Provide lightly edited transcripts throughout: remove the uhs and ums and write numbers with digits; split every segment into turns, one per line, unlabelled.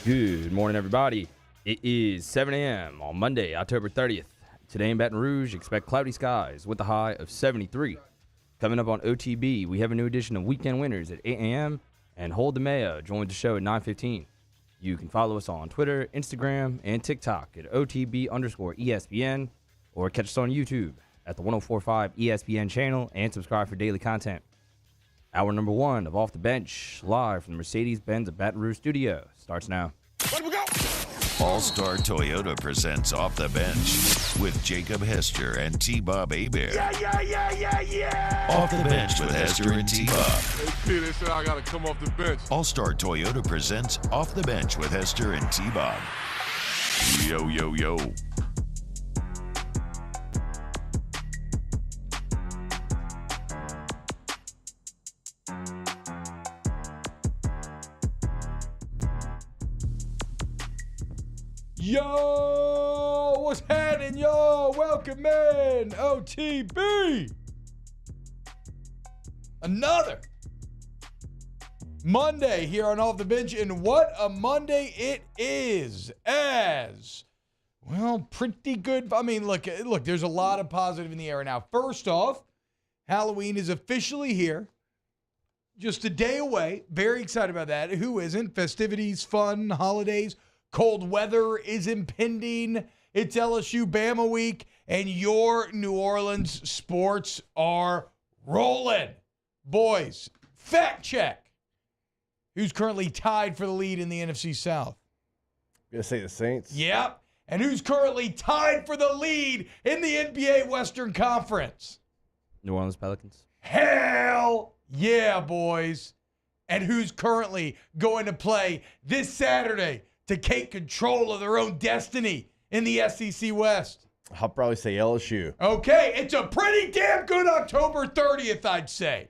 Good morning, everybody. It is 7 a.m. on Monday, October 30th. Today in Baton Rouge, expect cloudy skies with a high of 73. Coming up on OTB, we have a new edition of Weekend Winners at 8 a.m. and Hold the Mayo joins the show at 9:15. You can follow us on Twitter, Instagram, and TikTok at OTB_ESPN or catch us on YouTube at the 104.5 ESPN channel and subscribe for daily content. Hour number 1 of Off the Bench, live from the Mercedes-Benz of Baton Rouge studio, starts now.
Let we go!
All-Star Toyota presents Off the Bench with Jacob Hester and T-Bob Hebert.
Yeah!
Off the Bench with Hester and T-Bob.
Hey, they said I gotta come off the bench.
All-Star Toyota presents Off the Bench with Hester and T-Bob. Yo.
Yo, what's happening, yo? Welcome in, OTB. Another Monday here on Off the Bench, and what a Monday it is, as, well, pretty good. I mean, look, there's a lot of positive in the air now. First off, Halloween is officially here. Just a day away. Very excited about that. Who isn't? Festivities, fun, holidays. Cold weather is impending. It's LSU-Bama week, and your New Orleans sports are rolling. Boys, fact check. Who's currently tied for the lead in the NFC South?
You gonna say the Saints?
Yep. And who's currently tied for the lead in the NBA Western Conference?
New Orleans Pelicans.
Hell yeah, boys. And who's currently going to play this Saturday to take control of their own destiny in the SEC West?
I'll probably say LSU.
Okay, it's a pretty damn good October 30th, I'd say.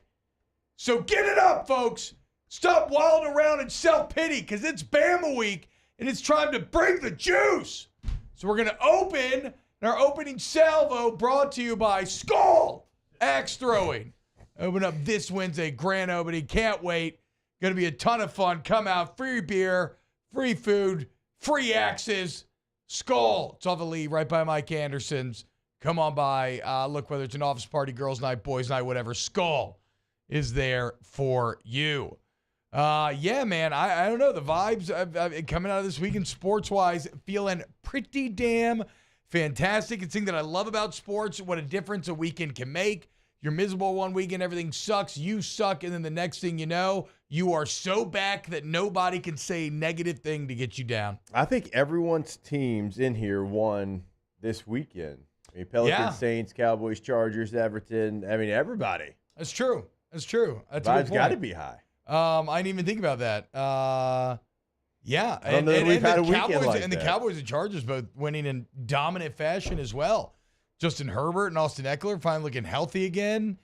So get it up, folks. Stop wilding around in self-pity, because it's Bama week, and it's time to bring the juice. So we're going to open our opening salvo, brought to you by Skull Axe Throwing. Open up this Wednesday, grand opening. Can't wait. Going to be a ton of fun. Come out, free beer, free food, free axes. Skull. It's off the lead right by Mike Anderson's. Come on by. Look, whether it's an office party, girls' night, boys' night, whatever, Skull is there for you. Yeah, man, I don't know. The vibes coming out of this weekend sports-wise, feeling pretty damn fantastic. It's the thing that I love about sports, what a difference a weekend can make. You're miserable one weekend, everything sucks, you suck, and then the next thing you know, you are so back that nobody can say a negative thing to get you down.
I think everyone's teams in here won this weekend. I mean, Pelicans,
Yeah.
Saints, Cowboys, Chargers, Everton. I mean, everybody.
That's true. That's true. That's a
Vibes
good point.
got to be high.
I didn't even think about that. Yeah.
I don't know that we've had a weekend
Cowboys,
like
and
that.
the Cowboys and Chargers both winning in dominant fashion as well. Justin Herbert and Austin Eckler finally looking healthy again.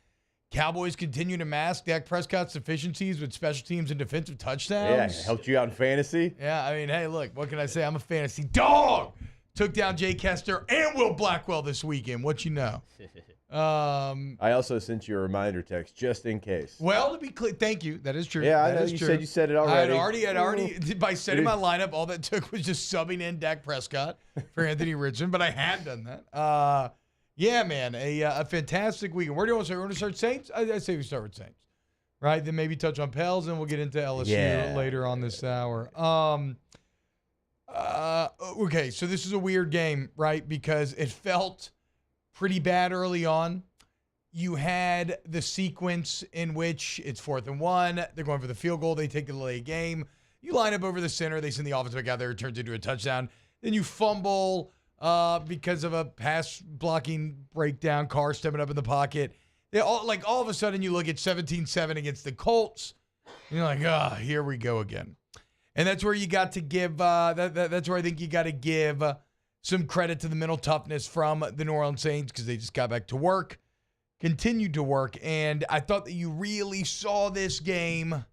Cowboys continue to mask Dak Prescott's deficiencies with special teams and defensive
Yeah,
touchdowns.
helped you out in fantasy.
Yeah, I mean, hey, look, what can I say? I'm a fantasy dog. Took down Jay Kester and Will Blackwell this weekend. What you know?
I also sent you a reminder text just in case.
Well, to be clear, thank you. That is true.
Yeah, I
That
know
is
you
true.
said you said it already.
I'd already, by setting my lineup, all that took was just subbing in Dak Prescott for Anthony Richardson, but I had done that. Yeah, man, a fantastic weekend. Where do you want to start? You want to start Saints? I say we start with Saints, right? Then maybe touch on Pels, and we'll get into LSU later on this hour. Okay, so this is a weird game, right? Because it felt pretty bad early on. You had the sequence in which it's 4th and 1. They're going for the field goal. They take the delay game. You line up over the center. They send the offense back out there. It turns into a touchdown. Then you fumble because of a pass blocking breakdown. Carr stepping up in the pocket. All of a sudden you look at 17-7 against the Colts. And you're like, here we go again. And that's where you got to give. That's where I think you got to give some credit to the mental toughness from the New Orleans Saints, because they just got back to work, continued to work, and I thought that you really saw this game,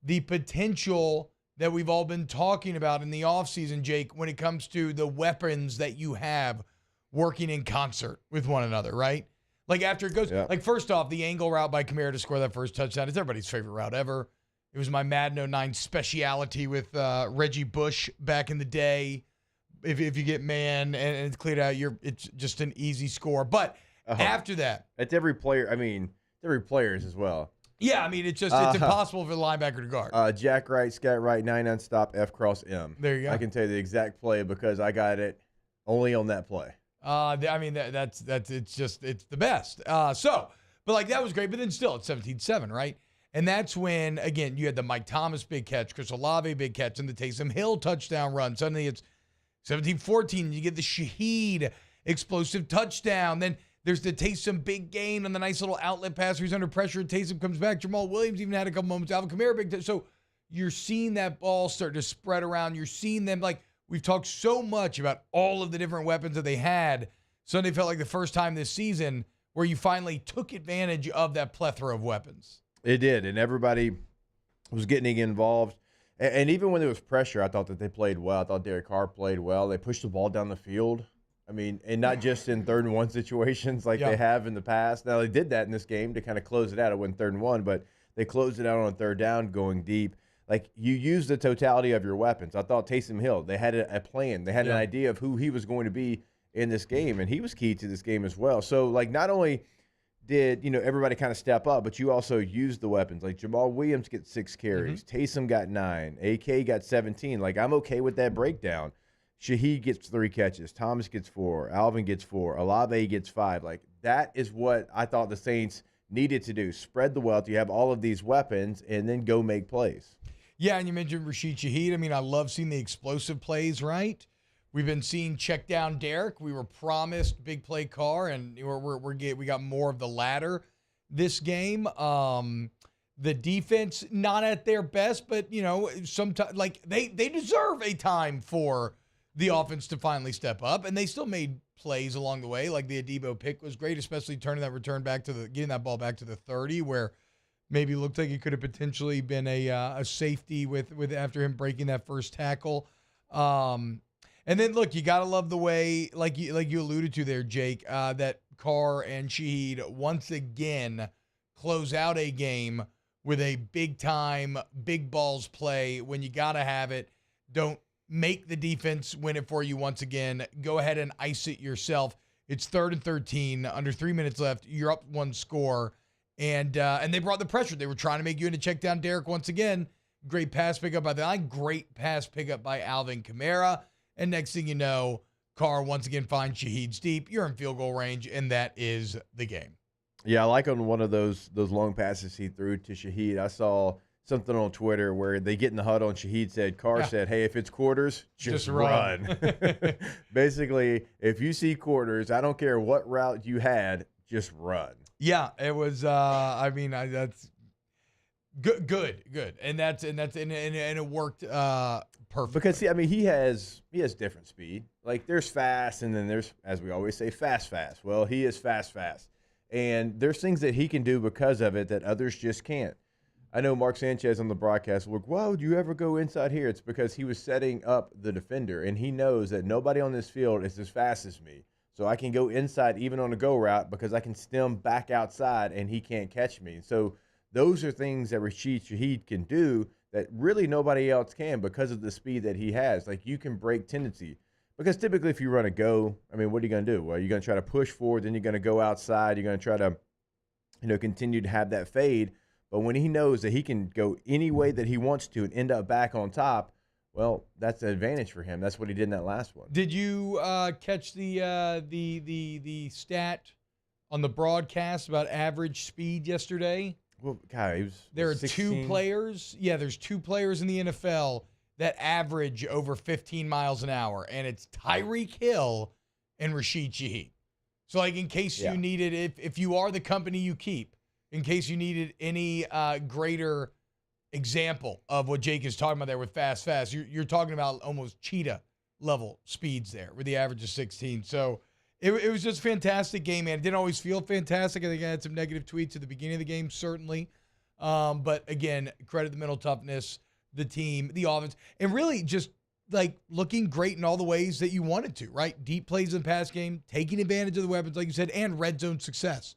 the potential that we've all been talking about in the offseason, Jake, when it comes to the weapons that you have working in concert with one another, right? Like after it goes, like first off, the angle route by Kamara to score that first touchdown, it's everybody's favorite route ever. It was my Madden 09 speciality with Reggie Bush back in the day. If you get man and it's cleared out, it's just an easy score. But after that,
it's every player. I mean, every player's as well.
Yeah, I mean, it's impossible for the linebacker to guard.
Jack Wright, Scat Wright, 9 unstop, F cross M.
There you go.
I can tell you the exact play because I got it only on that play.
I mean, it's the best. But like that was great. But then still, it's 17-7, right? And that's when, again, you had the Mike Thomas big catch, Chris Olave big catch, and the Taysom Hill touchdown run. Suddenly it's 17-14. You get the Shaheed explosive touchdown. Then there's the Taysom big gain on the nice little outlet pass where he's under pressure. Taysom comes back. Jamal Williams even had a couple moments. Alvin Kamara big touch. So you're seeing that ball start to spread around. You're seeing them, like, we've talked so much about all of the different weapons that they had. Sunday felt like the first time this season where you finally took advantage of that plethora of weapons.
It did, and everybody was getting involved. And even when there was pressure, I thought that they played well. I thought Derek Carr played well. They pushed the ball down the field. I mean, and not just in 3rd and 1 situations like they have in the past. Now, they did that in this game to kind of close it out. It went 3rd and 1, but they closed it out on 3rd down going deep. Like, you use the totality of your weapons. I thought Taysom Hill, they had a plan. They had an idea of who he was going to be in this game, and he was key to this game as well. So, like, not only did, everybody kind of step up, but you also used the weapons. Like, Jamal Williams gets 6 carries. Taysom got 9. AK got 17. Like, I'm okay with that breakdown. Shaheed gets 3 catches. Thomas gets 4. Alvin gets 4. Olave gets 5. Like, that is what I thought the Saints needed to do. Spread the wealth. You have all of these weapons, and then go make plays.
Yeah, and you mentioned Rashid Shaheed. I mean, I love seeing the explosive plays, right? We've been seeing check down Derek. We were promised big play Carr, and we got more of the latter this game. The defense not at their best, but sometimes like they deserve a time for the offense to finally step up, and they still made plays along the way. Like the Adebo pick was great, especially turning that return back to getting that ball back to the 30, where maybe it looked like it could have potentially been a safety with after him breaking that first tackle. And then, look, you got to love the way, like you alluded to there, Jake, that Carr and Shaheed once again close out a game with a big-time, big balls play. When you got to have it, don't make the defense win it for you once again. Go ahead and ice it yourself. It's 3rd and 13, under 3 minutes left. You're up 1 score. And they brought the pressure. They were trying to make you into check down Derek once again. Great pass pickup by the line. Great pass pickup by Alvin Kamara. And next thing you know, Carr once again finds Shaheed's deep. You're in field goal range, and that is the game.
Yeah, I like on one of those long passes he threw to Shaheed. I saw something on Twitter where they get in the huddle and Shaheed said, Carr said, hey, if it's quarters, just run. Basically, if you see quarters, I don't care what route you had, just run.
Yeah, it was. That's good, and it worked perfect.
Because he has different speed. Like there's fast, and then there's, as we always say, fast. Well, he is fast, and there's things that he can do because of it that others just can't. I know Mark Sanchez on the broadcast will look, why would you ever go inside here? It's because he was setting up the defender, and he knows that nobody on this field is as fast as me. So I can go inside even on a go route because I can stem back outside, and he can't catch me. So those are things that Rashid Shaheed can do that really nobody else can because of the speed that he has. Like, you can break tendency. Because typically if you run a go, what are you going to do? Well, you're going to try to push forward, then you're going to go outside. You're going to try to, continue to have that fade. But when he knows that he can go any way that he wants to and end up back on top, well, that's an advantage for him. That's what he did in that last one.
Did you catch the stat on the broadcast about average speed yesterday?
Well, God,
there are
16.
2 players. Yeah, there's 2 players in the NFL that average over 15 miles an hour, and it's Tyreek Hill and Rashid Shaheed. So, like, in case you needed, if you are the company you keep, in case you needed any greater example of what Jake is talking about there with fast, you're talking about almost cheetah level speeds there with the average of 16. So it was just a fantastic game, man. It didn't always feel fantastic. I think I had some negative tweets at the beginning of the game, certainly. But again, credit the mental toughness, the team, the offense, and really just like looking great in all the ways that you wanted to, right? Deep plays in the pass game, taking advantage of the weapons, like you said, and red zone success,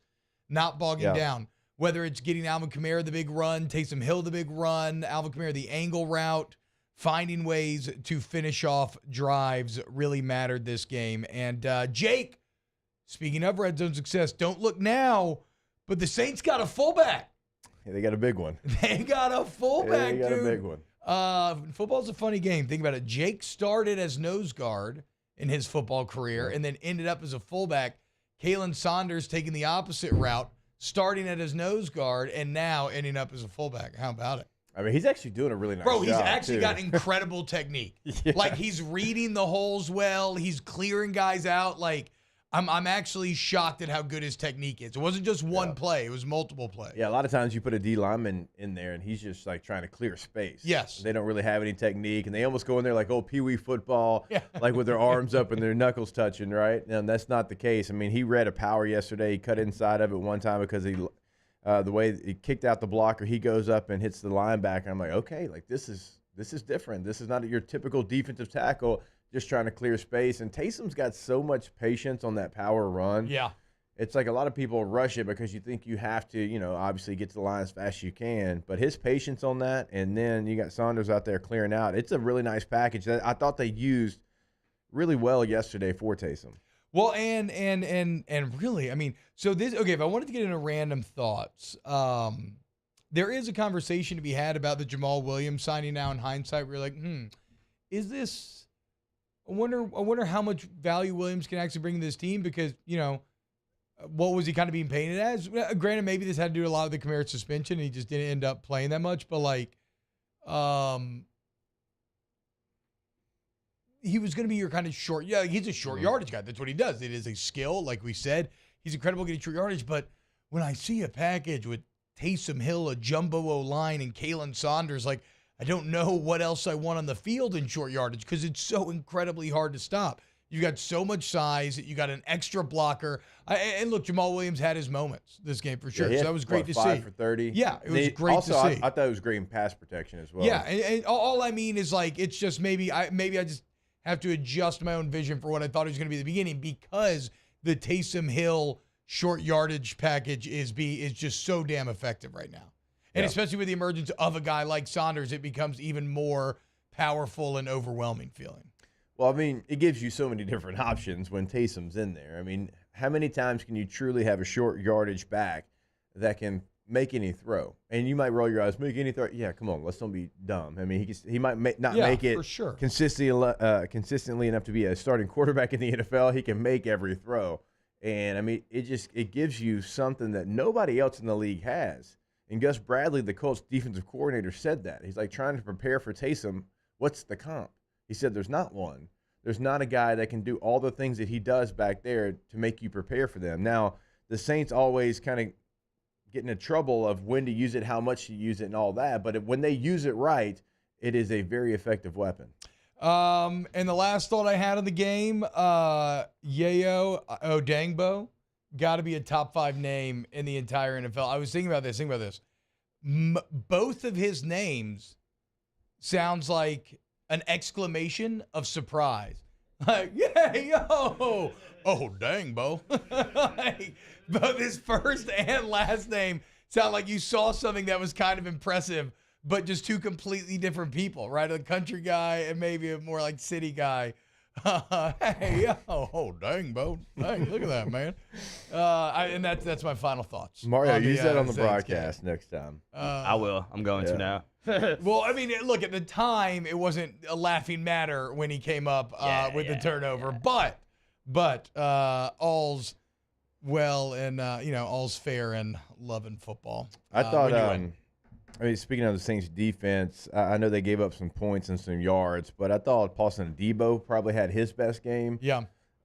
not bogging down. whether it's getting Alvin Kamara the big run, Taysom Hill the big run, Alvin Kamara the angle route, finding ways to finish off drives really mattered this game. And Jake, speaking of red zone success, don't look now, but the Saints got a fullback.
Yeah, they got a big one.
They got a fullback,
They got
dude.
a big one.
Football's a funny game. Think about it. Jake started as nose guard in his football career and then ended up as a fullback. Kalen Saunders taking the opposite route, starting at his nose guard and now ending up as a fullback. How about it?
I mean, he's actually doing a really nice job.
Bro, he's actually
too.
got incredible technique.
Yeah.
Like, he's reading the holes well. He's clearing guys out. Like, I'm actually shocked at how good his technique is. It wasn't just one play. It was multiple plays.
Yeah, a lot of times you put a D lineman in there, and he's just, like, trying to clear space.
Yes.
They don't really have any technique, and they almost go in there like old Pee-wee football,
Yeah.
like with their arms up and their knuckles touching, right? And that's not the case. I mean, he read a power yesterday. He cut inside of it one time because the way he kicked out the blocker, he goes up and hits the linebacker. I'm like, okay, like this is different. This is not your typical defensive tackle just trying to clear space. And Taysom's got so much patience on that power run.
Yeah.
It's like a lot of people rush it because you think you have to, obviously get to the line as fast as you can. But his patience on that, and then you got Saunders out there clearing out. It's a really nice package that I thought they used really well yesterday for Taysom.
Well, and really, I mean, so this, okay, if I wanted to get into random thoughts, there is a conversation to be had about the Jamal Williams signing now in hindsight. We're like, is this, I wonder how much value Williams can actually bring to this team because, what was he kind of being painted as? Granted, maybe this had to do a lot with the Kamara suspension and he just didn't end up playing that much, but like, he was going to be your kind of short. Yeah, he's a short yardage guy. That's what he does. It is a skill, like we said. He's incredible getting short yardage. But when I see a package with Taysom Hill, a jumbo O-line, and Kalen Saunders, like, I don't know what else I want on the field in short yardage because it's so incredibly hard to stop. You got so much size. You got an extra blocker. And look, Jamal Williams had his moments this game for sure.
Yeah,
So that was great to see.
5 for 30.
Yeah, it was great
also,
to see.
I thought it was great in pass protection as well.
Yeah, and all I mean is like it's just maybe I just have to adjust my own vision for what I thought it was going to be at the beginning because the Taysom Hill short yardage package is just so damn effective right now. And especially with the emergence of a guy like Saunders, it becomes even more powerful and overwhelming feeling.
Well, I mean, it gives you so many different options when Taysom's in there. I mean, how many times can you truly have a short yardage back that can make any throw? And you might roll your eyes, make any throw. Yeah, come on, let's don't be dumb. I mean, he might not make it
for sure.
consistently enough to be a starting quarterback in the NFL. He can make every throw. And, I mean, it gives you something that nobody else in the league has. And Gus Bradley, the Colts defensive coordinator, said that. He's like trying to prepare for Taysom. What's the comp? He said there's not one. There's not a guy that can do all the things that he does back there to make you prepare for them. Now, the Saints always kind of get into trouble of when to use it, how much to use it, and all that. But when they use it right, it is a very effective weapon.
And the last thought I had of the game, Yayo Odangbo, got to be a top 5 name in the entire NFL. I was thinking about this. Both of his names sounds like an exclamation of surprise. Like, yeah, yo, oh, dang, Bo. Like, both his first and last name sound like you saw something that was kind of impressive, but just two completely different people, right? A country guy and maybe a more like city guy. Hey, yo, oh, dang, Bo. Dang, look at that, man. And that's my final thoughts.
Mario, use that on the
Saints
broadcast
game.
next time.
I will. I'm going to now.
Well, I mean, look, at the time, it wasn't a laughing matter when he came up with the turnover. But all's well and, all's fair in love and football.
I thought,
when you win.
speaking of the Saints defense, I know they gave up some points and some yards, but I thought Paulson Adebo probably had his best game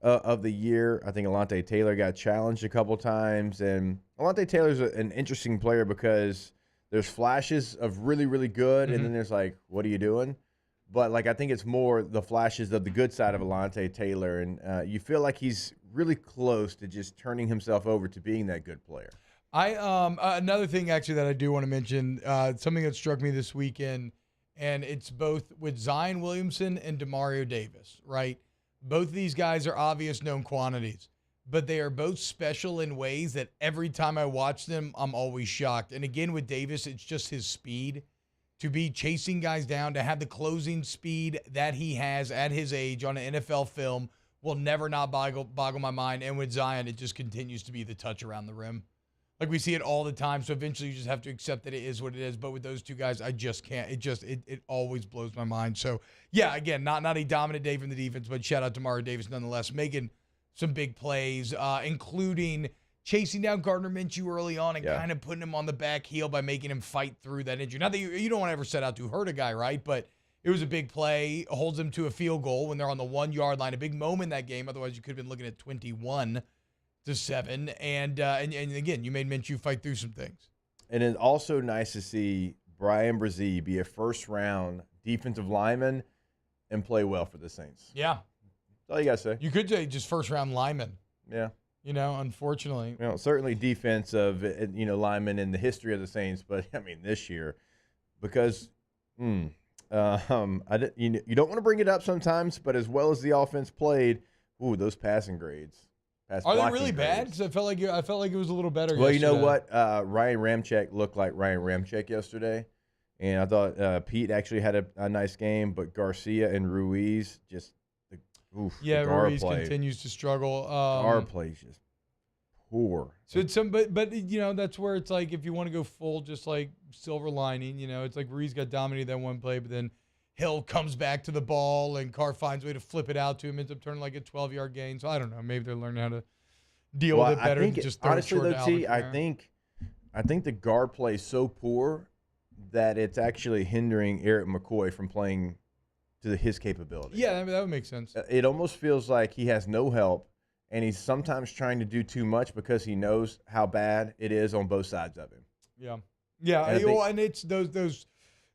of the year. I think Alontae Taylor got challenged a couple times, and Alontae Taylor's an interesting player because there's flashes of really, really good, and then there's like, what are you doing? But like I think it's more the flashes of the good side of Alontae Taylor, and you feel like he's really close to just turning himself over to being that good player.
Another thing actually that I do want to mention, something that struck me this weekend, and it's both with Zion Williamson and Demario Davis, right? Both of these guys are obvious known quantities. but they are both special in ways that every time I watch them, I'm always shocked. And again, with Davis, it's just his speed. To be chasing guys down, to have the closing speed that he has at his age on an NFL film will never not boggle my mind. And with Zion, it just continues to be the touch around the rim. Like, we see it all the time, so eventually you just have to accept that it is what it is. But with those two guys, I just can't. It always blows my mind. So, yeah, again, not a dominant day from the defense, but shout out to Mario Davis nonetheless, making some big plays, including chasing down Gardner Minshew early on and kind of putting him on the back heel by making him fight through that injury. Not that you don't want to ever set out to hurt a guy, right? But it was a big play, holds them to a field goal when they're on the 1 yard line. A big moment in that game. Otherwise, you could have been looking at 21-7. And again, you made Minshew fight through some things.
And it's also nice to see Brian Brzee be a first-round defensive lineman and play well for the Saints.
Yeah.
That's all you got to say.
You could say just first-round lineman.
Yeah.
Unfortunately.
Certainly defensive, linemen in the history of the Saints, but, this year, because you don't want to bring it up sometimes, but as well as the offense played, those passing grades.
Are they really bad? Because I felt like it was a little better
Well,
yesterday.
you know what? Ryan Ramczyk looked like Ryan Ramczyk yesterday, and I thought Pete actually had a nice game, but Garcia and Ruiz just the guard
Ruiz
play.
continues to struggle.
Guard play is just poor.
So it's but that's where it's like, if you want to go full, just like silver lining, it's like Ruiz got dominated that one play, but then Hill comes back to the ball and Carr finds a way to flip it out to him, ends up turning like a 12-yard gain. So I don't know, maybe they're learning how to deal with it better than just throw it short to Alvin Kamara.
I think the guard play is so poor that it's actually hindering Eric McCoy from playing to his capability.
Yeah, that would make sense.
It almost feels like he has no help, and he's sometimes trying to do too much because he knows how bad it is on both sides of him.
Yeah. And it's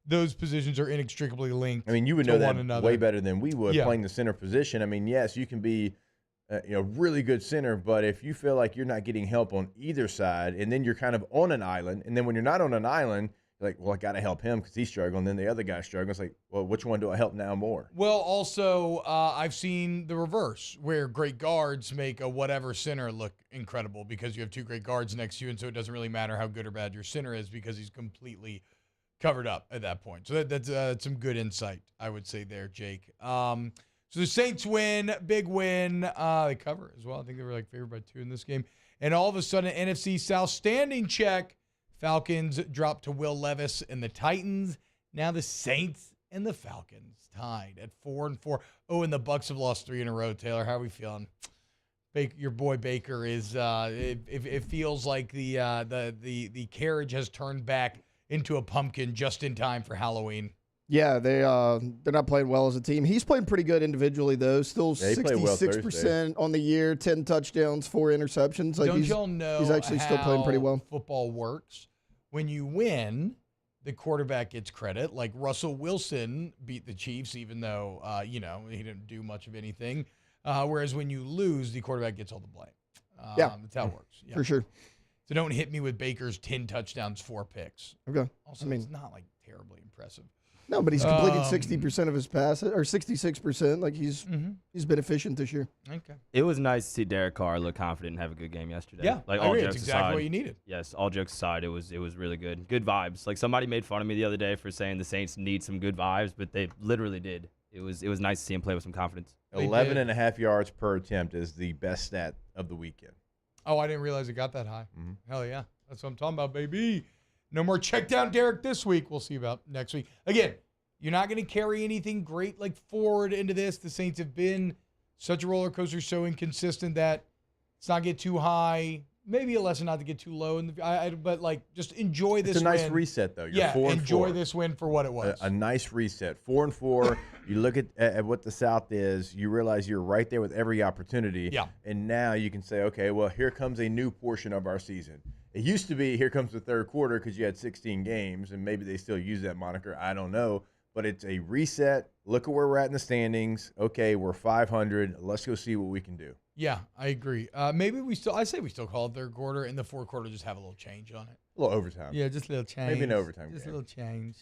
those positions are inextricably linked.
You would know that way better than we would, playing the center position. Yes, you can be really good center, but if you feel like you're not getting help on either side, and then you're kind of on an island, and then when you're not on an island, you're like, well, I got to help him because he's struggling. Then the other guy's struggling. It's like, well, which one do I help now more?
Well, also, I've seen the reverse, where great guards make a whatever center look incredible because you have two great guards next to you, and so it doesn't really matter how good or bad your center is because he's completely covered up at that point. So that's some good insight, I would say there, Jake. So the Saints win, big win. They cover as well. I think they were favored by 2 in this game. And all of a sudden, NFC South standing check. Falcons drop to Will Levis and the Titans. Now the Saints and the Falcons tied at 4-4. Oh, and the Bucs have lost 3 in a row. Taylor, how are we feeling? Your boy Baker is. It feels like the carriage has turned back into a pumpkin just in time for Halloween.
Yeah, they're not playing well as a team. He's playing pretty good individually, though. Still 66% on the year, 10 touchdowns, 4 interceptions.
Don't y'all know
he's actually still playing pretty well.
Football works? When you win, the quarterback gets credit. Like Russell Wilson beat the Chiefs, even though he didn't do much of anything. Whereas when you lose, the quarterback gets all the blame. That's how it works. Yeah.
For sure.
So don't hit me with Baker's 10 touchdowns, 4 picks.
Okay.
Also, it's not terribly impressive.
No, but he's completed 60% of his passes, or 66%. Like he's been efficient this year.
Okay.
It was nice to see Derek Carr look confident and have a good game yesterday.
Yeah,
like
I
all
agree.
jokes
It's exactly
aside,
what you needed.
Yes, all jokes aside, it was really good. Good vibes. Like somebody made fun of me the other day for saying the Saints need some good vibes, but they literally did. It was nice to see him play with some confidence.
11.5 yards per attempt is the best stat of the weekend.
Oh, I didn't realize it got that high.
Mm-hmm.
Hell yeah. That's what I'm talking about, baby. No more check down Derek this week. We'll see about next week. Again, you're not going to carry anything great forward into this. The Saints have been such a roller coaster, so inconsistent that it's not get too high. Maybe a lesson not to get too low. But just enjoy this win.
It's a nice reset, though. You're 4-4.
Enjoy this win for what it was.
A nice reset. 4-4. You look at what the South is. You realize you're right there with every opportunity.
Yeah.
And now you can say, okay, well, here comes a new portion of our season. It used to be here comes the third quarter because you had 16 games, and maybe they still use that moniker. I don't know. but it's a reset. Look at where we're at in the standings. Okay, we're 500. Let's go see what we can do.
Yeah, I agree. Maybe I say we still call it third quarter, and the fourth quarter just have a little change on it.
A little overtime.
Yeah, just a little change.
Maybe an overtime
Just
game.
a little change.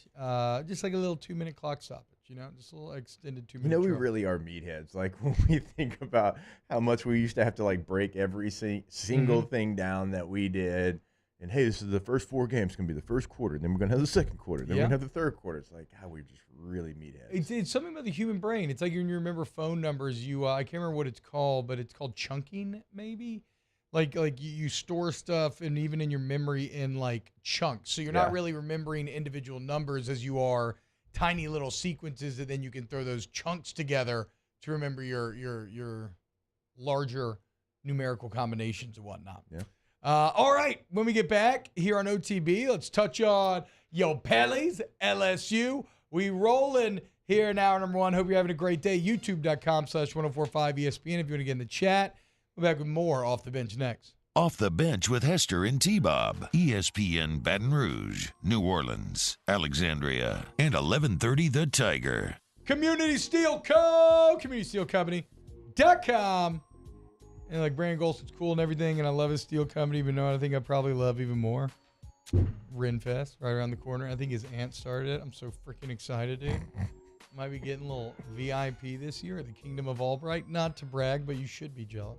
Just like a little 2-minute clock stoppage, just a little extended 2-minute.
We really are meatheads. Like when we think about how much we used to have to like break every single thing down that we did. And hey, this is the first 4 games. It's going to be the first quarter. Then we're going to have the second quarter. Then we're going to have the third quarter. It's like, how we're just really meatheads.
It's something about the human brain. It's like when you remember phone numbers. I can't remember what it's called, but it's called chunking, maybe. Like you store stuff and even in your memory in like chunks. So you're not really remembering individual numbers as you are tiny little sequences, and then you can throw those chunks together to remember your larger numerical combinations and whatnot.
Yeah.
All right, when we get back here on OTB, let's touch on Pels, LSU. We rolling here in hour number 1. Hope you're having a great day. YouTube.com/1045ESPN if you want to get in the chat. We'll be back with more Off the Bench next.
Off the Bench with Hester and T-Bob. ESPN Baton Rouge, New Orleans, Alexandria, and 1130 The Tiger.
Community Steel Co. CommunitySteelCompany.com. And like Brandon Golson's cool and everything, and I love his steel company, but no, I think I probably love even more Renfest right around the corner. I think his aunt started it. I'm so freaking excited, dude. Might be getting a little VIP this year at the Kingdom of Albright. Not to brag, but you should be jealous.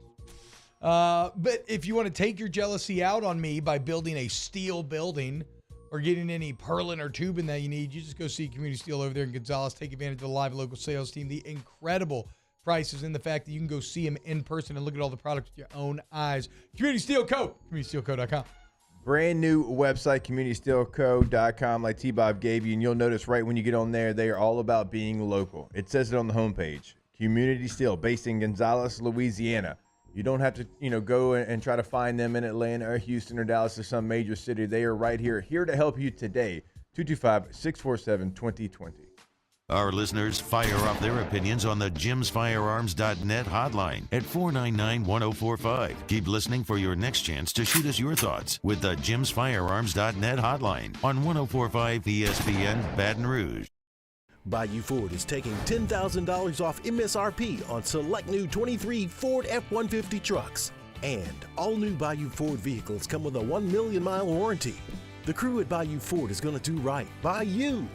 But if you want to take your jealousy out on me by building a steel building or getting any purlin or tubing that you need, you just go see Community Steel over there in Gonzales. Take advantage of the live local sales team, the incredible prices, and the fact that you can go see them in person and look at all the products with your own eyes. Community Steel Co. CommunitySteelCo.com.
Brand new website, CommunitySteelCo.com, like T-Bob gave you, and you'll notice right when you get on there, they are all about being local. It says it on the homepage. Community Steel, based in Gonzales, Louisiana. You don't have to, go and try to find them in Atlanta or Houston or Dallas or some major city. They are right here to help you today. 225-647-2020.
Our listeners fire off their opinions on the jimsfirearms.net hotline at 499-1045. Keep listening for your next chance to shoot us your thoughts with the jimsfirearms.net hotline on 1045 ESPN Baton Rouge.
Bayou Ford is taking $10,000 off MSRP on select new 23 Ford F-150 trucks. And all new Bayou Ford vehicles come with a 1 million mile warranty. The crew at Bayou Ford is going to do right by you.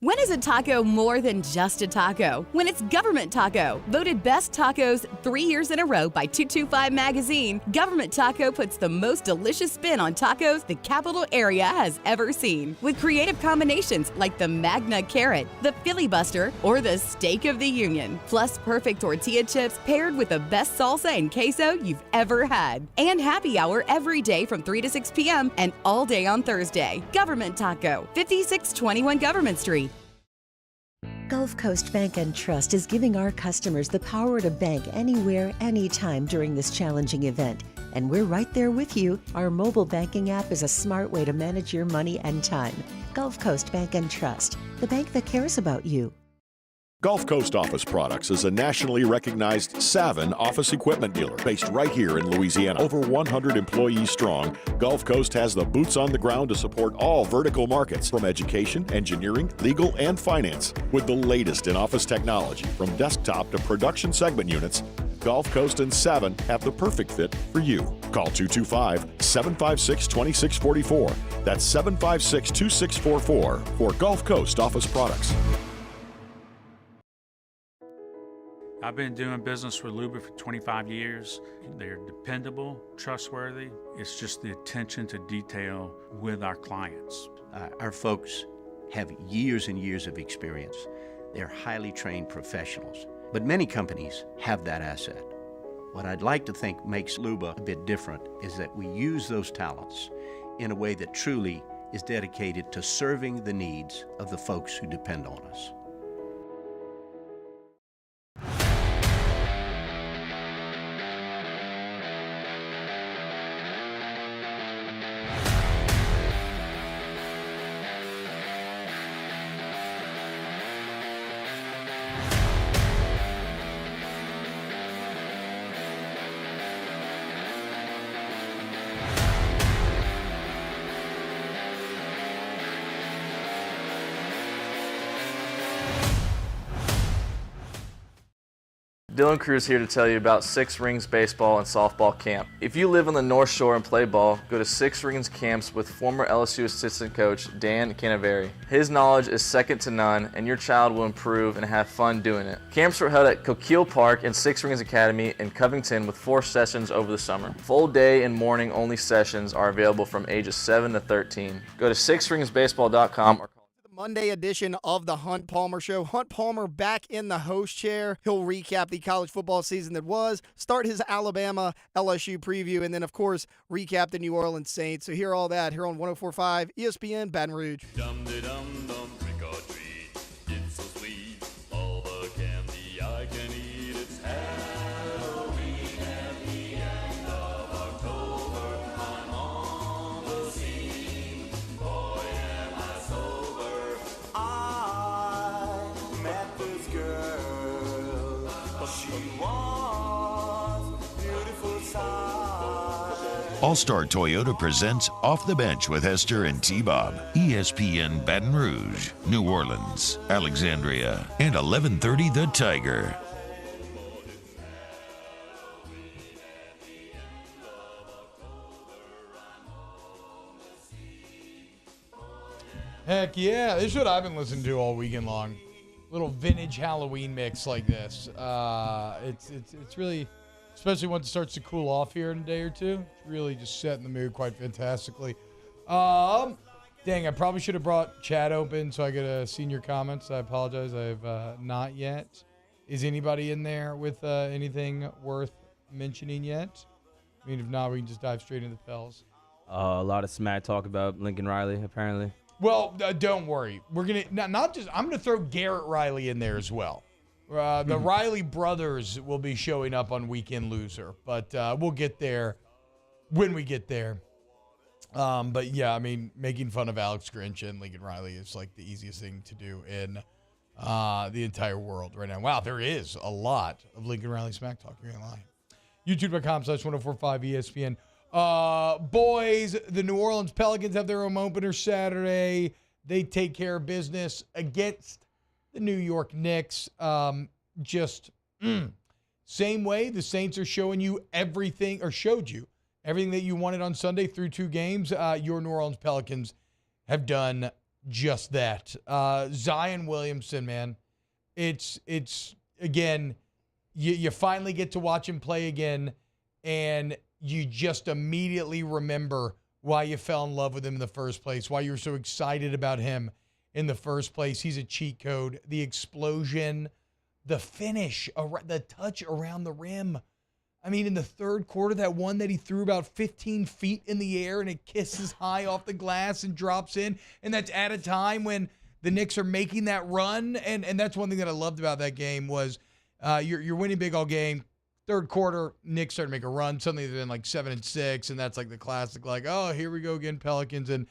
When is a taco more than just a taco? When it's Government Taco. Voted best tacos 3 years in a row by 225 Magazine, Government Taco puts the most delicious spin on tacos the capital area has ever seen. With creative combinations like the Magna Carrot, the Filibuster, or the Steak of the Union. Plus perfect tortilla chips paired with the best salsa and queso you've ever had. And happy hour every day from 3 to 6 p.m. and all day on Thursday. Government Taco, 5621 Government Street.
Gulf Coast Bank and Trust is giving our customers the power to bank anywhere, anytime during this challenging event. And we're right there with you. Our mobile banking app is a smart way to manage your money and time. Gulf Coast Bank and Trust, the bank that cares about you.
Gulf Coast Office Products is a nationally recognized Savin office equipment dealer based right here in Louisiana. Over 100 employees strong, Gulf Coast has the boots on the ground to support all vertical markets from education, engineering, legal, and finance. With the latest in office technology from desktop to production segment units, Gulf Coast and Savin have the perfect fit for you. Call 225-756-2644. That's 756-2644 for Gulf Coast Office Products.
I've been doing business with Luba for 25 years. They're dependable, trustworthy. It's just the attention to detail with our clients.
Our folks have years and years of experience. They're highly trained professionals, but many companies have that asset. What I'd like to think makes Luba a bit different is that we use those talents in a way that truly is dedicated to serving the needs of the folks who depend on us.
Dylan Cruz here to tell you about Six Rings Baseball and Softball Camp. If you live on the North Shore and play ball, go to Six Rings Camps with former LSU assistant coach Dan Canaveri. His knowledge is second to none, and your child will improve and have fun doing it. Camps were held at Coquille Park and Six Rings Academy in Covington with 4 sessions over the summer. Full day and morning only sessions are available from ages 7 to 13. Go to sixringsbaseball.com or
Monday edition of the Hunt Palmer Show. Hunt Palmer back in the host chair. He'll recap the college football season that was, start his Alabama LSU preview, and then, of course, recap the New Orleans Saints. So hear all that here on 104.5 ESPN Baton Rouge.
Dum-de-dum-dum, trick or treat. It's so sweet. All the candy I can eat. It's Halloween at the end of October. I'm on the scene. Boy, am I sober. I met this girl, but she was beautiful sight.
All-Star Toyota presents Off the Bench with Hester and T-Bob. ESPN Baton Rouge, New Orleans, Alexandria, and 1130 The Tiger.
Heck yeah, this is what I've been listening to all weekend long. Little vintage Halloween mix like this. It's really, especially once it starts to cool off here in a day or two, it's really just setting the mood quite fantastically. Dang, I probably should have brought chat open so I could see your comments. I apologize, I've not yet. Is anybody in there with anything worth mentioning yet? I mean, if not, we can just dive straight into the Pels.
A lot of smack talk about Lincoln Riley, apparently.
Well, don't worry. We're gonna not just. I'm gonna throw Garrett Riley in there as well. The Riley brothers will be showing up on Weekend Loser, but we'll get there when we get there. But yeah, I mean, making fun of Alex Grinch and Lincoln Riley is like the easiest thing to do in the entire world right now. Wow, there is a lot of Lincoln Riley smack talk. You're gonna lie. YouTube.com/1045 ESPN. Boys, the New Orleans Pelicans have their home opener Saturday. They take care of business against the New York Knicks. Same way the Saints are showing you everything, or showed you everything that you wanted on Sunday through 2 games. Your New Orleans Pelicans have done just that. Zion Williamson, man, it's again, you finally get to watch him play again, and you just immediately remember why you fell in love with him in the first place, why you were so excited about him in the first place. He's a cheat code. The explosion, the finish, the touch around the rim. I mean, in the third quarter, that one that he threw about 15 feet in the air and it kisses high off the glass and drops in, and that's at a time when the Knicks are making that run. And that's one thing that I loved about that game was you're winning big all game. Third quarter, Knicks started to make a run. Suddenly they're in like 7-6, and that's like the classic, like, oh, here we go again, Pelicans. And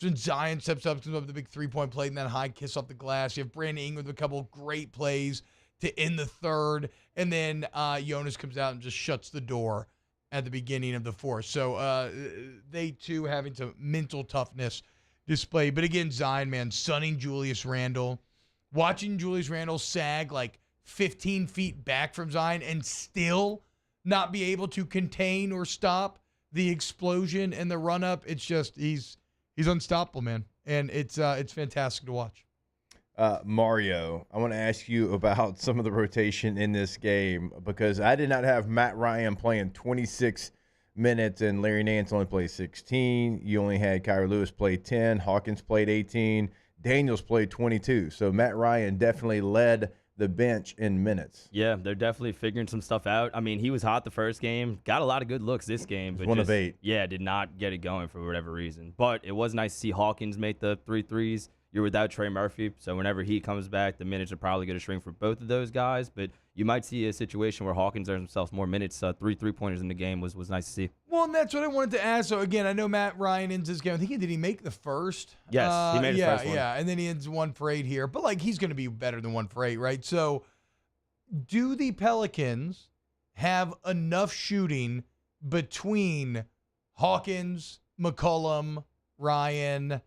when Zion steps up the big 3-point play and that high kiss off the glass. You have Brandon Ingram with a couple of great plays to end the third. And then Jonas comes out and just shuts the door at the beginning of the fourth. So they, too, having some mental toughness displayed. But again, Zion, man, sunning Julius Randle. Watching Julius Randle sag like 15 feet back from Zion and still not be able to contain or stop the explosion and the run-up. It's just, he's unstoppable, man. And it's fantastic to watch.
Mario, I want to ask you about some of the rotation in this game, because I did not have Matt Ryan playing 26 minutes and Larry Nance only played 16. You only had Kyrie Lewis play 10. Hawkins played 18. Daniels played 22. So Matt Ryan definitely led the bench in minutes.
Yeah, they're definitely figuring some stuff out. I mean, he was hot the first game, got a lot of good looks this game, but
one of 8.
Yeah, did not get it going for whatever reason. But it was nice to see Hawkins make the 3 threes. You're without Trey Murphy, so whenever he comes back, the minutes are probably going to shrink for both of those guys. But you might see a situation where Hawkins earns himself more minutes. 3 3-pointers in the game was nice to see.
Well, and that's what I wanted to ask. So, again, I know Matt Ryan ends his game. I think did he make the first?
Yes, he made his first one.
Yeah, and then he ends 1 for 8 here. But, like, he's going to be better than 1 for 8, right? So, do the Pelicans have enough shooting between Hawkins, McCollum, Ryan,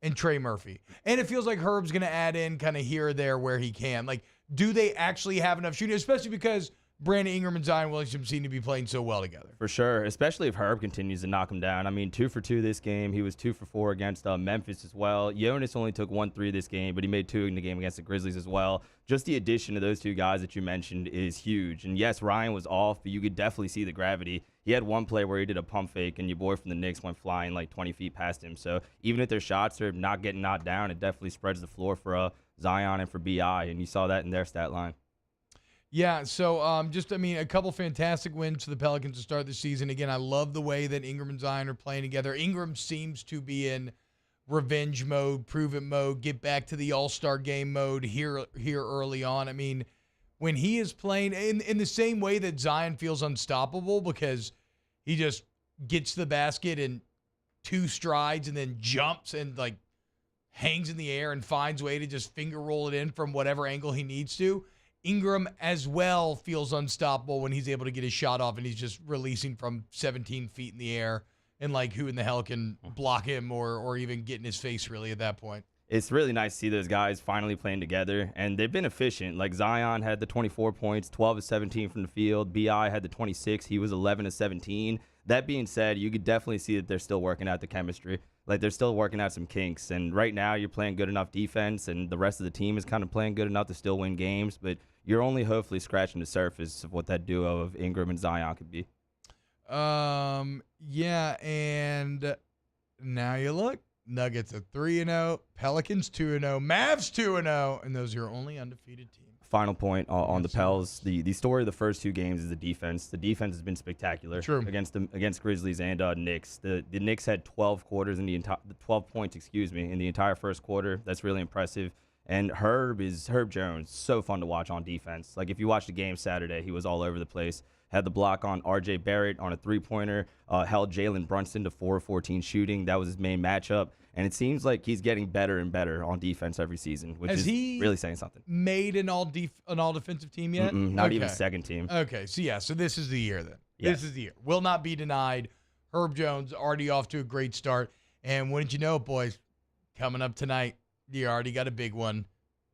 and Trey Murphy? And it feels like Herb's going to add in kind of here or there where he can. Like, do they actually have enough shooting? Especially because Brandon Ingram and Zion Williamson seem to be playing so well together.
For sure, especially if Herb continues to knock him down. I mean, 2 for 2 this game. He was 2 for 4 against Memphis as well. Jonas only took 1 3 this game, but he made 2 in the game against the Grizzlies as well. Just the addition of those 2 guys that you mentioned is huge. And yes, Ryan was off, but you could definitely see the gravity. He had one play where he did a pump fake, and your boy from the Knicks went flying like 20 feet past him. So even if their shots are not getting knocked down, it definitely spreads the floor for Zion and for BI, and you saw that in their stat line.
Yeah, so a couple fantastic wins for the Pelicans to start the season. Again, I love the way that Ingram and Zion are playing together. Ingram seems to be in revenge mode, prove it mode, get back to the all-star game mode here early on. I mean, when he is playing in the same way that Zion feels unstoppable because he just gets the basket in 2 strides and then jumps and like hangs in the air and finds a way to just finger roll it in from whatever angle he needs to. Ingram as well feels unstoppable when he's able to get his shot off and he's just releasing from 17 feet in the air and like who in the hell can block him or even get in his face really at that point.
It's really nice to see those guys finally playing together, and they've been efficient. Like Zion had the 24 points, 12 of 17 from the field. BI had the 26. He was 11 of 17. That being said, you could definitely see that they're still working out the chemistry. Like they're still working out some kinks, and right now you're playing good enough defense, and the rest of the team is kind of playing good enough to still win games, but you're only hopefully scratching the surface of what that duo of Ingram and Zion could be.
Yeah, and now you look. Nuggets at 3-0, Pelicans 2-0, Mavs 2-0, and those are your only undefeated teams.
Final point on the Pels. The story of the first 2 games is the defense. The defense has been spectacular against Grizzlies and Knicks. The Knicks had 12 quarters in the 12 points, in the entire first quarter. That's really impressive. And Herb Jones, so fun to watch on defense. Like if you watched the game Saturday, he was all over the place. Had the block on R.J. Barrett on a 3-pointer, held Jalen Brunson to 4 of 14 shooting. That was his main matchup. And it seems like he's getting better and better on defense every season, which is really saying something.
Made an all defensive team yet?
Not even second team.
Okay, so this is the year then. Yes. This is the year. Will not be denied. Herb Jones already off to a great start. And wouldn't you know it, boys, coming up tonight, you already got a big one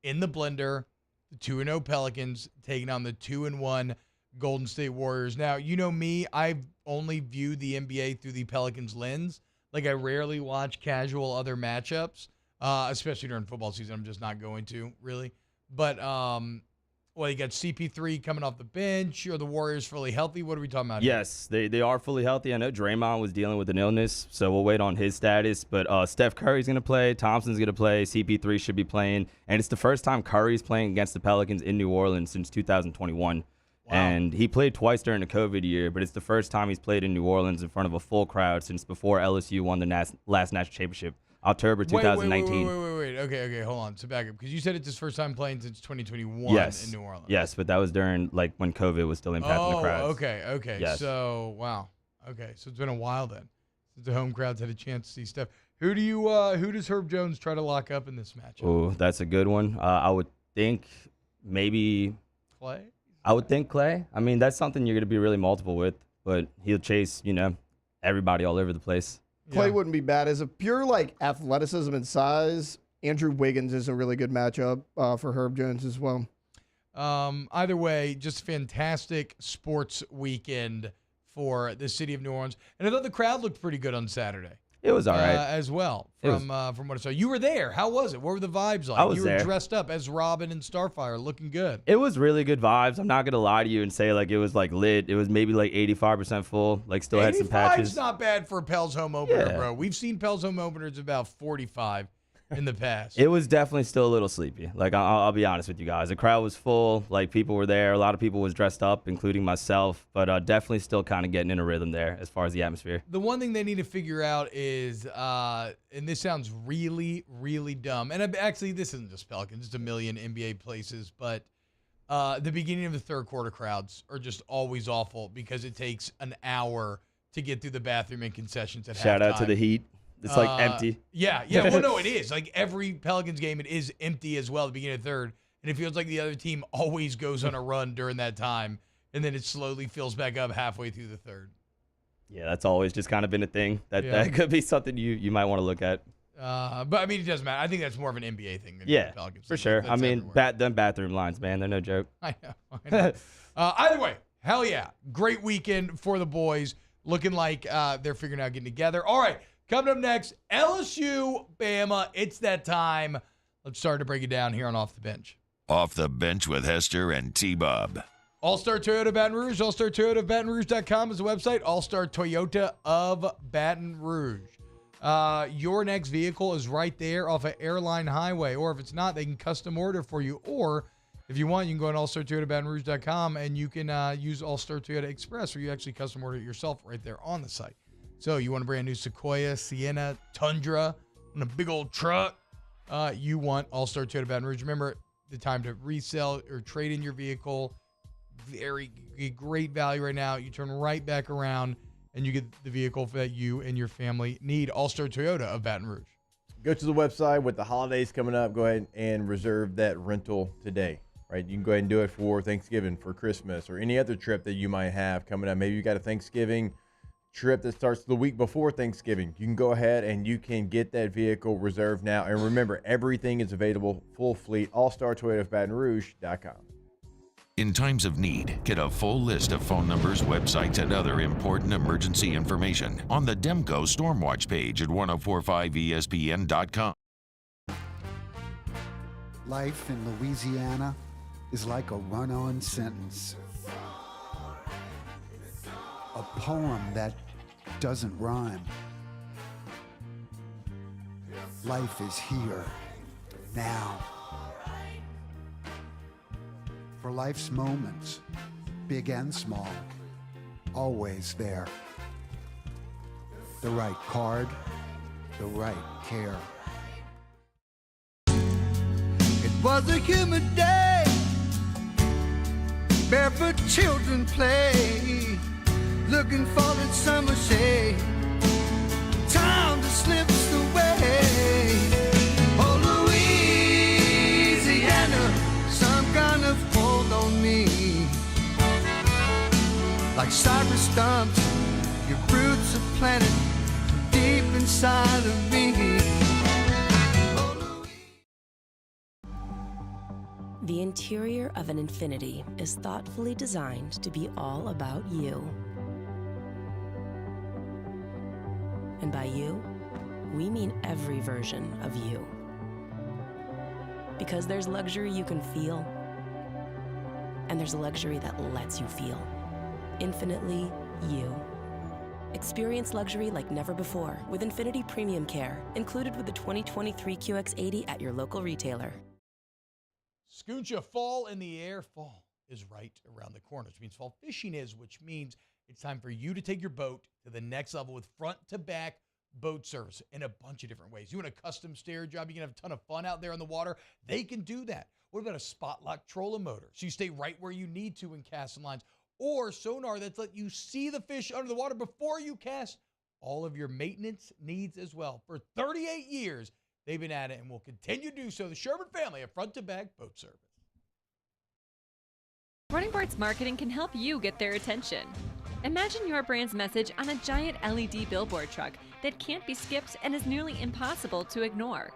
in the blender. The 2-0 Pelicans taking on the 2-1 Golden State Warriors. Now, you know me, I only view the NBA through the Pelicans lens. Like, I rarely watch casual other matchups, especially during football season. I'm just not going to, really. But, you got CP3 coming off the bench. Are the Warriors fully healthy? What are we talking about here?
Yes, they are fully healthy. I know Draymond was dealing with an illness, so we'll wait on his status. But Steph Curry's going to play. Thompson's going to play. CP3 should be playing. And it's the first time Curry's playing against the Pelicans in New Orleans since 2021. Wow. And he played twice during the COVID year, but it's the first time he's played in New Orleans in front of a full crowd since before LSU won the last national championship, October 2019.
Wait. Okay, hold on. So back up, because you said it's his first time playing since 2021 in New Orleans.
Yes, but that was during when COVID was still impacting the crowds.
Okay. Yes. So, wow. Okay, so it's been a while then since the home crowds had a chance to see Steph. Who does Herb Jones try to lock up in this matchup?
Oh, that's a good one. I would think maybe
Clay.
I would think Clay. I mean, that's something you're going to be really multiple with, but he'll chase, everybody all over the place.
Clay wouldn't be bad. As a pure, athleticism and size, Andrew Wiggins is a really good matchup for Herb Jones as well.
Either way, just fantastic sports weekend for the city of New Orleans. And I thought the crowd looked pretty good on Saturday.
It was all right.
As well, from what I saw. You were there. How was it? What were the vibes like?
I was
you were
there.
Dressed up as Robin and Starfire, looking good.
It was really good vibes. I'm not going to lie to you and say, it was, lit. It was maybe, 85% full. Still had some patches.
85's not bad for a Pels home opener, bro. We've seen Pels home openers about 45 in the past.
It was definitely still a little sleepy. I'll be honest with you guys. The crowd was full. People were there. A lot of people was dressed up, including myself. But definitely still kind of getting in a rhythm there as far as the atmosphere.
The one thing they need to figure out is, and this sounds really, really dumb. And actually, this isn't just Pelicans. It's a million NBA places. But the beginning of the third quarter crowds are just always awful because it takes an hour to get through the bathroom and concessions at halftime.
Shout out to the Heat. It's empty.
Yeah. Well, no, it is. Every Pelicans game, it is empty as well at the beginning of the third. And it feels like the other team always goes on a run during that time. And then it slowly fills back up halfway through the third.
Yeah, that's always just kind of been a thing. That could be something you might want to look at.
But, it doesn't matter. I think that's more of an NBA thing than
the
Pelicans.
For sure. Them bathroom lines, man, they're no joke.
I know. Either way, hell yeah. Great weekend for the boys. Looking like they're figuring out getting together. All right, coming up next, LSU, Bama. It's that time. Let's start to break it down here on Off the Bench.
Off the Bench with Hester and T-Bob.
All-Star Toyota Baton Rouge. All-Star Toyota of BatonRouge.com is the website. All-Star Toyota of Baton Rouge. Your next vehicle is right there off of Airline Highway. Or if it's not, they can custom order for you. Or if you want, you can go on allstartoyotabatonrouge.com and you can use All-Star Toyota Express, where you actually custom order it yourself right there on the site. So you want a brand new Sequoia, Sienna, Tundra, and a big old truck, you want All-Star Toyota Baton Rouge. Remember, the time to resell or trade in your vehicle. Very great value right now. You turn right back around and you get the vehicle that you and your family need. All-Star Toyota of Baton Rouge.
Go to the website. With the holidays coming up, go ahead and reserve that rental today. Right, you can go ahead and do it for Thanksgiving, for Christmas, or any other trip that you might have coming up. Maybe you got a Thanksgiving trip that starts the week before Thanksgiving. You can go ahead and you can get that vehicle reserved now. And remember, everything is available, full fleet, All-Star Toyota of BatonRouge.com.
In times of need, get a full list of phone numbers, websites, and other important emergency information on the Demco Stormwatch page at 1045ESPN.com.
Life in Louisiana is like a run-on sentence. A poem that doesn't rhyme. Life is here, now. For life's moments, big and small, always there. The right card, the right care. It was a humid day, barefoot children play, looking for that summer shade. Time just slips away. Oh, Louisiana, some kind of hold on me. Like cypress stumps, your roots are planted deep inside of me.
The interior of an Infiniti is thoughtfully designed to be all about you. And by you, we mean every version of you. Because there's luxury you can feel, and there's luxury that lets you feel. Infinitely you. Experience luxury like never before with Infiniti Premium Care, included with the 2023 QX80 at your local retailer.
Scooncha, fall in the air. Fall is right around the corner, which means fall fishing is, which means it's time for you to take your boat to the next level with front-to-back boat service in a bunch of different ways. You want a custom stair job, you can have a ton of fun out there on the water. They can do that. What about a spot lock trolling motor? So you stay right where you need to in casting lines. Or sonar that's let you see the fish under the water before you cast. All of your maintenance needs as well. For 38 years, they've been at it and will continue to do so. The Sherman family of front-to-back boat service.
Running Boards Marketing can help you get their attention. Imagine your brand's message on a giant LED billboard truck that can't be skipped and is nearly impossible to ignore.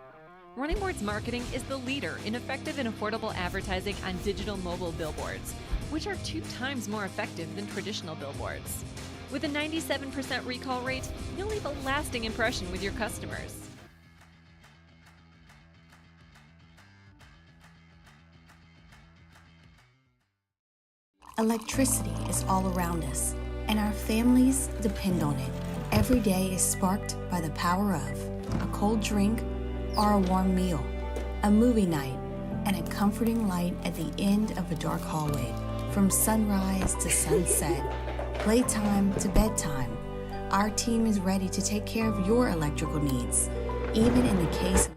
Running Boards Marketing is the leader in effective and affordable advertising on digital mobile billboards, which are 2 times more effective than traditional billboards. With a 97% recall rate, you'll leave a lasting impression with your customers.
Electricity is all around us, and our families depend on it. Every day is sparked by the power of a cold drink or a warm meal, a movie night, and a comforting light at the end of a dark hallway. From sunrise to sunset, playtime to bedtime, our team is ready to take care of your electrical needs, even in the case of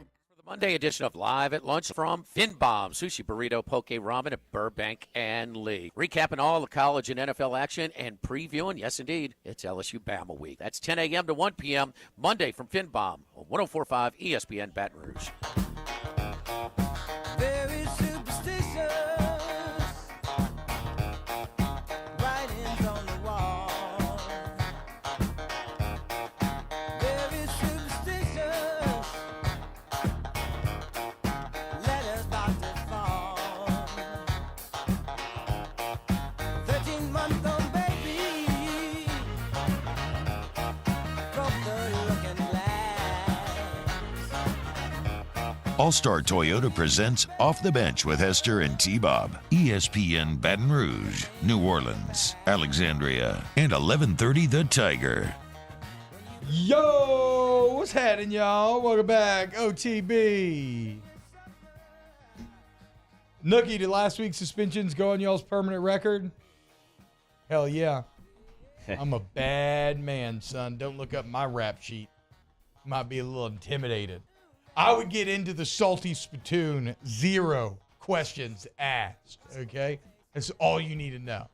Monday edition of Live at Lunch from Finbomb, Sushi Burrito, Poke Ramen at Burbank and Lee. Recapping all the college and NFL action and previewing, yes indeed, it's LSU-Bama week. That's 10 a.m. to 1 p.m. Monday from Finbomb on 104.5 ESPN Baton Rouge.
Very superstitious. Writings on the wall. Very superstitious. Let us about to fall.
All-Star Toyota presents Off the Bench with Hester and T-Bob. ESPN Baton Rouge, New Orleans, Alexandria, and 1130 The Tiger.
Yo, what's happening, y'all? Welcome back, OTB. Nookie, did last week's suspensions go on y'all's permanent record? Hell yeah. I'm a bad man, son. Don't look up my rap sheet. Might be a little intimidated. I would get into the salty spittoon, 0 questions asked, okay? That's all you need to know.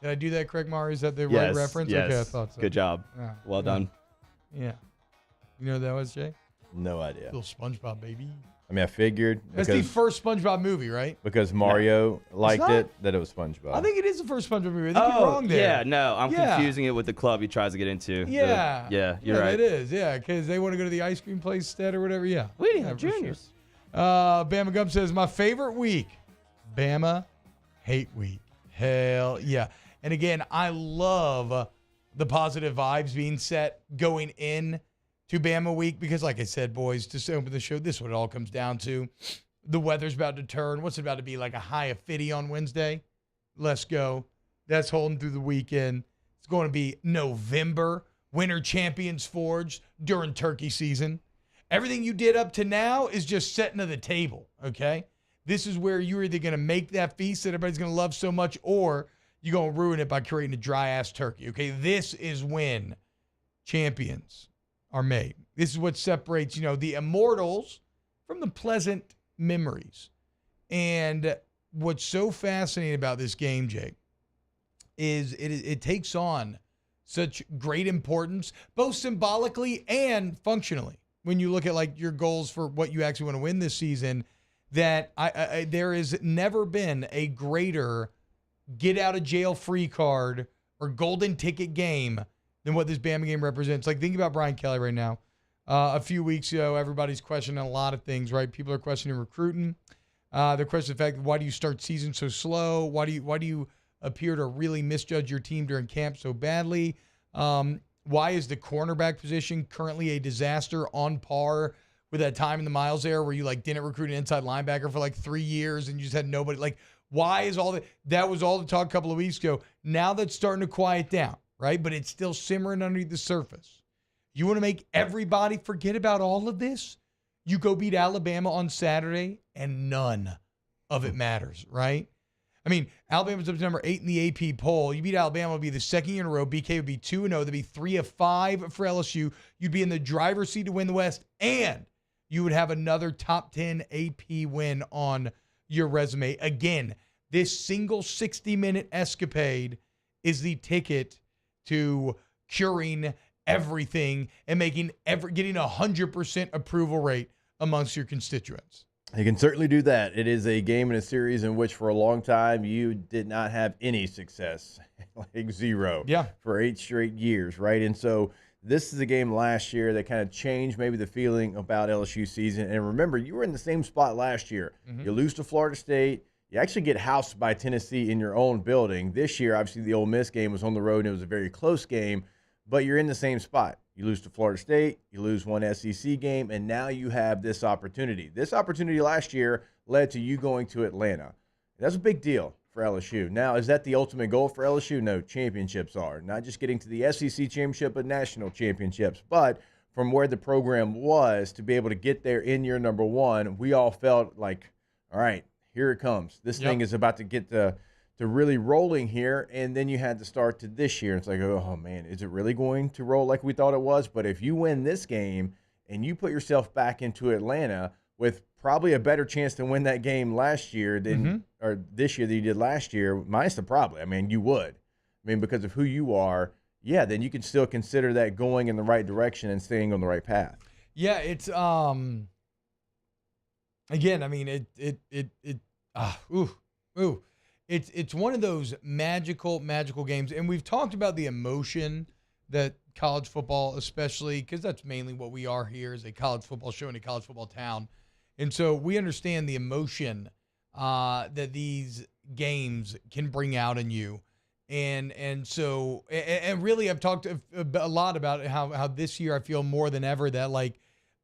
Did I do that correct, Mari? Is that the right reference?
Yes.
Okay, I thought so.
Good job.
Yeah.
Well done.
Yeah. You know what that was, Jay?
No idea.
Little SpongeBob, baby.
I mean, I figured
That's the first SpongeBob movie, right?
because Mario liked
not?
it that it was SpongeBob.
I think it is the first SpongeBob movie. I think you're wrong there.
yeah, no, I'm confusing it with the club he tries to get into.
Yeah.
You're right.
It is, yeah, because they want to go to the ice cream place instead or whatever, yeah.
We didn't
Yeah,
have
for sure.
juniors.
Bama Gump says, my favorite week, Bama Hate Week. Hell yeah. And again, I love the positive vibes being set going in to Bama week because, like I said, boys, just to open the show, this is what it all comes down to. The weather's about to turn. What's it about to be, like a high of 50 on Wednesday? Let's go. That's holding through the weekend. It's going to be November. Winter champions forged during turkey season. Everything you did up to now is just setting to the table, okay? This is where you're either going to make that feast that everybody's going to love so much or you're going to ruin it by creating a dry-ass turkey, okay? This is when champions are made. This is what separates, the immortals from the pleasant memories. And what's so fascinating about this game, Jake, is it takes on such great importance, both symbolically and functionally. When you look at like your goals for what you actually want to win this season, that there has never been a greater get out of jail free card or golden ticket game than what this Bama game represents. Like, think about Brian Kelly right now. A few weeks ago, everybody's questioning a lot of things, right? People are questioning recruiting. They're questioning the fact, why do you start season so slow? Why do you appear to really misjudge your team during camp so badly? Why is the cornerback position currently a disaster on par with that time in the Miles era where you didn't recruit an inside linebacker for 3 years and you just had nobody? Why is all that was all the talk a couple of weeks ago. Now that's starting to quiet down, right? But it's still simmering underneath the surface. You want to make everybody forget about all of this? You go beat Alabama on Saturday and none of it matters, right? I mean, Alabama's up to number 8 in the AP poll. You beat Alabama, would be the second year in a row. BK would be 2-0. That'd be 3 of 5 for LSU. You'd be in the driver's seat to win the West, and you would have another top 10 AP win on your resume. Again, this single 60-minute escapade is the ticket to curing everything and getting 100% approval rate amongst your constituents.
You can certainly do that. It is a game in a series in which for a long time you did not have any success, 0 for 8 straight years, right? And so this is a game last year that kind of changed maybe the feeling about LSU season. And remember, you were in the same spot last year.
Mm-hmm.
You lose to Florida State. You actually get housed by Tennessee in your own building. This year, obviously, the Ole Miss game was on the road and it was a very close game, but you're in the same spot. You lose to Florida State, you lose one SEC game, and now you have this opportunity. This opportunity last year led to you going to Atlanta. That's a big deal for LSU. Now, is that the ultimate goal for LSU? No, championships are. Not just getting to the SEC championship, but national championships. But from where the program was to be able to get there in year number 1, we all felt like, all right, here it comes. This thing is about to get to really rolling here, and then you had to start to this year. It's like, oh, man, is it really going to roll like we thought it was? But if you win this game and you put yourself back into Atlanta with probably a better chance to win that game last year than or this year than you did last year, minus the probably. I mean, you would. I mean, because of who you are, then you can still consider that going in the right direction and staying on the right path.
Yeah, it's again, I mean, It's one of those magical games, and we've talked about the emotion that college football, especially because that's mainly what we are here, is a college football show in a college football town, and so we understand the emotion that these games can bring out in you, and so really I've talked a lot about how this year I feel more than ever that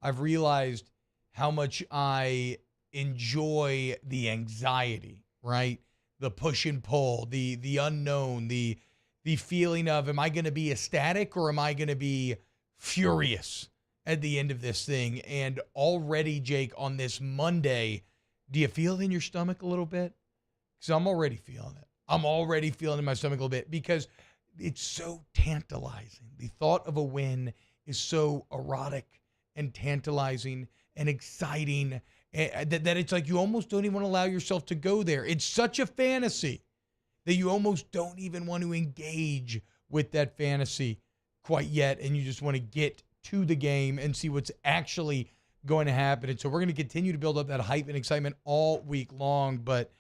I've realized how much I enjoy the anxiety, right? The push and pull, the unknown, the feeling of, am I going to be ecstatic or am I going to be furious at the end of this thing? And already, Jake, on this Monday, do you feel it in your stomach a little bit? Because I'm already feeling it. I'm already feeling it in my stomach a little bit because it's so tantalizing. The thought of a win is so erotic and tantalizing and exciting that it's like you almost don't even want to allow yourself to go there. It's such a fantasy that you almost don't even want to engage with that fantasy quite yet, and you just want to get to the game and see what's actually going to happen. And so we're going to continue to build up that hype and excitement all week long, but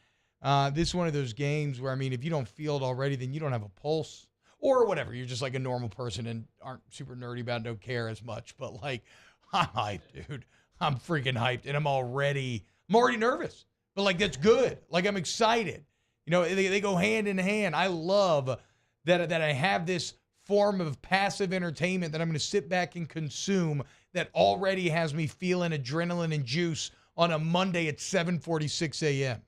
this is one of those games where, I mean, if you don't feel it already, then you don't have a pulse or whatever. You're just like a normal person and aren't super nerdy about it, don't care as much. But, like, I'm hyped, dude. I'm freaking hyped, and I'm already nervous. But, like, that's good. Like, I'm excited. You know, they go hand in hand. I love that I have this form of passive entertainment that I'm going to sit back and consume that already has me feeling adrenaline and juice on a Monday at 7:46 a.m.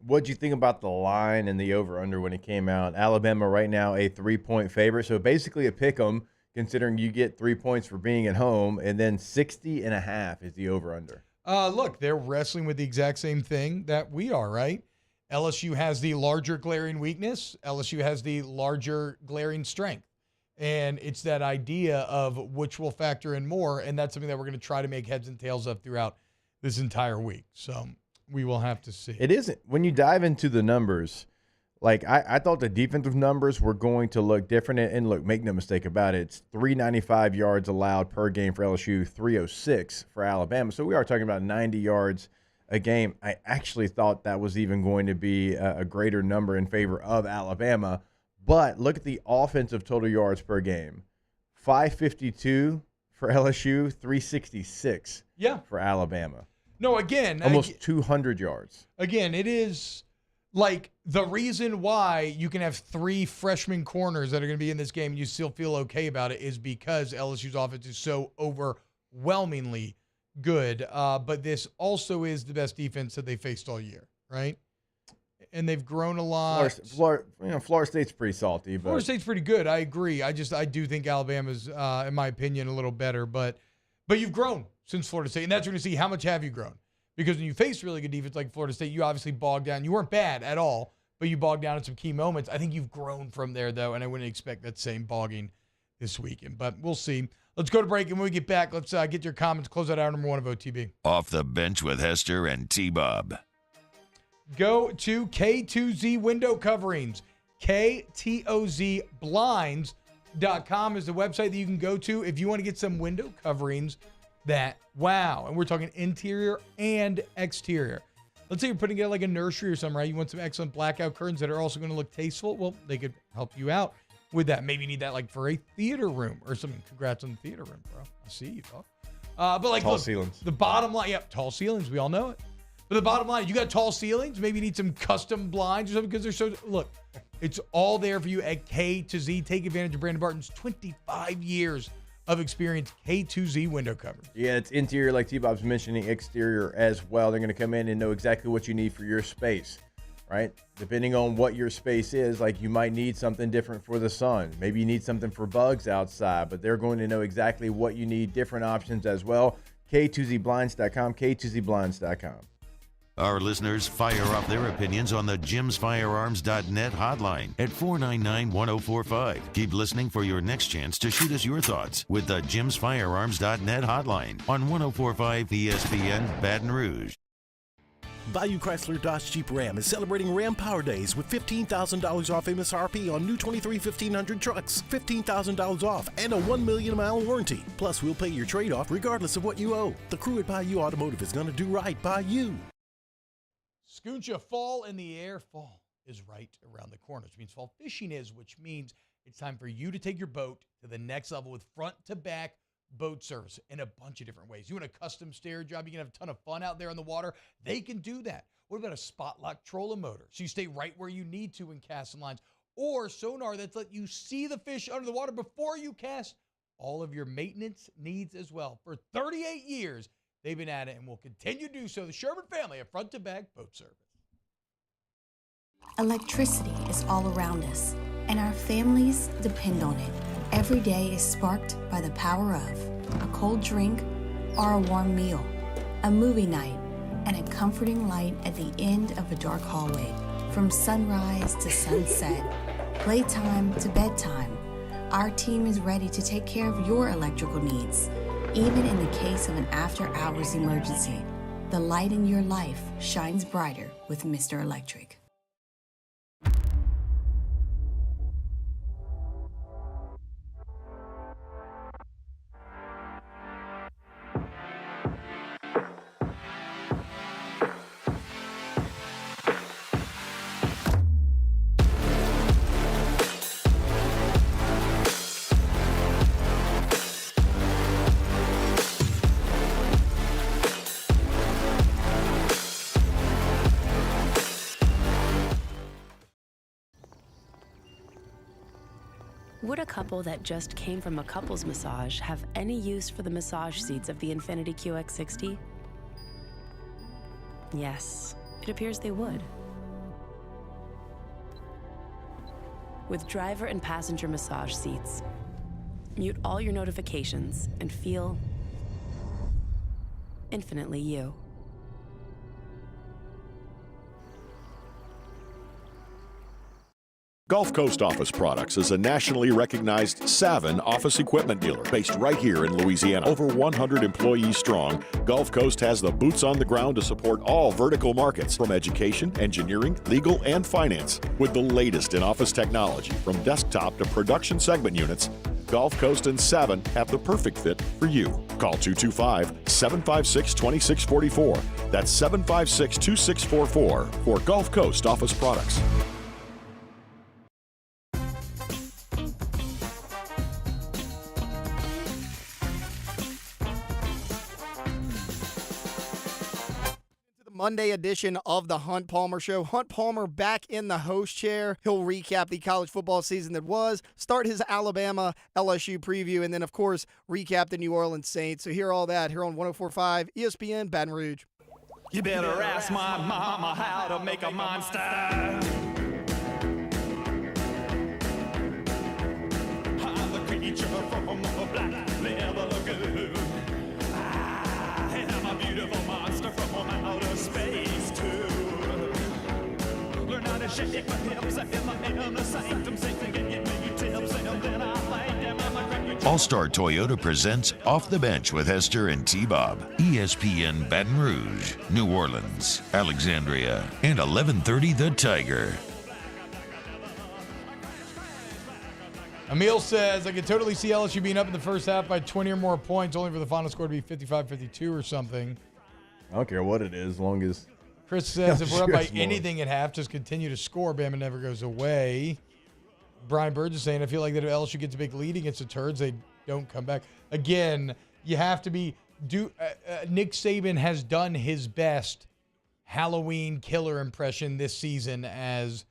What'd you think about the line and the over-under when it came out? Alabama right now a 3-point favorite, so basically a pick 'em, considering you get 3 points for being at home, and then 60.5 is the over-under.
Look, they're wrestling with the exact same thing that we are, right? LSU has the larger glaring weakness. LSU has the larger glaring strength. And it's that idea of which will factor in more, and that's something that we're going to try to make heads and tails of throughout this entire week. So we will have to see.
It isn't. When you dive into the numbers, like I thought the defensive numbers were going to look different. And look, make no mistake about it, it's 395 yards allowed per game for LSU, 306 for Alabama. So we are talking about 90 yards a game. I actually thought that was even going to be a greater number in favor of Alabama. But look at the offensive total yards per game. 552 for LSU, 366 for Alabama.
No, again.
Almost 200 yards.
Again, it is like the reason why you can have 3 freshman corners that are going to be in this game and you still feel okay about it is because LSU's offense is so overwhelmingly good. But this also is the best defense that they faced all year, right? And they've grown a lot.
Florida State's pretty salty. But
Florida State's pretty good. I agree. I do think Alabama's, in my opinion, a little better. But you've grown since Florida State, and that's when you see how much have you grown. Because when you face really good defense like Florida State, you obviously bogged down. You weren't bad at all, but you bogged down at some key moments. I think you've grown from there, though, and I wouldn't expect that same bogging this weekend. But we'll see. Let's go to break, and when we get back, let's get your comments. Close out hour number 1 of OTB.
Off the bench with Hester and T-Bob.
Go to K2Z window coverings. KTOZblinds.com is the website that you can go to if you want to get some window coverings that, wow. And we're talking interior and exterior. Let's say you're putting together like a nursery or something, right? You want some excellent blackout curtains that are also going to look tasteful. Well, they could help you out with that. Maybe you need that like for a theater room or something. Congrats on the theater room, bro. I see you, dog. But like,
tall ceilings.
The bottom line, tall ceilings. We all know it. But the bottom line, you got tall ceilings. Maybe you need some custom blinds or something because they're so. Look, it's all there for you at K to Z. Take advantage of Brandon Barton's 25 years of experience. K2Z window cover.
Yeah, it's interior, like T-Bob's mentioning, exterior as well. They're going to come in and know exactly what you need for your space, right? Depending on what your space is, like you might need something different for the sun. Maybe you need something for bugs outside, but they're going to know exactly what you need, different options as well. K2ZBlinds.com, K2ZBlinds.com.
Our listeners fire off their opinions on the jimsfirearms.net hotline at 499-1045. Keep listening for your next chance to shoot us your thoughts with the jimsfirearms.net hotline on 1045 ESPN Baton Rouge.
Bayou Chrysler Dodge Jeep Ram is celebrating Ram Power Days with $15,000 off MSRP on new 23 1500 trucks, $15,000 off, and a 1 million mile warranty. Plus, we'll pay your trade-off regardless of what you owe. The crew at Bayou Automotive is going to do right by you.
Scooncha, fall in the air. Fall is right around the corner, which means fall fishing is, which means it's time for you to take your boat to the next level with front-to-back boat service in a bunch of different ways. You want a custom stair job, you can have a ton of fun out there on the water. They can do that. What about a spot lock trolling motor? So you stay right where you need to in casting lines. Or sonar that's let you see the fish under the water before you cast. All of your maintenance needs as well. For 38 years, They've been at it and will continue to do so. The Sherman family at Front to Back Boat Service.
Electricity is all around us, and our families depend on it. Every day is sparked by the power of a cold drink or a warm meal, a movie night, and a comforting light at the end of a dark hallway. From sunrise to sunset, playtime to bedtime, our team is ready to take care of your electrical needs. Even in the case of an after-hours emergency, the light in your life shines brighter with Mr. Electric.
Would a couple that just came from a couples massage have any use for the massage seats of the Infiniti QX60? Yes, it appears they would. With driver and passenger massage seats, mute all your notifications and feel infinitely you.
Gulf Coast Office Products is a nationally recognized Savin office equipment dealer based right here in Louisiana. Over 100 employees strong, Gulf Coast has the boots on the ground to support all vertical markets, from education, engineering, legal, and finance. With the latest in office technology, from desktop to production segment units, Gulf Coast and Savin have the perfect fit for you. Call 225-756-2644. That's 756-2644 for Gulf Coast Office Products.
Monday edition of the Hunt Palmer Show. Hunt Palmer back in the host chair. He'll recap the college football season that was, start his Alabama LSU preview, and then, of course, recap the New Orleans Saints. So hear all that here on 104.5 ESPN Baton Rouge.
You better ask my mama how to make a monster. I'm the creature from the black leather lagoon. I am a beautiful monster from outer space too. Learn how to shake my hips in the sanctum, sing and get me tips, and then I find them on my creature.
All-Star Toyota presents Off the Bench with Hester and T-Bob. ESPN Baton Rouge, New Orleans, Alexandria, and 1130 The Tiger.
Emil says, I could totally see LSU being up in the first half by 20 or more points, only for the final score to be 55-52 or something.
I don't care what it is, as long as...
Chris says, if we're up by anything at half, just continue to score. Bama never goes away. Brian Burge is saying, I feel like that if LSU gets a big lead against the Turds, they don't come back. Again, you have to be... Nick Saban has done his best Halloween killer impression this season as...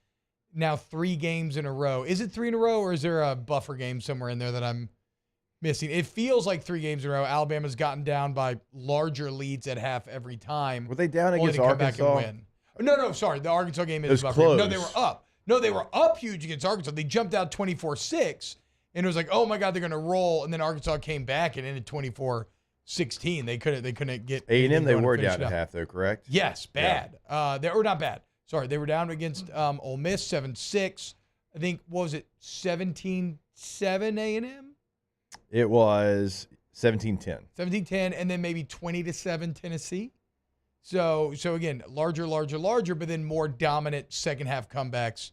now 3 games in a row. Is it 3 in a row, or is there a buffer game somewhere in there that I'm missing? It feels like 3 games in a row. Alabama's gotten down by larger leads at half every time.
Were they down
only
against
to come back
Arkansas?
and win. No, sorry. The Arkansas game
It
is
was
buffer game. No,
close.
they were up. No, they were up huge against Arkansas. They jumped out 24-6, and it was like, oh my God, they're going to roll. And then Arkansas came back and ended 24-16. They couldn't get
A&M, they were
finish
down
it
at
up.
half, though, correct?
Yes, bad. They were not bad. Sorry, they were down against Ole Miss 7-6. I think, what was it, 17-7 A&M?
It was 17-10.
17-10, and then maybe 20-7 Tennessee. So again, larger, but then more dominant second half comebacks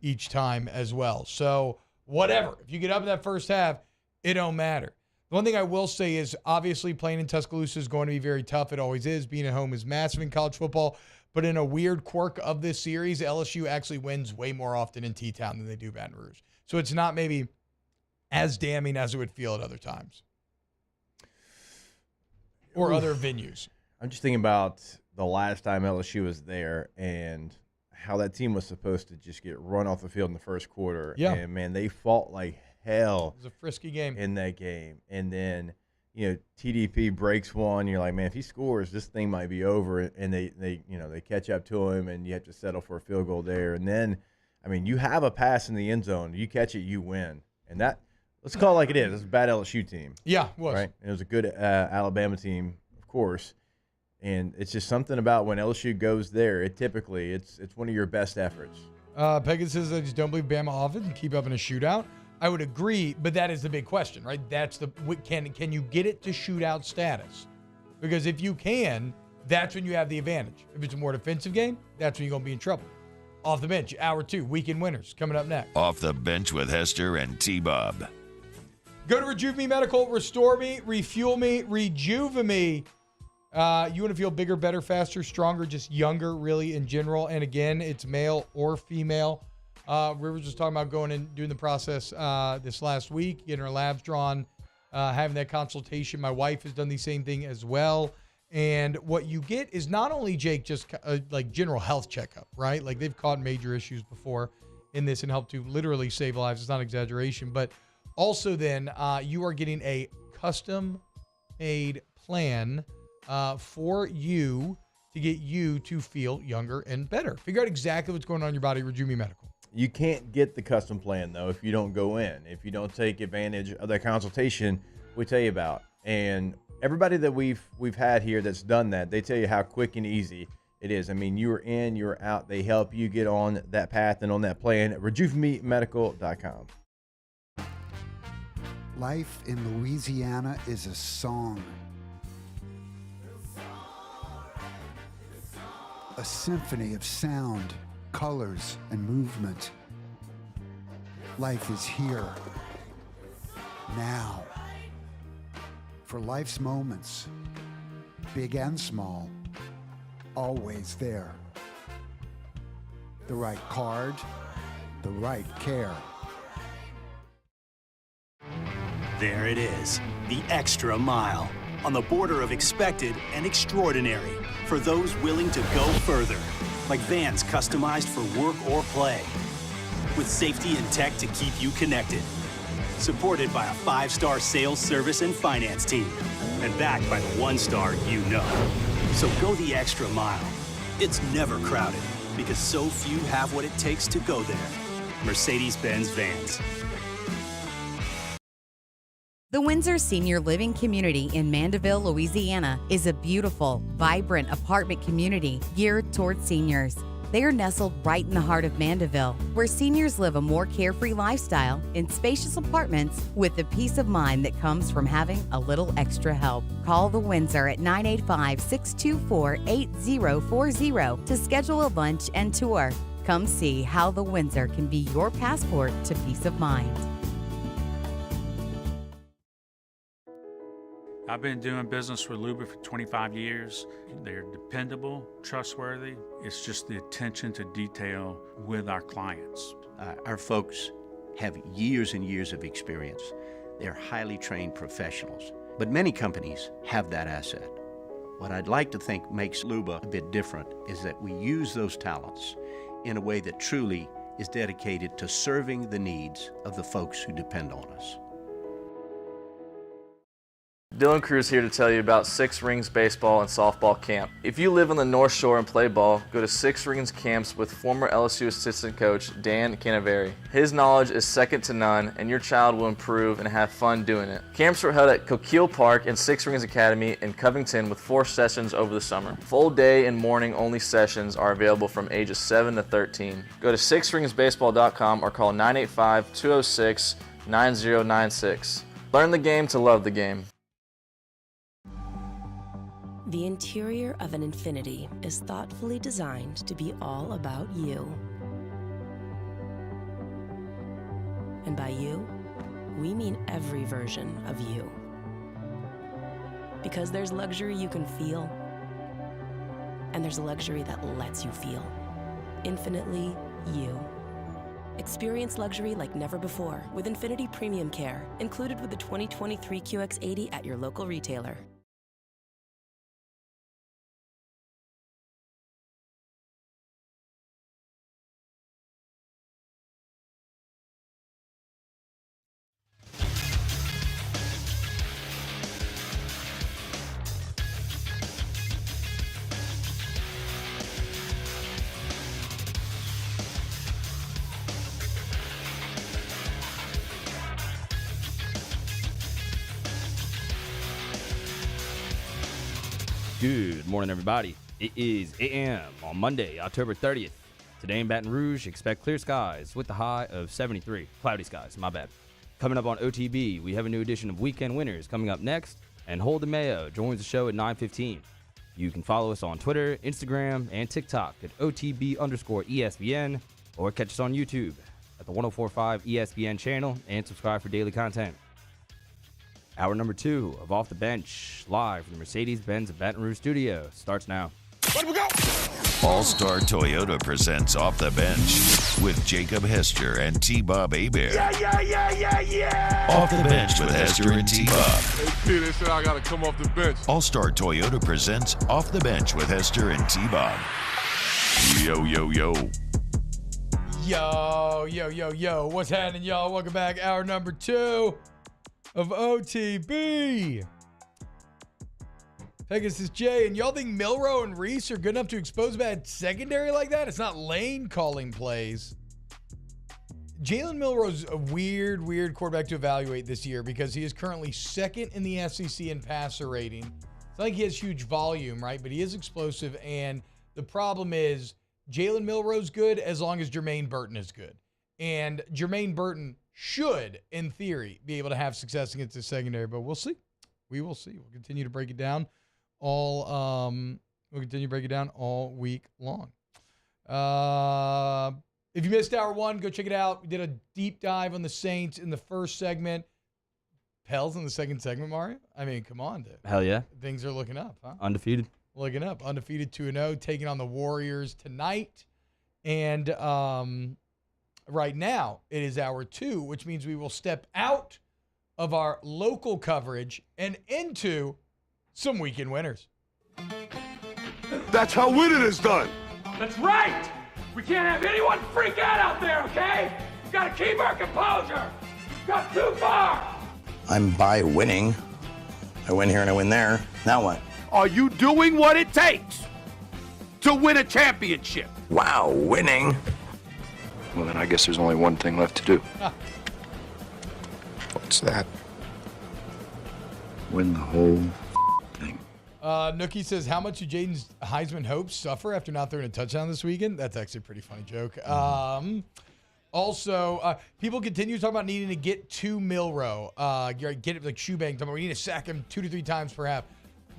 each time as well. So whatever. If you get up in that first half, it don't matter. The one thing I will say is obviously playing in Tuscaloosa is going to be very tough. It always is. Being at home is massive in college football. But in a weird quirk of this series, LSU actually wins way more often in T-Town than they do Baton Rouge. So it's not maybe as damning as it would feel at other times. Or other venues.
I'm just thinking about the last time LSU was there and how that team was supposed to just get run off the field in the first quarter.
Yeah.
And, man, they fought like hell.
It was a frisky game.
In that game. And then TDP breaks one, you're like, man, if he scores, this thing might be over, and they catch up to him, and you have to settle for a field goal there. And then, I mean, you have a pass in the end zone, you catch it, you win. And that, let's call it like it is. It's a bad LSU team.
Yeah, it was.
Right? It was a good Alabama team, of course. And it's just something about when LSU goes there, it's one of your best efforts.
Pegan says, I just don't believe Bama offense and keep up in a shootout. I would agree, but that is the big question, right? That's can you get it to shootout status? Because if you can, that's when you have the advantage. If it's a more defensive game, that's when you're going to be in trouble. Off the bench, hour 2, weekend winners coming up next.
Off the bench with Hester and T-Bob.
Go to Rejuve Me Medical, restore me, refuel me, rejuve me. You want to feel bigger, better, faster, stronger, just younger, really, in general. And again, it's male or female. Rivers was talking about going and doing the process this last week, getting her labs drawn, having that consultation. My wife has done the same thing as well. And what you get is not only, Jake, just like general health checkup, right? Like they've caught major issues before in this and helped to literally save lives. It's not an exaggeration. But also then you are getting a custom-made plan for you to get you to feel younger and better. Figure out exactly what's going on in your body. Rejuve Me Medical.
You can't get the custom plan, though, if you don't go in, if you don't take advantage of that consultation we tell you about. And everybody that we've had here that's done that, they tell you how quick and easy it is. I mean, you're in, you're out. They help you get on that path and on that plan at RejuveMeMedical.com.
Life in Louisiana is a song. A symphony of sound, colors, and movement. Life is here, now. For life's moments, big and small, always there. The right card, the right care.
There it is, the extra mile, on the border of expected and extraordinary, for those willing to go further. Like vans customized for work or play, with safety and tech to keep you connected. Supported by a 5-star sales, service, and finance team, and backed by the 1-star you know. So go the extra mile. It's never crowded, because so few have what it takes to go there. Mercedes-Benz Vans.
The Windsor Senior Living Community in Mandeville, Louisiana is a beautiful, vibrant apartment community geared towards seniors. They are nestled right in the heart of Mandeville, where seniors live a more carefree lifestyle in spacious apartments with the peace of mind that comes from having a little extra help. Call the Windsor at 985-624-8040 to schedule a lunch and tour. Come see how the Windsor can be your passport to peace of mind.
I've been doing business with Luba for 25 years. They're dependable, trustworthy. It's just the attention to detail with our clients.
Our folks have years and years of experience. They're highly trained professionals. But many companies have that asset. What I'd like to think makes Luba a bit different is that we use those talents in a way that truly is dedicated to serving the needs of the folks who depend on us.
Dylan Cruz here to tell you about Six Rings Baseball and Softball Camp. If you live on the North Shore and play ball, go to Six Rings Camps with former LSU assistant coach Dan Canaveri. His knowledge is second to none, and your child will improve and have fun doing it. Camps were held at Coquille Park and Six Rings Academy in Covington with 4 sessions over the summer. Full day and morning only sessions are available from ages 7 to 13. Go to sixringsbaseball.com or call 985-206-9096. Learn the game to love the game.
The interior of an Infiniti is thoughtfully designed to be all about you. And by you, we mean every version of you. Because there's luxury you can feel, and there's luxury that lets you feel. Infinitely you. Experience luxury like never before with Infiniti Premium Care, included with the 2023 QX80 at your local retailer.
Good morning, everybody. It is 8 a.m. on Monday, October 30th. Today in Baton Rouge, expect clear skies with the high of 73. Cloudy skies, my bad. Coming up on OTB, we have a new edition of Weekend Winners coming up next, and Hold the Mayo joins the show at 9:15. You can follow us on Twitter, Instagram, and TikTok at OTB_ESPN, or catch us on YouTube at the 104.5 ESPN channel and subscribe for daily content. Hour number 2 of Off the Bench, live from the Mercedes-Benz of Baton Rouge studio, starts now.
Let we go! All-Star Toyota presents Off the Bench with Jacob Hester and T-Bob Hebert.
Yeah!
Off the Bench with Hester and T-Bob.
Hey, Peter said I got to come off the bench.
All-Star Toyota presents Off the Bench with Hester and T-Bob. Yo, yo, yo.
Yo. What's happening, y'all? Welcome back. Hour number 2 of OTB. Pegasus is Jay, and y'all think Milroe and Reese are good enough to expose bad secondary like that? It's not Lane calling plays. Jalen Milroe's a weird quarterback to evaluate this year because he is currently second in the SEC in passer rating. It's not like he has huge volume, right? But he is explosive, and the problem is Jalen Milroe's good as long as Jermaine Burton is good. And Jermaine Burton should, in theory, be able to have success against the secondary, but we'll see. We will see. We'll continue to break it down all week long. If you missed hour 1, go check it out. We did a deep dive on the Saints in the first segment. Pels in the second segment, Mario. I mean, come on, dude.
Hell yeah.
Things are looking up, huh?
Undefeated.
Looking up. Undefeated 2-0, taking on the Warriors tonight. And right now, it is hour 2, which means we will step out of our local coverage and into some weekend winners.
That's how winning is done.
That's right! We can't have anyone freak out there, okay? We've got to keep our composure. We've got too far.
I'm by winning. I win here and I win there. Now what?
Are you doing what it takes to win a championship?
Wow, winning.
Well, then I guess there's only one thing left to do. What's that? Win the whole thing.
Nookie says, how much do Jaden's Heisman hopes suffer after not throwing a touchdown this weekend? That's actually a pretty funny joke. Also, people continue to talk about needing to get to Milroe. Get it like Shoebang. We need to sack him 2 to 3 times per half.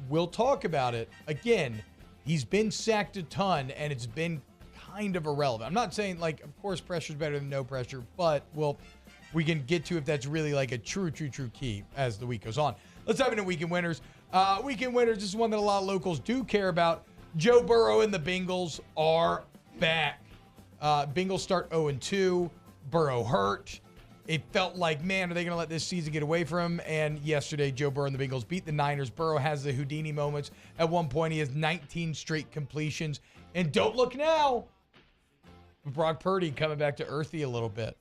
We'll talk about it. Again, he's been sacked a ton, and it's been kind of irrelevant. I'm not saying, like, of course, pressure's better than no pressure, but we can get to if that's really like a true key as the week goes on. Let's dive into Weekend Winners. Weekend Winners, this is one that a lot of locals do care about. Joe Burrow and the Bengals are back. Bengals start 0-2. Burrow hurt. It felt like, man, are they going to let this season get away from him? And yesterday, Joe Burrow and the Bengals beat the Niners. Burrow has the Houdini moments. At one point, he has 19 straight completions. And don't look now, Brock Purdy coming back to earthy a little bit.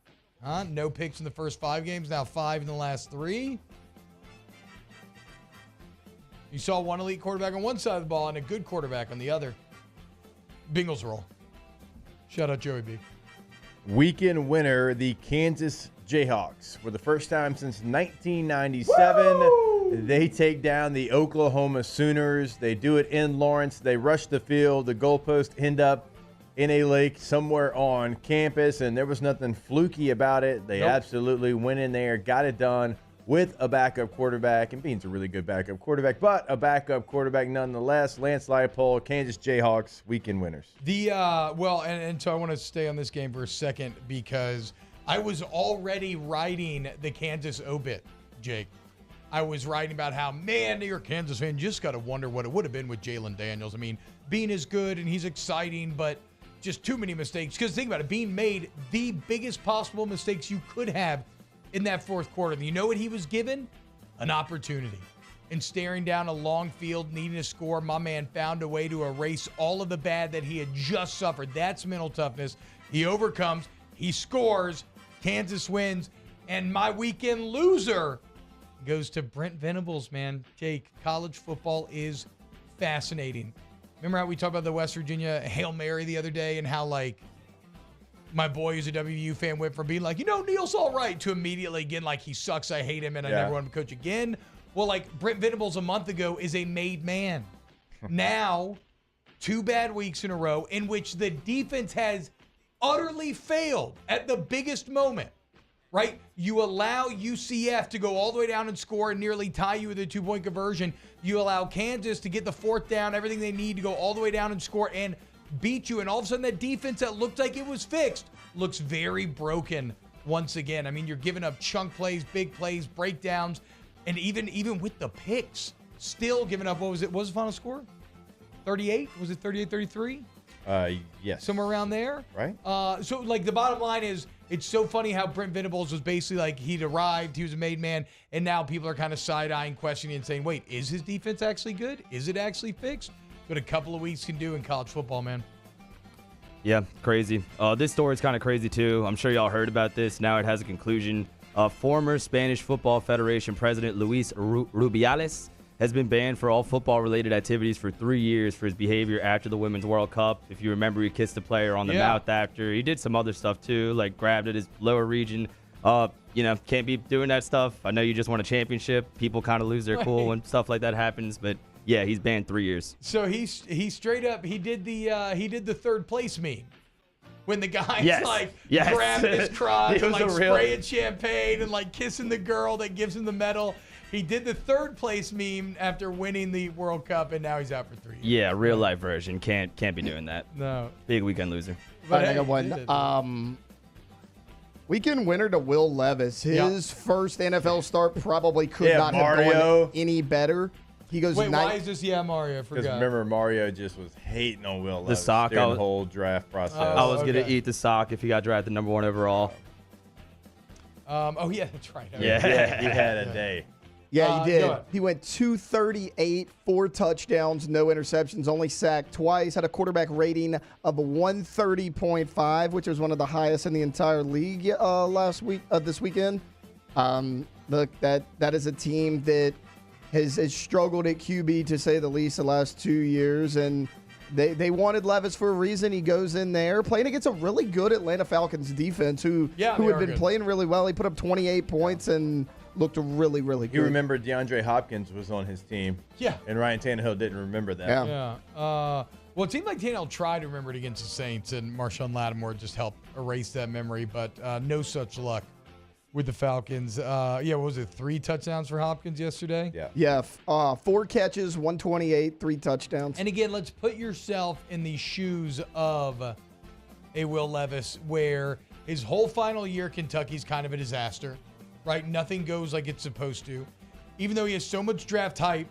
No picks in the first 5 games, now 5 in the last 3. You saw one elite quarterback on one side of the ball and a good quarterback on the other. Bengals roll. Shout out Joey B.
Weekend winner, the Kansas Jayhawks. For the first time since 1997,
Woo!
They take down the Oklahoma Sooners. They do it in Lawrence. They rush the field. The goalposts end up in a lake somewhere on campus, and there was nothing fluky about it. They absolutely went in there, got it done with a backup quarterback, and Bean's a really good backup quarterback, but a backup quarterback nonetheless. Lance Leipold, Kansas Jayhawks, weekend winners.
So I want to stay on this game for a second because I was already writing the Kansas obit, Jake. I was writing about how, man, New York Kansas fan just got to wonder what it would have been with Jalen Daniels. I mean, Bean is good and he's exciting, but just too many mistakes. Because think about it, Bean made the biggest possible mistakes you could have in that fourth quarter. And you know what he was given? An opportunity. And staring down a long field, needing to score, my man found a way to erase all of the bad that he had just suffered. That's mental toughness. He overcomes. He scores. Kansas wins. And my weekend loser goes to Brent Venables, man. Jake, college football is fascinating. Remember how we talked about the West Virginia Hail Mary the other day and how, like, my boy who's a WVU fan went from being like, Neil's all right, to immediately again, like, he sucks, I hate him, and I never want him to coach again. Well, like, Brent Venables a month ago is a made man. Now, 2 bad weeks in a row in which the defense has utterly failed at the biggest moment, right? You allow UCF to go all the way down and score and nearly tie you with a 2-point conversion. You allow Kansas to get the 4th down, everything they need to go all the way down and score and beat you. And all of a sudden, that defense that looked like it was fixed looks very broken once again. I mean, you're giving up chunk plays, big plays, breakdowns, and even with the picks, still giving up, what was the final score? 38? Was it 38-33?
Yes.
Somewhere around there.
Right.
So, like, the bottom line is, it's so funny how Brent Venables was basically like, he'd arrived, he was a made man, and now people are kind of side-eyeing, questioning, and saying, wait, is his defense actually good? Is it actually fixed? What a couple of weeks can do in college football, man.
Yeah, crazy. This story is kind of crazy, too. I'm sure y'all heard about this. Now it has a conclusion. Former Spanish Football Federation President Luis Rubiales has been banned for all football-related activities for 3 years for his behavior after the Women's World Cup. If you remember, he kissed a player on the mouth after. He did some other stuff, too, like grabbed at his lower region. Can't be doing that stuff. I know you just won a championship. People kind of lose their cool when stuff like that happens, but yeah, he's banned 3 years.
So he straight up, he did the third place meme. When the guy's grabbing his crotch and like spraying champagne and like kissing the girl that gives him the medal. He did the third place meme after winning the World Cup, and now he's out for 3 years.
Yeah, real life version. Can't be doing that.
No.
Big weekend loser.
But I got one. Weekend winner to Will Levis. His first NFL start probably could not have gone any better. He goes.
Wait, why is this? Yeah, Mario. I forgot.
Because remember, Mario just was hating on Will Levis
the sock
during the whole draft process.
I was gonna eat the sock if he got drafted number 1 overall.
Oh yeah, that's right.
He had a day.
Yeah, he did. He went 238, 4 touchdowns, no interceptions, only sacked twice, had a quarterback rating of 130.5, which was one of the highest in the entire league this weekend. Look, that is a team that has struggled at QB, to say the least, the last 2 years, and they wanted Levis for a reason. He goes in there playing against a really good Atlanta Falcons defense who had been playing really well. He put up 28 points and looked really, really good.
You remember DeAndre Hopkins was on his team.
Yeah.
And Ryan Tannehill didn't remember that.
Yeah. Well, it seemed like Tannehill tried to remember it against the Saints, and Marshawn Lattimore just helped erase that memory, but no such luck with the Falcons. What was it, 3 touchdowns for Hopkins yesterday?
Yeah. 4 catches, 128, 3 touchdowns.
And again, let's put yourself in the shoes of a Will Levis, where his whole final year at Kentucky's kind of a disaster. Right? Nothing goes like it's supposed to. Even though he has so much draft hype,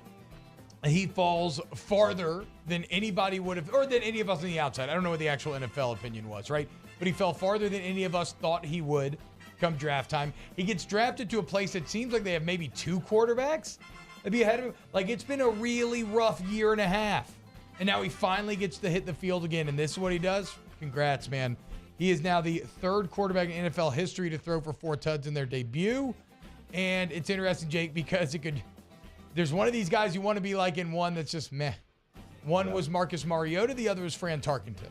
he falls farther than anybody would have, or than any of us on the outside. I don't know what the actual NFL opinion was, right? But he fell farther than any of us thought he would come draft time. He gets drafted to a place that seems like they have maybe 2 quarterbacks that'd be ahead of him. Like, it's been a really rough year and a half. And now he finally gets to hit the field again, and this is what he does. Congrats, man. He is now the 3rd quarterback in NFL history to throw for 4 tuds in their debut. And it's interesting, Jake, because there's one of these guys you want to be like, and one that's just meh. One was Marcus Mariota, the other was Fran Tarkenton.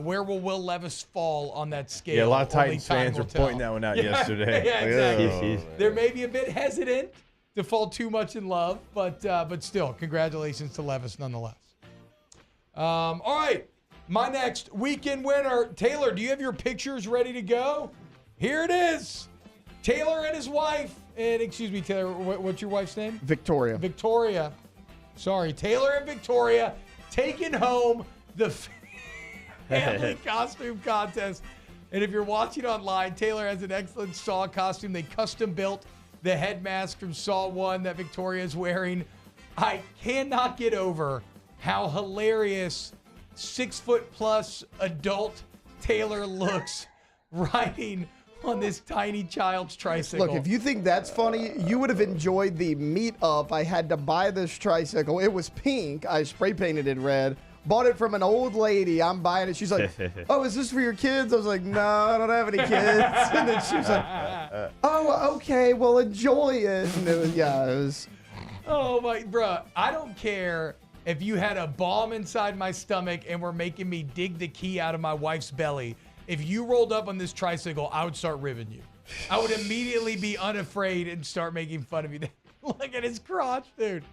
Where will Will Levis fall on that scale?
Yeah, a lot of Titans fans were pointing that one out yesterday.
Yeah, exactly. They're maybe a bit hesitant to fall too much in love, but still, congratulations to Levis nonetheless. All right. My next weekend winner, Taylor, do you have your pictures ready to go? Here it is. Taylor and his wife, and excuse me, Taylor, what's your wife's name?
Victoria.
Sorry, Taylor and Victoria taking home the family costume contest. And if you're watching online, Taylor has an excellent Saw costume. They custom built the head mask from Saw 1 that Victoria is wearing. I cannot get over how hilarious 6-foot-plus adult Taylor looks riding on this tiny child's tricycle.
Look, if you think that's funny, you would have enjoyed the meetup. I had to buy this tricycle. It was pink. I spray painted it red. Bought it from an old lady. I'm buying it. She's like, oh, is this for your kids? I was like, no, I don't have any kids. And then she was like, oh, okay, well, enjoy it. And it was.
Oh, my, bro, I don't care if you had a bomb inside my stomach and were making me dig the key out of my wife's belly. If you rolled up on this tricycle, I would start ribbing you. I would immediately be unafraid and start making fun of you. Look at his crotch, dude.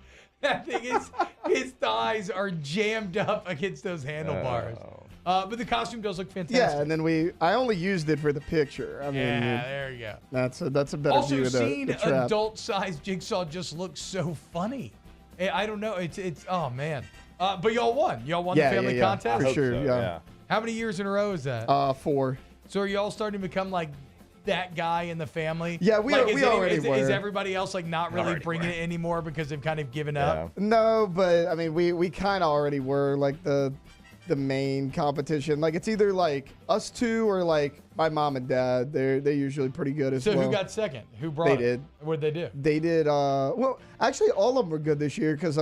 That thing is, his thighs are jammed up against those handlebars. But the costume does look fantastic.
Yeah, and then I only used it for the picture. I mean,
there you go.
That's a better
Also,
view of
seeing
the trap.
adult-sized Jigsaw just looks so funny. I don't know. It's oh man. But y'all won. Y'all won the family contest.
For sure. Yeah.
How many years in a row is that?
4.
So are y'all starting to become like that guy in the family?
Yeah, we already were.
Is everybody else like not really bringing it anymore because they've kind of given up?
No, but I mean, we kind of already were like the main competition. Like it's either like us two or like my mom and dad. They're usually pretty good as well.
So who got second? Who brought?
They
it?
did.
What'd they do?
They did. Well, actually, all of them were good this year because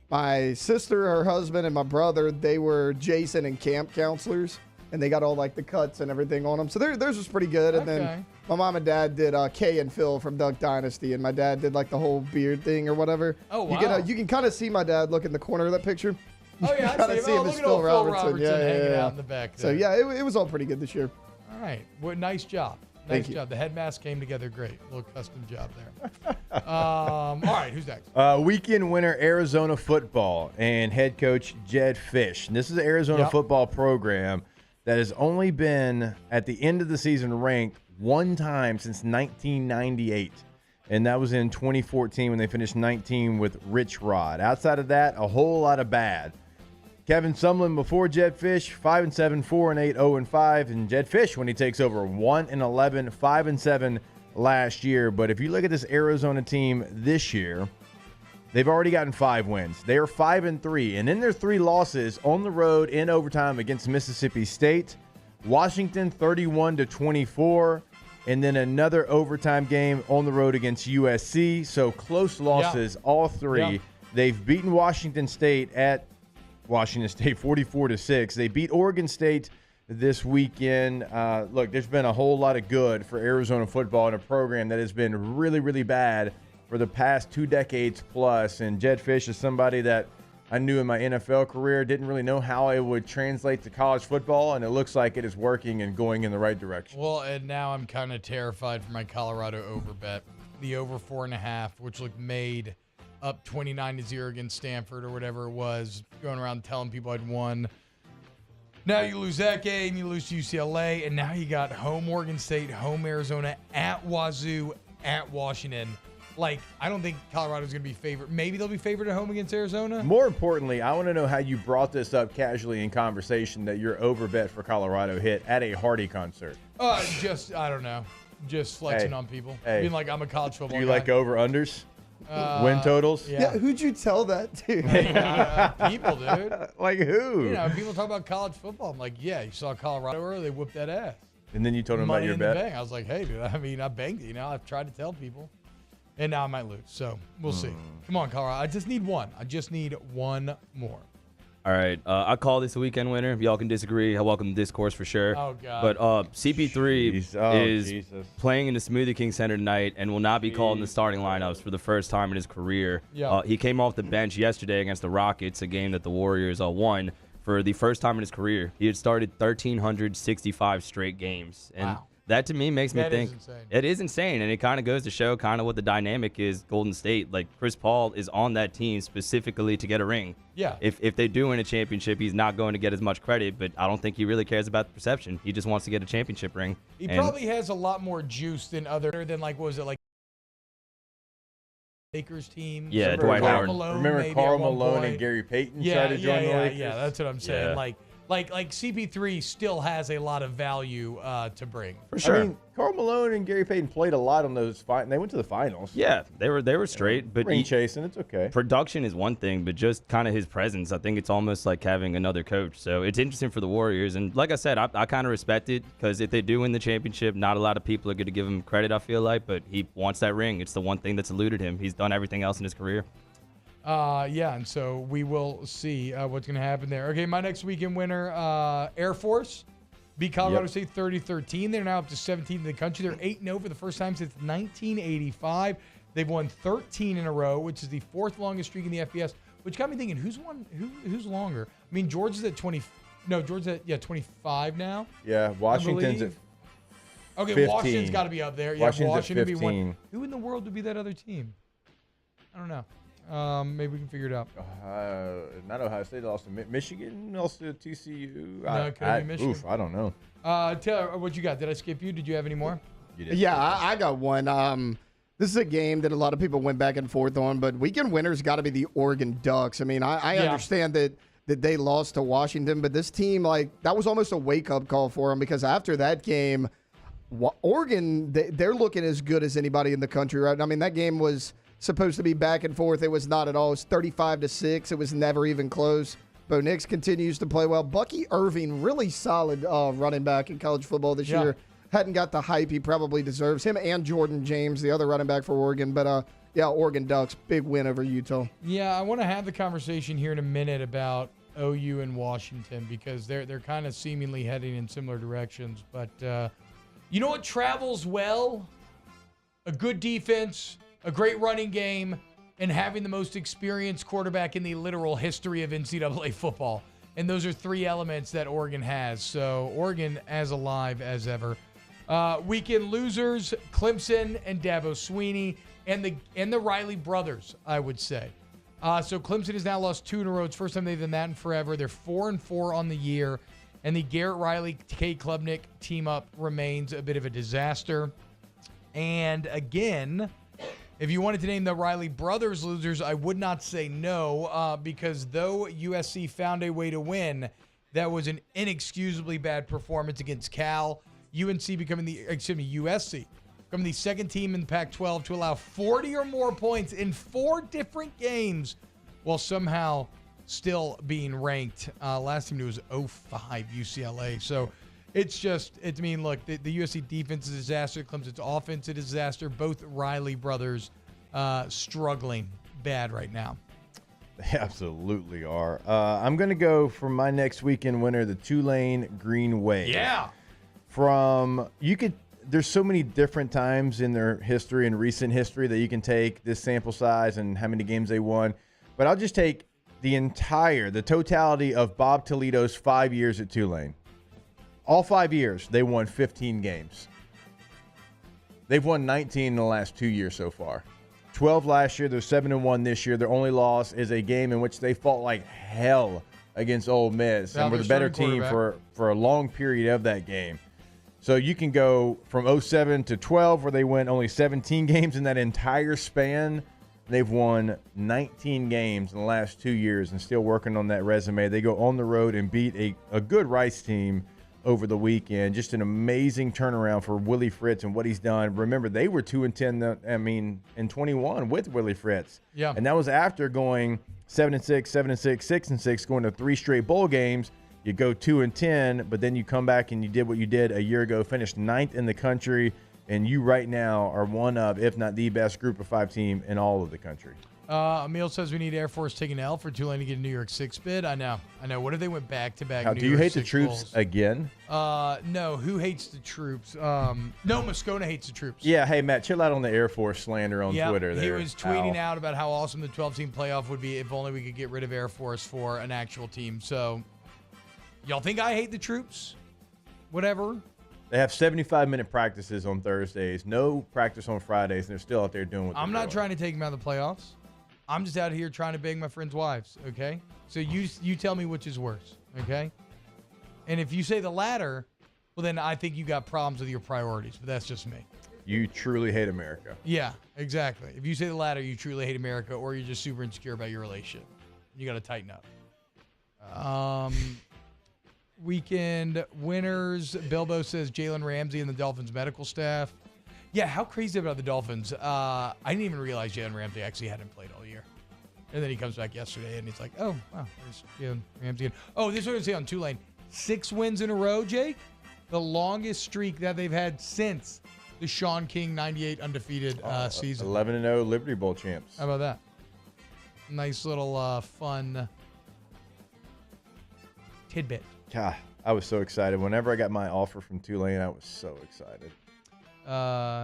my sister, her husband, and my brother, they were Jason and camp counselors, and they got all like the cuts and everything on them. So theirs was pretty good. And then my mom and dad did Kay and Phil from Duck Dynasty, and my dad did like the whole beard thing or whatever.
Oh wow!
You can kind of see my dad look in the corner of that picture.
Oh yeah, I see him. Oh, look at old Phil Robertson hanging out in the back there.
So yeah, it was all pretty good this year.
All right. Well, nice job. Nice job. The head mask came together great. A little custom job there. All right, who's next?
Weekend winner Arizona football and head coach Jedd Fisch. And this is an Arizona football program that has only been at the end of the season ranked one time since 1998. And that was in 2014 when they finished 19 with Rich Rod. Outside of that, a whole lot of bad. Kevin Sumlin before Jedd Fisch, 5-7, 4-8, 0-5, and Jedd Fisch when he takes over 1-11, 5-7 last year. But if you look at this Arizona team this year, they've already gotten 5 wins. They are 5-3, and in their 3 losses on the road in overtime against Mississippi State, Washington 31-24, and then another overtime game on the road against USC. So close losses, all 3. Yeah. They've beaten Washington State at Washington State 44-6. They beat Oregon State this weekend. Look, there's been a whole lot of good for Arizona football in a program that has been really, really bad for the past 2 decades plus. And Jedd Fisch is somebody that I knew in my NFL career, didn't really know how it would translate to college football, and it looks like it is working and going in the right direction.
Well, and now I'm kind of terrified for my Colorado over bet. The over 4.5, which looked made up 29-0 against Stanford or whatever it was, going around telling people I'd won. Now you lose that game, you lose to UCLA, and now you got home Oregon State, home Arizona, at Wazoo, at Washington. Like, I don't think Colorado's going to be favored. Maybe they'll be favored at home against Arizona.
More importantly, I want to know how you brought this up casually in conversation that your over bet for Colorado hit at a Hardy concert.
I don't know. Just flexing on people. Being like, I'm a college football
Do you
guy.
like over-unders? Win totals?
Yeah, who'd you tell that to?
People, dude.
Like who?
You know, people talk about college football. I'm like, yeah, you saw Colorado earlier, they whooped that ass.
And then you told them about your
in
bet?
The bank. I was like, hey, dude, I mean, I banked it. You know, I've tried to tell people. And now I might lose. So we'll see. Come on, Colorado. I just need one. I just need one more.
All right. I call this a weekend winner. If y'all can disagree, I welcome the discourse for sure.
Oh, God.
But CP3 is playing in the Smoothie King Center tonight and will not be called in the starting lineups for the first time in his career.
Yeah.
He came off the bench yesterday against the Rockets, a game that the Warriors won for the first time in his career. He had started 1,365 straight games. And
wow.
That to me makes me think
it
is insane, and it kind of goes to show kind of what the dynamic is. Golden State, like Chris Paul, is on that team specifically to get a ring.
Yeah.
If they do win a championship, he's not going to get as much credit, but I don't think he really cares about the perception. He just wants to get a championship ring.
He probably has a lot more juice than like what was it like? Lakers team.
Yeah, Dwight Howard.
Remember Karl Malone and Gary Payton tried to join the Lakers?
Yeah, that's what I'm saying.
Yeah.
Like CP3 still has a lot of value to bring.
For sure.
I mean, Karl Malone and Gary Payton played a lot on those and they went to the finals.
Yeah, they were straight, but
ring chasing, it's okay.
Production is one thing, but just kind of his presence, I think it's almost like having another coach. So it's interesting for the Warriors, and like I said, I kind of respect it because if they do win the championship, not a lot of people are going to give him credit. I feel like, but he wants that ring. It's the one thing that's eluded him. He's done everything else in his career.
Yeah, and so we will see what's going to happen there. Okay, my next weekend winner, Air Force, beat Colorado State 30-13. They're now up to 17th in the country. They're 8-0 for the first time since 1985. They've won 13 in a row, which is the 4th longest streak in the FBS, which got me thinking, who's longer? I mean, Georgia's at 20. No, Georgia's at 25 now.
Yeah, Washington's at
Okay,
15.
Washington's got to be up there. Yeah,
Washington's at
Washington would be
15.
one. Who in the world would be that other team? I don't know. Maybe we can figure it out.
Not Ohio State. Lost to Michigan. Lost to TCU.
No, it could be Michigan.
Oof, I don't know.
Taylor, what you got? Did I skip you? Did you have any more?
You did.
Yeah, I got one. This is a game that a lot of people went back and forth on, but weekend winners got to be the Oregon Ducks. I mean, I understand that they lost to Washington, but this team, like, that was almost a wake-up call for them because after that game, Oregon, they're looking as good as anybody in the country, right? I mean, that game was supposed to be back and forth. It was not at all. It was 35-6. It was never even close. Bo Nix continues to play well. Bucky Irving, really solid running back in college football this year. Hadn't got the hype he probably deserves. Him and Jordan James, the other running back for Oregon. But, Oregon Ducks, big win over Utah. Yeah,
I want to have the conversation here in a minute about OU and Washington because they're kind of seemingly heading in similar directions. But you know what travels well? A good defense, a great running game, and having the most experienced quarterback in the literal history of NCAA football. And those are three elements that Oregon has. So Oregon as alive as ever. Weekend losers, Clemson and Dabo Swinney, and the Riley brothers, I would say. So Clemson has now lost 2 in a row. It's the first time they've done that in forever. They're 4-4 on the year. And the Garrett Riley, K. Klubnik team-up remains a bit of a disaster. And again, if you wanted to name the Riley brothers losers, I would not say no, because though USC found a way to win, that was an inexcusably bad performance against Cal. USC becoming the second team in the Pac-12 to allow 40 or more points in 4 different games while somehow still being ranked. Last time it was 0-5 UCLA. So it's look, the USC defense is a disaster. Clemson's offense is a disaster. Both Riley brothers struggling bad right now.
They absolutely are. I'm going to go for my next weekend winner, the Tulane Green Wave.
Yeah.
There's so many different times in their history and recent history that you can take this sample size and how many games they won. But I'll just take the totality of Bob Toledo's 5 years at Tulane. All 5 years, they won 15 games. They've won 19 in the last 2 years so far. 12 last year, they're 7-1 this year. Their only loss is a game in which they fought like hell against Ole Miss and were the better team for a long period of that game. So you can go from 07 to 12 where they win only 17 games in that entire span. They've won 19 games in the last 2 years and still working on that resume. They go on the road and beat a good Rice team over the weekend. Just an amazing turnaround for Willie Fritz and what he's done. Remember, they were 2-10, in 21 with Willie Fritz.
Yeah.
And that was after going 7-6, 7-6, 6-6, going to 3 straight bowl games. You go 2-10, but then you come back and you did what you did a year ago, finished 9th in the country, and you right now are one of, if not the best group of 5 team in all of the country.
Emil says we need Air Force taking an L for Tulane to get a New York 6 bid. I know. What if they went back-to-back New York 6
do you hate the troops
bowls?
again?
No. Who hates the troops? No, Moscona hates the troops.
Yeah, hey, Matt, chill out on the Air Force slander on Twitter there.
He was tweeting out about how awesome the 12-team playoff would be if only we could get rid of Air Force for an actual team. So, y'all think I hate the troops? Whatever.
They have 75-minute practices on Thursdays, no practice on Fridays, and they're still out there doing what they're doing.
I'm not trying to take them out of the playoffs. I'm just out here trying to bang my friends' wives, okay? So you tell me which is worse, okay? And if you say the latter, well, then I think you got problems with your priorities, but that's just me.
You truly hate America.
Yeah, exactly. If you say the latter, you truly hate America, or you're just super insecure about your relationship. You got to tighten up. Weekend winners. Bilbo says Jalen Ramsey and the Dolphins medical staff. Yeah, how crazy about the Dolphins? I didn't even realize Jalen Ramsey actually hadn't played all year. And then he comes back yesterday, and he's like, oh, wow, there's Jalen Ramsey. Oh, this is what I say on Tulane. 6 wins in a row, Jake. The longest streak that they've had since the Sean King 98 undefeated season.
11-0 Liberty Bowl champs.
How about that? Nice little fun tidbit.
God, I was so excited. Whenever I got my offer from Tulane, I was so excited.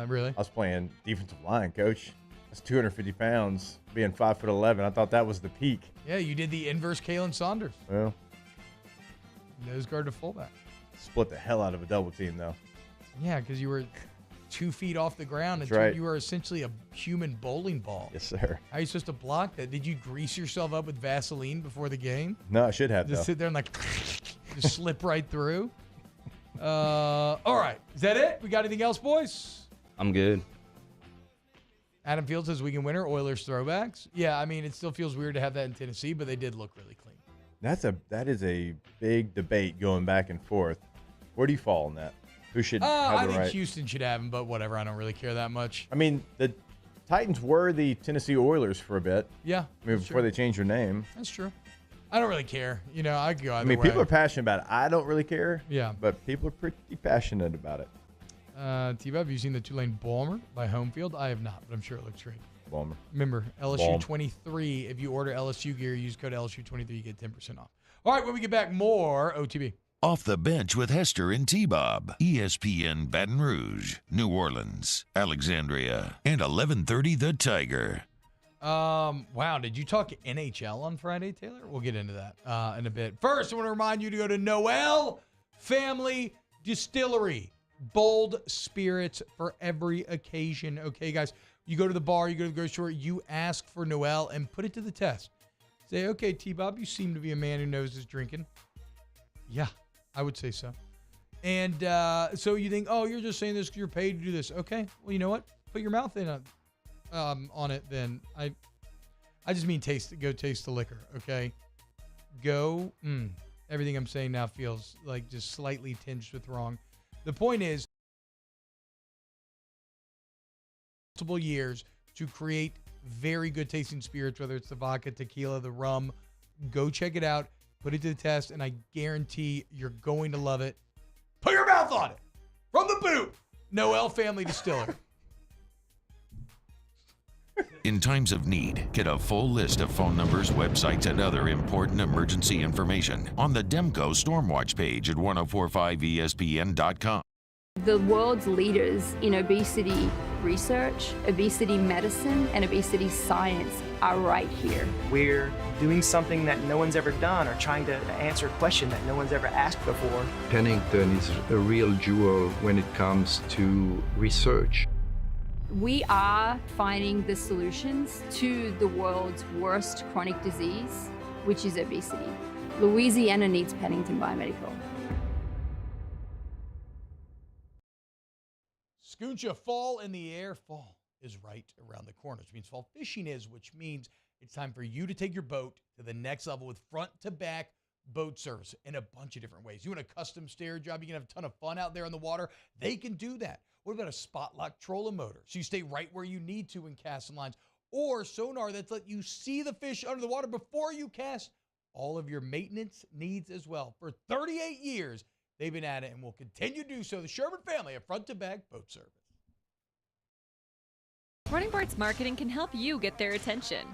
Really?
I was playing defensive line, coach. That's 250 pounds, being 5'11". I thought that was the peak.
Yeah, you did the inverse Kalen Saunders.
Well,
Nose guard to fullback.
split the hell out of a double team, though.
Yeah, because you were 2 feet off the ground and
That's right.
you were essentially a human bowling ball.
Yes, sir.
How are you supposed to block that? Did you grease yourself up with Vaseline before the game?
No, I should have,
Just
though.
sit there and just slip right through? All right. Is that it? We got anything else, boys?
I'm good.
Adam Fields says weekend winner, Oilers throwbacks. Yeah, I mean, it still feels weird to have that in Tennessee, but they did look really clean.
That is a big debate going back and forth. Where do you fall on that? Who should have
I
the
think
right?
Houston should have him, but whatever. I don't really care that much.
I mean, the Titans were the Tennessee Oilers for a bit.
Yeah,
I mean, before they changed their name.
That's true. I don't really care. You know, I could go either
I mean,
way.
people are passionate about it. I don't really care.
Yeah.
But people are pretty passionate about it.
T-Bob, have you seen the Tulane Balmer by Homefield? I have not, but I'm sure it looks great.
Balmer.
Remember, LSU 23. If you order LSU gear, use code LSU23, you get 10% off. All right, when we get back, more OTB.
Off the Bench with Hester and T-Bob. ESPN Baton Rouge, New Orleans, Alexandria, and 1130 The Tiger.
Wow, did you talk NHL on Friday, Taylor? We'll get into that in a bit. First, I want to remind you to go to Noel Family Distillery. Bold spirits for every occasion. Okay, guys, you go to the bar, you go to the grocery store, you ask for Noel and put it to the test. Say, okay, T-Bob, you seem to be a man who knows his drinking. Yeah, I would say so. And so you think, oh, you're just saying this because you're paid to do this. Okay, well, you know what? Put your mouth in on it then. I just mean go taste the liquor, okay? Go. Everything I'm saying now feels like just slightly tinged with wrong. The point is, multiple years to create very good tasting spirits, whether it's the vodka, tequila, the rum. Go check it out. Put it to the test, and I guarantee you're going to love it. Put your mouth on it. From the boot, Noel Family Distiller.
In times of need, get a full list of phone numbers, websites, and other important emergency information on the Demco Stormwatch page at 1045ESPN.com.
The world's leaders in obesity research, obesity medicine, and obesity science are right here.
We're doing something that no one's ever done or trying to answer a question that no one's ever asked before.
Pennington is a real jewel when it comes to research.
We are finding the solutions to the world's worst chronic disease, which is obesity. Louisiana needs Pennington Biomedical.
Scooncha, fall in the air. Fall is right around the corner, which means fall fishing is, which means it's time for you to take your boat to the next level with front-to-back boat service in a bunch of different ways. You want a custom stair job, you can have a ton of fun out there on the water. They can do that. What about a spot lock trolling motor? So you stay right where you need to in casting lines. Or sonar that's let you see the fish under the water before you cast. All of your maintenance needs as well. For 38 years, they've been at it and will continue to do so. The Sherman family of front-to-back boat service.
Running Boards Marketing can help you get their attention.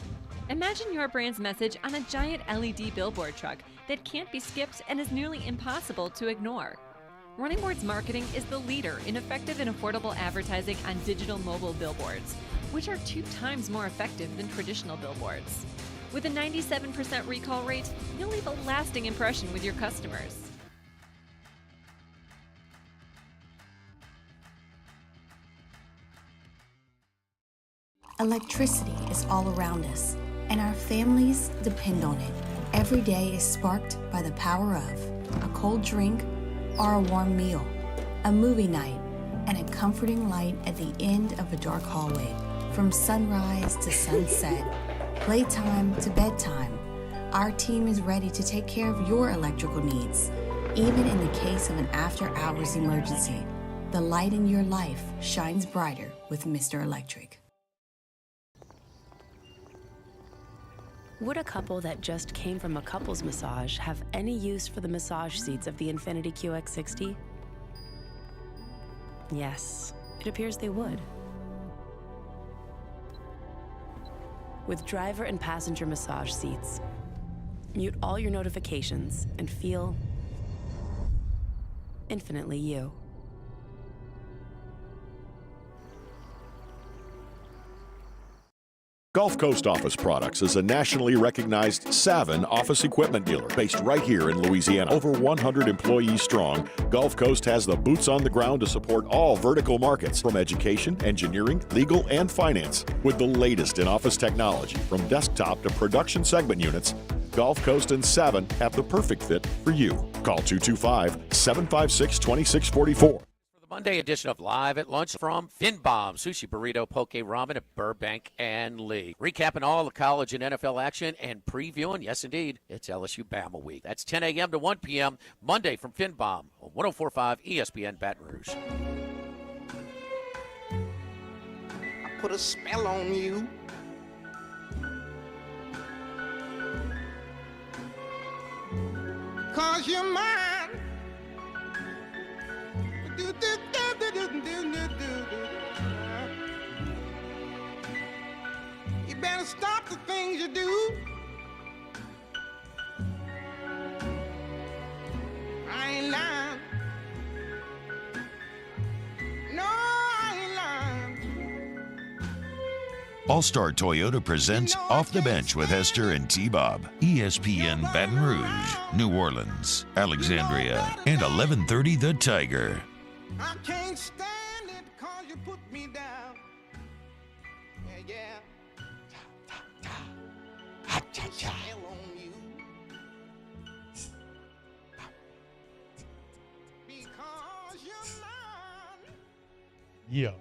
Imagine your brand's message on a giant LED billboard truck that can't be skipped and is nearly impossible to ignore. Running Boards Marketing is the leader in effective and affordable advertising on digital mobile billboards, which are 2 times more effective than traditional billboards. With a 97% recall rate, you'll leave a lasting impression with your customers.
Electricity is all around us, and our families depend on it. Every day is sparked by the power of a cold drink or a warm meal, a movie night, and a comforting light at the end of a dark hallway. From sunrise to sunset, playtime to bedtime, our team is ready to take care of your electrical needs. Even in the case of an after-hours emergency, the light in your life shines brighter with Mr. Electric.
Would a couple that just came from a couples massage have any use for the massage seats of the Infiniti QX60? Yes, it appears they would. With driver and passenger massage seats, mute all your notifications and feel infinitely you.
Gulf Coast Office Products is a nationally recognized Savin office equipment dealer based right here in Louisiana. Over 100 employees strong, Gulf Coast has the boots on the ground to support all vertical markets from education, engineering, legal, and finance. With the latest in office technology from desktop to production segment units, Gulf Coast and Savin have the perfect fit for you. Call 225-756-2644.
Monday edition of Live at Lunch from Finbomb, Sushi Burrito, Poke Ramen at Burbank and Lee. Recapping all the college and NFL action and previewing, yes indeed, it's LSU-Bama week. That's 10 a.m. to 1 p.m. Monday from Finbomb on 104.5 ESPN Baton Rouge.
I put a spell on you. Cause you're mine. You better stop the things you do. I ain't lying. No, I ain't lying.
All-Star Toyota presents Off the Bench with Hester and T-Bob. ESPN Baton Rouge, New Orleans, Alexandria, and 1130 The Tiger.
I can't stand it cause you put me down. Yeah. Spell on you. Because you're mine.
Yeah.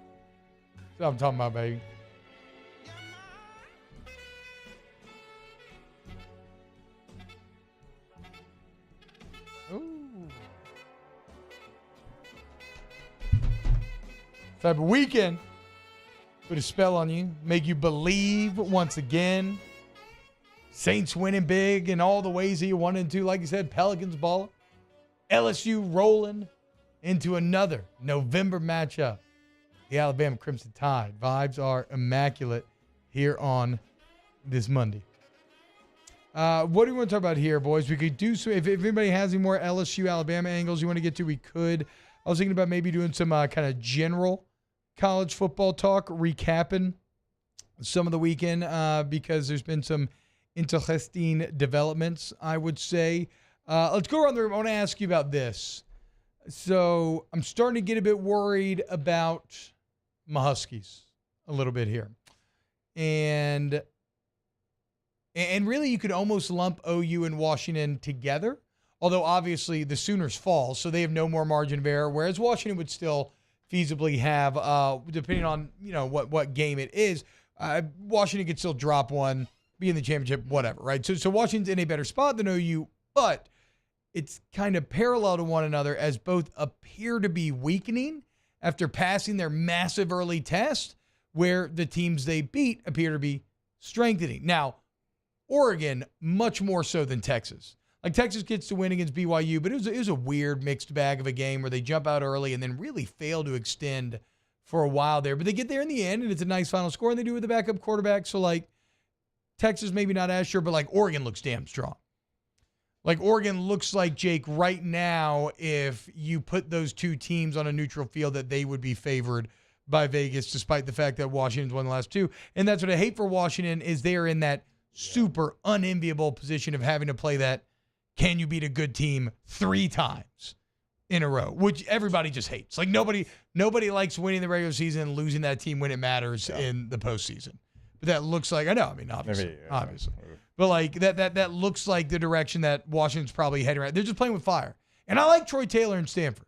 That's what I'm talking about, baby. Type of weekend. Put a spell on you. Make you believe once again. Saints winning big in all the ways that you wanted to. Like you said, Pelicans balling. LSU rolling into another November matchup. The Alabama Crimson Tide. Vibes are immaculate here on this Monday. What do you want to talk about here, boys? We could do so. If anybody has any more LSU-Alabama angles you want to get to, we could. I was thinking about maybe doing some kind of general college football talk, recapping some of the weekend because there's been some interesting developments, I would say. Let's go around the room. I want to ask you about this. So I'm starting to get a bit worried about my Huskies a little bit here. And really you could almost lump OU and Washington together, although obviously the Sooners fall, so they have no more margin of error, whereas Washington would still feasibly have, depending on what game it is, Washington could still drop one, be in the championship, whatever, right? So Washington's in a better spot than OU, but it's kind of parallel to one another as both appear to be weakening after passing their massive early test, where the teams they beat appear to be strengthening. Now, Oregon, much more so than Texas. Like, Texas gets to win against BYU, but it was a weird mixed bag of a game where they jump out early and then really fail to extend for a while there. But they get there in the end, and it's a nice final score, and they do it with the backup quarterback. So, like, Texas maybe not as sure, but, like, Oregon looks damn strong. Like, Oregon looks like, Jake, right now, if you put those two teams on a neutral field, that they would be favored by Vegas, despite the fact that Washington's won the last two. And that's what I hate for Washington, is they are in that super unenviable position of having to play that can you beat a good team 3 times in a row, which everybody just hates. Like, nobody likes winning the regular season and losing that team when it matters in the postseason. But that looks like, obviously. But like that looks like the direction that Washington's probably heading right. They're just playing with fire. And I like Troy Taylor in Stanford.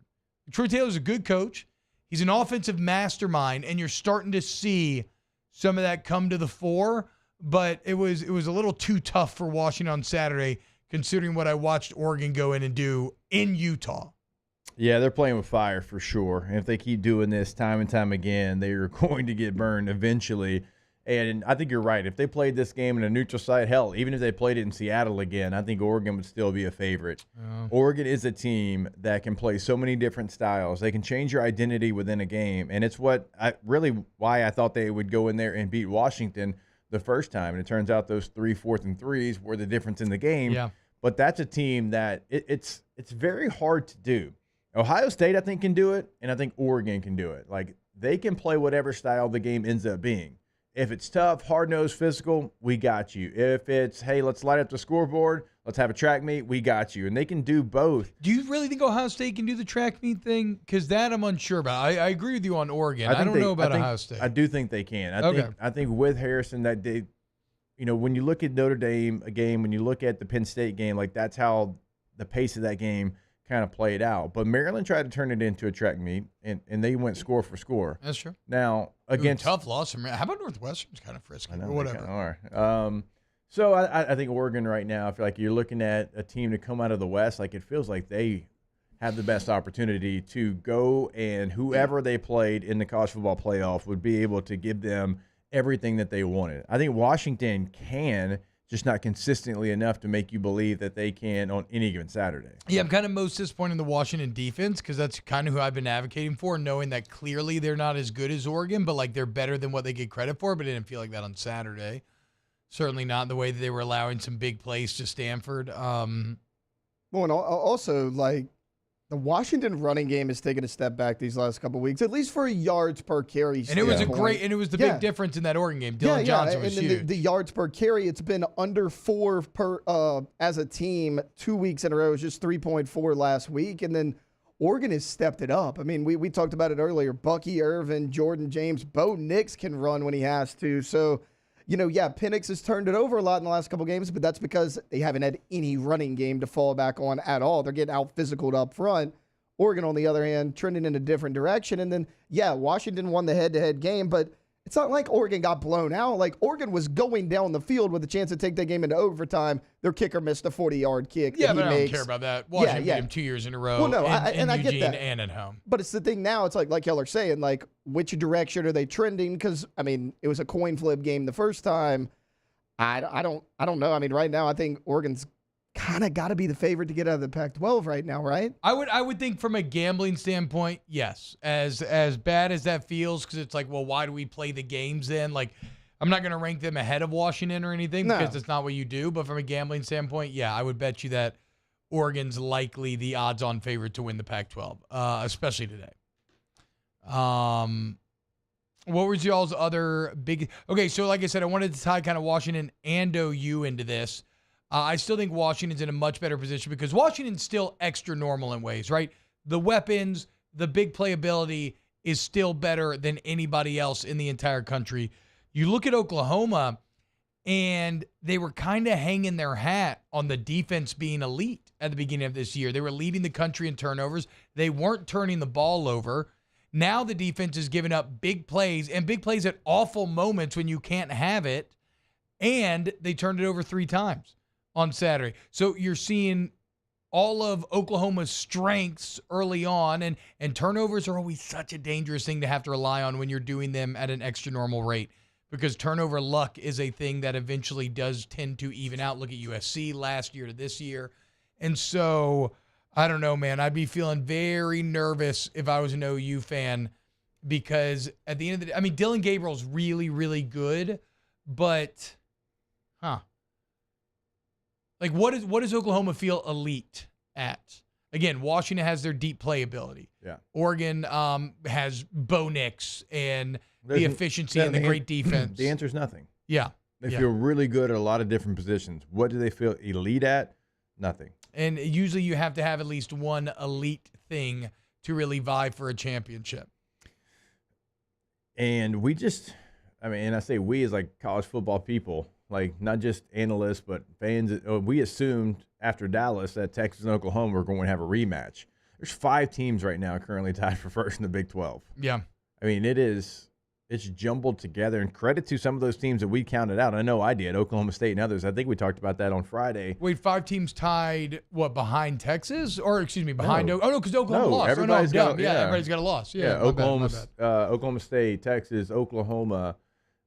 Troy Taylor's a good coach. He's an offensive mastermind, and you're starting to see some of that come to the fore. But it was a little too tough for Washington on Saturday, considering what I watched Oregon go in and do in Utah.
Yeah, they're playing with fire for sure. And if they keep doing this time and time again, they are going to get burned eventually. And I think you're right. If they played this game in a neutral site, hell, even if they played it in Seattle again, I think Oregon would still be a favorite. Yeah. Oregon is a team that can play so many different styles. They can change your identity within a game. And it's why I thought they would go in there and beat Washington the first time. And it turns out those 3 4th and 3s were the difference in the game.
Yeah.
But that's a team that it's very hard to do. Ohio State, I think, can do it, and I think Oregon can do it. Like, they can play whatever style the game ends up being. if it's tough, hard-nosed, physical, we got you. If it's, hey, let's light up the scoreboard, let's have a track meet, we got you. And they can do both.
Do you really think Ohio State can do the track meet thing? Because that I'm unsure about. I agree with you on Oregon. I don't know about Ohio State.
I do think they can.
Okay.
I think with Harrison that they, when you look at Notre Dame game, when you look at the Penn State game, like that's how the pace of that game kind of played out. But Maryland tried to turn it into a track meet, and they went score for score.
That's true.
Now, against
tough loss. How about Northwestern's kind of frisky?
I know,
Or whatever.
Are. So I think Oregon right now, I feel like you're looking at a team to come out of the West. Like it feels like they have the best opportunity to go, and whoever they played in the college football playoff would be able to give them everything that they wanted. I think Washington can, just not consistently enough to make you believe that they can on any given Saturday.
Yeah, I'm kind of most disappointed in the Washington defense because that's kind of who I've been advocating for, knowing that clearly they're not as good as Oregon, but like they're better than what they get credit for, but it didn't feel like that on Saturday. Certainly not the way that they were allowing some big plays to Stanford.
Well, and also, like, the Washington running game has taken a step back these last couple of weeks, at least for yards per carry.
And it was it was the big difference in that Oregon game. Dylan Johnson was
and
huge.
The yards per carry, it's been under 4 per as a team 2 weeks in a row. It was just 3.4 last week, and then Oregon has stepped it up. I mean, we talked about it earlier. Bucky Irvin, Jordan James, Bo Nix can run when he has to. So, Penix has turned it over a lot in the last couple games, but that's because they haven't had any running game to fall back on at all. They're getting out-physicaled up front. Oregon, on the other hand, trending in a different direction. And then, Washington won the head-to-head game, but it's not like Oregon got blown out. Like, Oregon was going down the field with a chance to take that game into overtime. Their kicker missed a 40-yard kick.
Yeah,
that
but
he
I
makes.
don't care about that. Washington beat him 2 years in a row.
Well, no,
in
I
Eugene
get that.
And at home.
But it's the thing now, it's like y'all are saying, like, which direction are they trending? Because, I mean, it was a coin flip game the first time. I don't know. I mean, right now, I think Oregon's kind of got to be the favorite to get out of the Pac-12 right now, right?
I would think from a gambling standpoint, yes. As bad as that feels, because it's like, well, why do we play the games then? Like, I'm not going to rank them ahead of Washington or anything because that's not what you do. But from a gambling standpoint, yeah, I would bet you that Oregon's likely the odds-on favorite to win the Pac-12, especially today. What was y'all's other big? Okay, so like I said, I wanted to tie kind of Washington and OU into this. I still think Washington's in a much better position because Washington's still extra normal in ways, right? The weapons, the big playability is still better than anybody else in the entire country. You look at Oklahoma, and they were kind of hanging their hat on the defense being elite at the beginning of this year. They were leading the country in turnovers. They weren't turning the ball over. Now the defense is giving up big plays, and big plays at awful moments when you can't have it, and they turned it over 3 times on Saturday. So you're seeing all of Oklahoma's strengths early on, and turnovers are always such a dangerous thing to have to rely on when you're doing them at an extra normal rate because turnover luck is a thing that eventually does tend to even out. Look at USC last year to this year. And so I don't know, man. I'd be feeling very nervous if I was an OU fan because at the end of the day, I mean, Dylan Gabriel's really, really good, but, like, what does Oklahoma feel elite at? Again, Washington has their deep playability.
Yeah.
Oregon has Bo Nix and the efficiency and the great defense.
The answer is nothing.
Yeah.
They feel really good at a lot of different positions. What do they feel elite at? Nothing.
And usually you have to have at least one elite thing to really vie for a championship.
And and I say we as like college football people, like not just analysts, but fans, we assumed after Dallas that Texas and Oklahoma were going to have a rematch. There's 5 teams right now currently tied for first in the Big 12.
Yeah.
I mean, it's jumbled together, and credit to some of those teams that we counted out. I know I did, Oklahoma State and others. I think we talked about that on Friday.
Wait, 5 teams tied, behind Texas? Or, excuse me, behind because Oklahoma lost.
Everybody's got
everybody's got a loss. Yeah,
Oklahoma State, Texas, Oklahoma,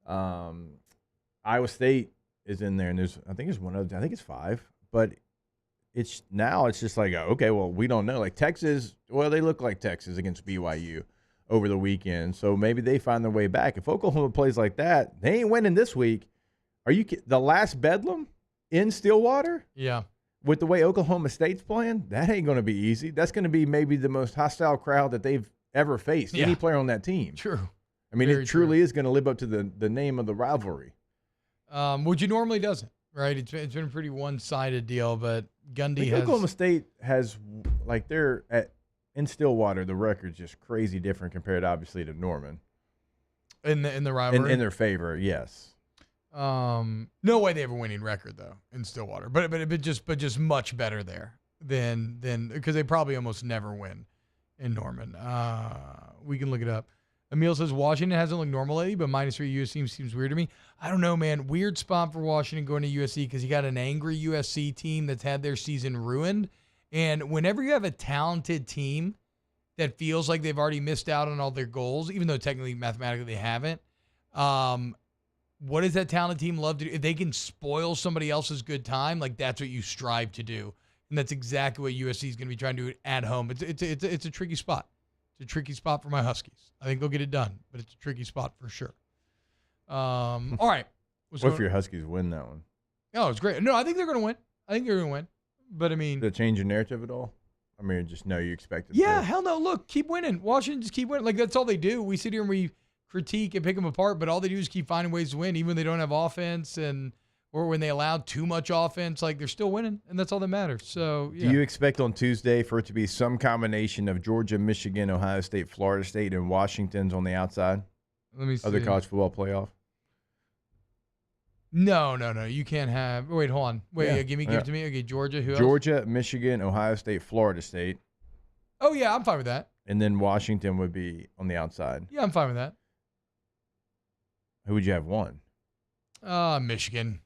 Iowa State is in there, and I think there's one other. I think it's 5, but it's just like, okay, well, we don't know. Like Texas, they look like Texas against BYU over the weekend, so maybe they find their way back. If Oklahoma plays like that, they ain't winning this week. Are you the last Bedlam in Stillwater?
Yeah.
With the way Oklahoma State's playing, that ain't going to be easy. That's going to be maybe the most hostile crowd that they've ever faced. Any player on that team.
True.
I mean,
Very
it truly is going to live up to the name of the rivalry.
Which it normally doesn't, right? It's been a pretty one-sided deal, but Gundy has.
Oklahoma State has, like, in Stillwater, the record's just crazy different compared, obviously, to Norman.
In the rivalry?
In their favor, yes.
No way they have a winning record, though, in Stillwater. But just much better there than because they probably almost never win in Norman. We can look it up. Emil says Washington hasn't looked normal lately, but -3 USC seems weird to me. I don't know, man. Weird spot for Washington going to USC because you got an angry USC team that's had their season ruined. And whenever you have a talented team that feels like they've already missed out on all their goals, even though technically, mathematically, they haven't, what does that talented team love to do? If they can spoil somebody else's good time, like that's what you strive to do. And that's exactly what USC is going to be trying to do at home. It's a tricky spot. It's a tricky spot for my Huskies. I think they'll get it done, but it's a tricky spot for sure. All right.
What if your Huskies win that one?
Oh, it's great. No, I think they're going to win. But, I mean.
Does it change your narrative at all? I mean, just know you expect it.
Yeah, hell no. Look, keep winning. Washington, just keep winning. Like, that's all they do. We sit here and we critique and pick them apart, but all they do is keep finding ways to win, even when they don't have offense or when they allow too much offense. Like, they're still winning, and that's all that matters. So, yeah.
Do you expect on Tuesday for it to be some combination of Georgia, Michigan, Ohio State, Florida State, and Washington's on the outside?
Let me see.
Of the college football playoff?
No. You can't have. Wait, hold on. Wait,
Yeah.
give it to me. Okay, Georgia. Who else?
Georgia, Michigan, Ohio State, Florida State.
Oh, yeah, I'm fine with that.
And then Washington would be on the outside.
Yeah, I'm fine with that.
Who would you have won?
Michigan.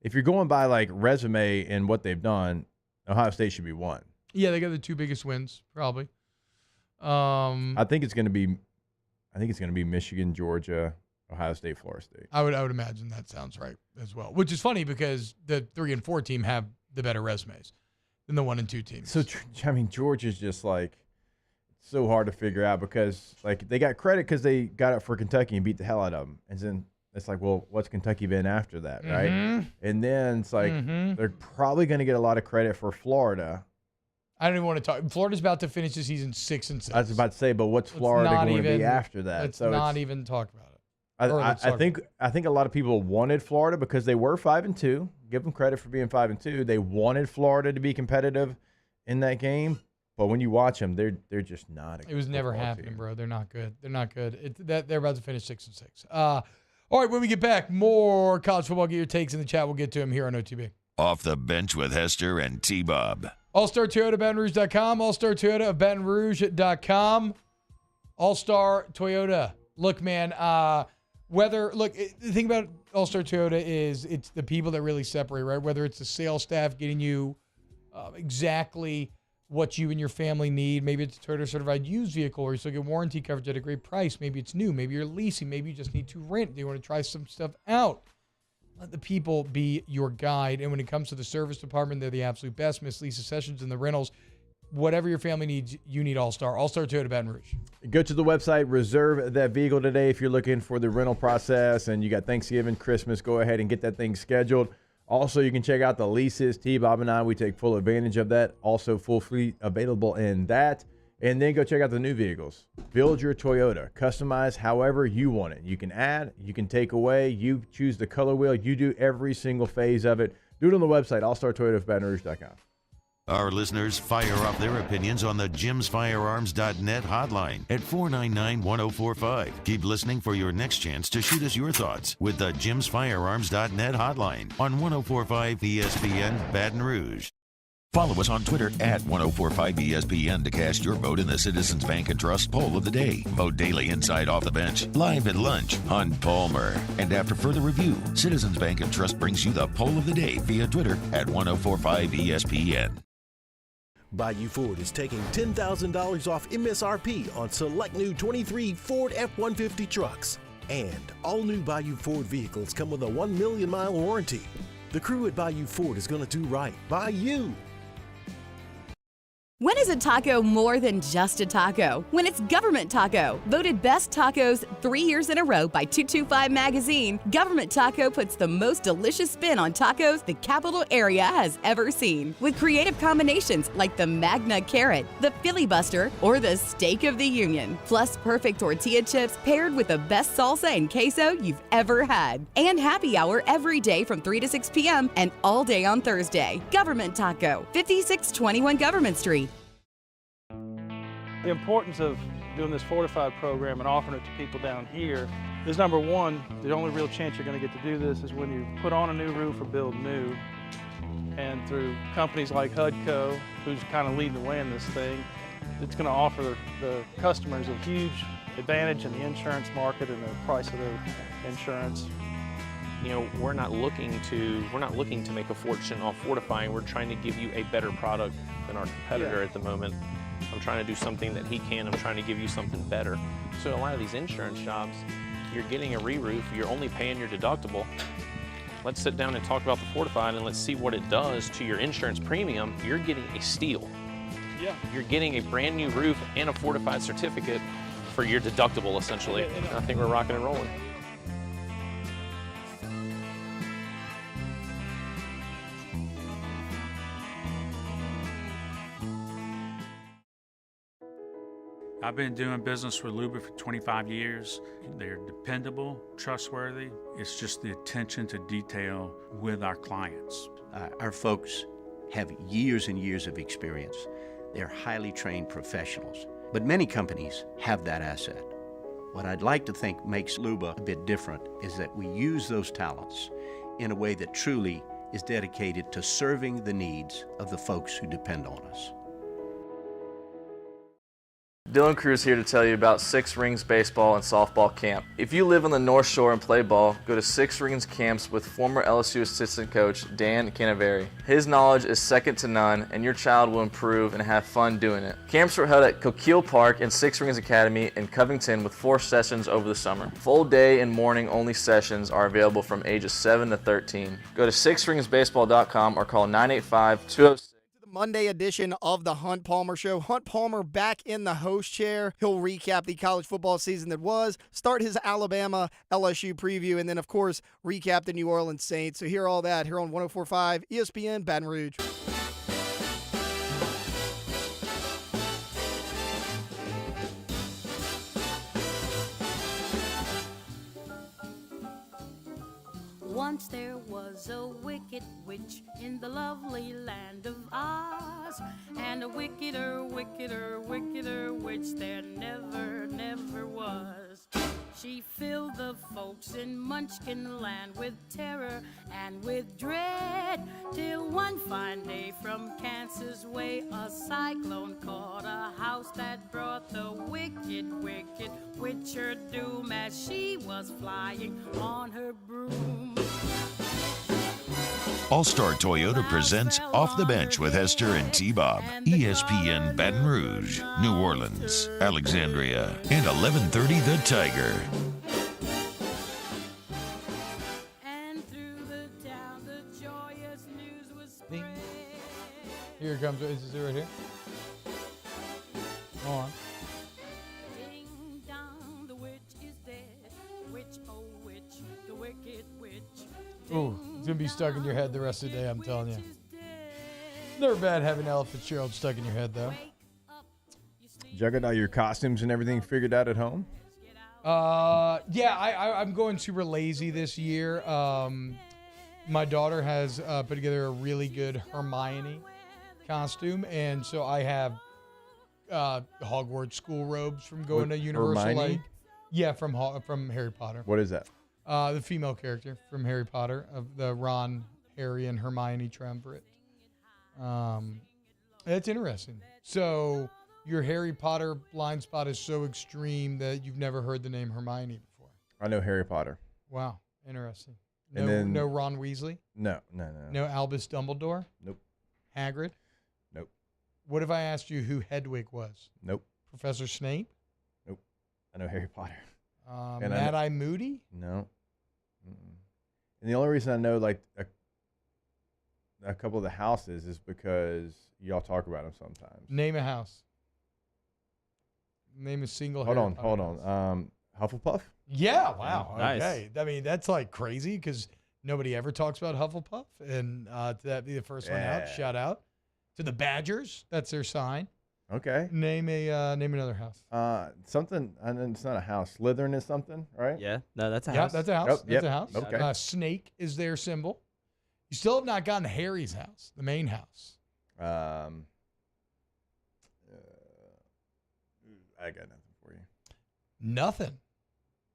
If you're going by like resume and what they've done, Ohio State should be one.
Yeah, they got the two biggest wins, probably.
I think it's going to be Michigan, Georgia, Ohio State, Florida State.
I would imagine that sounds right as well. Which is funny because the 3 and 4 team have the better resumes than the 1 and 2 teams.
So I mean, Georgia's just like so hard to figure out because like they got credit because they got up for Kentucky and beat the hell out of them, and then it's like, well, what's Kentucky been after that, right?
Mhm.
And then it's like they're probably going to get a lot of credit for Florida.
I don't even want to talk. Florida's about to finish the season 6-6.
I was about to say, but what's Florida going to be after that?
Let's not even talk about it.
I think a lot of people wanted Florida because they were 5-2. Give them credit for being 5-2. They wanted Florida to be competitive in that game, but when you watch them, they're just not.
It was never happening, bro. They're not good. They're not good. They're about to finish 6-6. All right, when we get back, more college football. Get your takes in the chat. We'll get to them here on OTB.
Off the bench with Hester and T-Bob.
All-Star Toyota, BatonRouge.com. All-Star Toyota of BatonRouge.com. All-Star Toyota. Look, man, the thing about All-Star Toyota is it's the people that really separate, right? Whether it's the sales staff getting you exactly what you and your family need. Maybe it's a Toyota certified used vehicle or you still get warranty coverage at a great price. Maybe it's new. Maybe you're leasing. Maybe you just need to rent. You want to try some stuff out. Let the people be your guide. And when it comes to the service department, they're the absolute best. Miss Lisa Sessions and the rentals. Whatever your family needs, you need All-Star. All-Star Toyota Baton Rouge.
Go to the website, reserve that vehicle today if you're looking for the rental process and you got Thanksgiving, Christmas, go ahead and get that thing scheduled. Also, you can check out the leases. T-Bob and I, we take full advantage of that. Also, full fleet available in that. And then go check out the new vehicles. Build your Toyota. Customize however you want it. You can add, you can take away, you choose the color wheel. You do every single phase of it. Do it on the website, allstartoyotaofbatonrouge.com.
Our listeners fire off their opinions on the jimsfirearms.net hotline at 499-1045. Keep listening for your next chance to shoot us your thoughts with the jimsfirearms.net hotline on 1045 ESPN Baton Rouge. Follow us on Twitter at 1045ESPN to cast your vote in the Citizens Bank and Trust Poll of the Day. Vote daily inside Off the Bench, live at lunch on Palmer. And after further review, Citizens Bank and Trust brings you the Poll of the Day via Twitter at 1045ESPN.
Bayou Ford is taking $10,000 off MSRP on select new 23 Ford F-150 trucks. And all new Bayou Ford vehicles come with a 1 million mile warranty. The crew at Bayou Ford is going to do right by you.
When is a taco more than just a taco? When it's Government Taco. Voted best tacos 3 years in a row by 225 Magazine, Government Taco puts the most delicious spin on tacos the capital area has ever seen. With creative combinations like the Magna Carrot, the Filibuster, or the Steak of the Union. Plus perfect tortilla chips paired with the best salsa and queso you've ever had. And happy hour every day from 3 to 6 p.m. and all day on Thursday. Government Taco, 5621 Government Street.
The importance of doing this fortified program and offering it to people down here is, number one, the only real chance you're going to get to do this is when you put on a new roof or build new. And through companies like HUDCO, who's kind of leading the way in this thing, it's going to offer the customers a huge advantage in the insurance market and the price of their insurance.
You know, we're not looking to make a fortune off fortifying. We're trying to give you a better product than our competitor at the moment. I'm trying to do something that he can. I'm trying to give you something better. So a lot of these insurance jobs, you're getting a re-roof, you're only paying your deductible. Let's sit down and talk about the fortified and let's see what it does to your insurance premium. You're getting a steal.
Yeah.
You're getting a brand new roof and a fortified certificate for your deductible, essentially. And I think we're rocking and rolling.
I've been doing business with Luba for 25 years. They're dependable, trustworthy. It's just the attention to detail with our clients.
Our folks have years and years of experience. They're highly trained professionals, but many companies have that asset. What I'd like to think makes Luba a bit different is that we use those talents in a way that truly is dedicated to serving the needs of the folks who depend on us.
Dylan Cruz here to tell you about Six Rings Baseball and Softball Camp. If you live on the North Shore and play ball, go to Six Rings Camps with former LSU assistant coach Dan Canaveri. His knowledge is second to none, and your child will improve and have fun doing it. Camps were held at Coquille Park and Six Rings Academy in Covington with 4 sessions over the summer. Full day and morning only sessions are available from ages 7 to 13. Go to sixringsbaseball.com or call 985-206.
Monday edition of the Hunt Palmer Show. Hunt Palmer back in the host chair. He'll recap the college football season that was, start his Alabama LSU preview, and then, of course, recap the New Orleans Saints. So hear all that here on 104.5 ESPN Baton Rouge.
Once there was a wicked witch in the lovely land of Oz, and a wickeder, wickeder, wickeder witch there never, never was. She filled the folks in Munchkin land with terror and with dread, till one fine day from Kansas way a cyclone caught a house that brought the wicked, wicked witch her doom as she was flying on her broom.
All-Star Toyota presents Off the Bench with Hester and T-Bob. ESPN Baton Rouge, New Orleans, Alexandria, and 1130 The Tiger.
Here it comes. Is it right here? Hold on.
Ding dong, the witch is dead. Witch, oh witch, the wicked witch.
Ooh, it's gonna be stuck in your head the rest of the day, I'm telling you. Never bad having Ella Fitzgerald stuck in your head, though.
Did y'all get all your costumes and everything figured out at home?
Yeah, I'm going super lazy this year. My daughter has put together a really good Hermione costume, and so I have Hogwarts school robes from going to Universal.
Hermione?
Like, yeah, from Harry Potter.
What is that?
The female character from Harry Potter, of the Ron, Harry, and Hermione triumvirate. That's interesting. So your Harry Potter blind spot is so extreme that you've never heard the name Hermione before.
I know Harry Potter.
Wow, interesting.
And then,
no Ron Weasley?
No.
No Albus Dumbledore?
Nope.
Hagrid?
Nope.
What if I asked you who Hedwig was?
Nope.
Professor Snape?
Nope. I know Harry Potter.
Mad-Eye Moody?
No. And the only reason I know, like, a couple of the houses is because y'all talk about them sometimes.
Name a house. Name a single.
Hold
Harry
on.
Potter house.
Hufflepuff?
Yeah, wow.
Nice.
Okay. I mean, that's like crazy because nobody ever talks about Hufflepuff. And that'd be the first one out. Shout out to the Badgers. That's their sign.
Okay.
Name another house.
Something, and it's not a house. Slytherin is something, right?
Yeah. No, that's a
Yeah,
house.
that's a house.
Yep,
That's a house.
okay.
Snake is their symbol. You still have not gotten Harry's house, the main house.
I got nothing for you.
Nothing.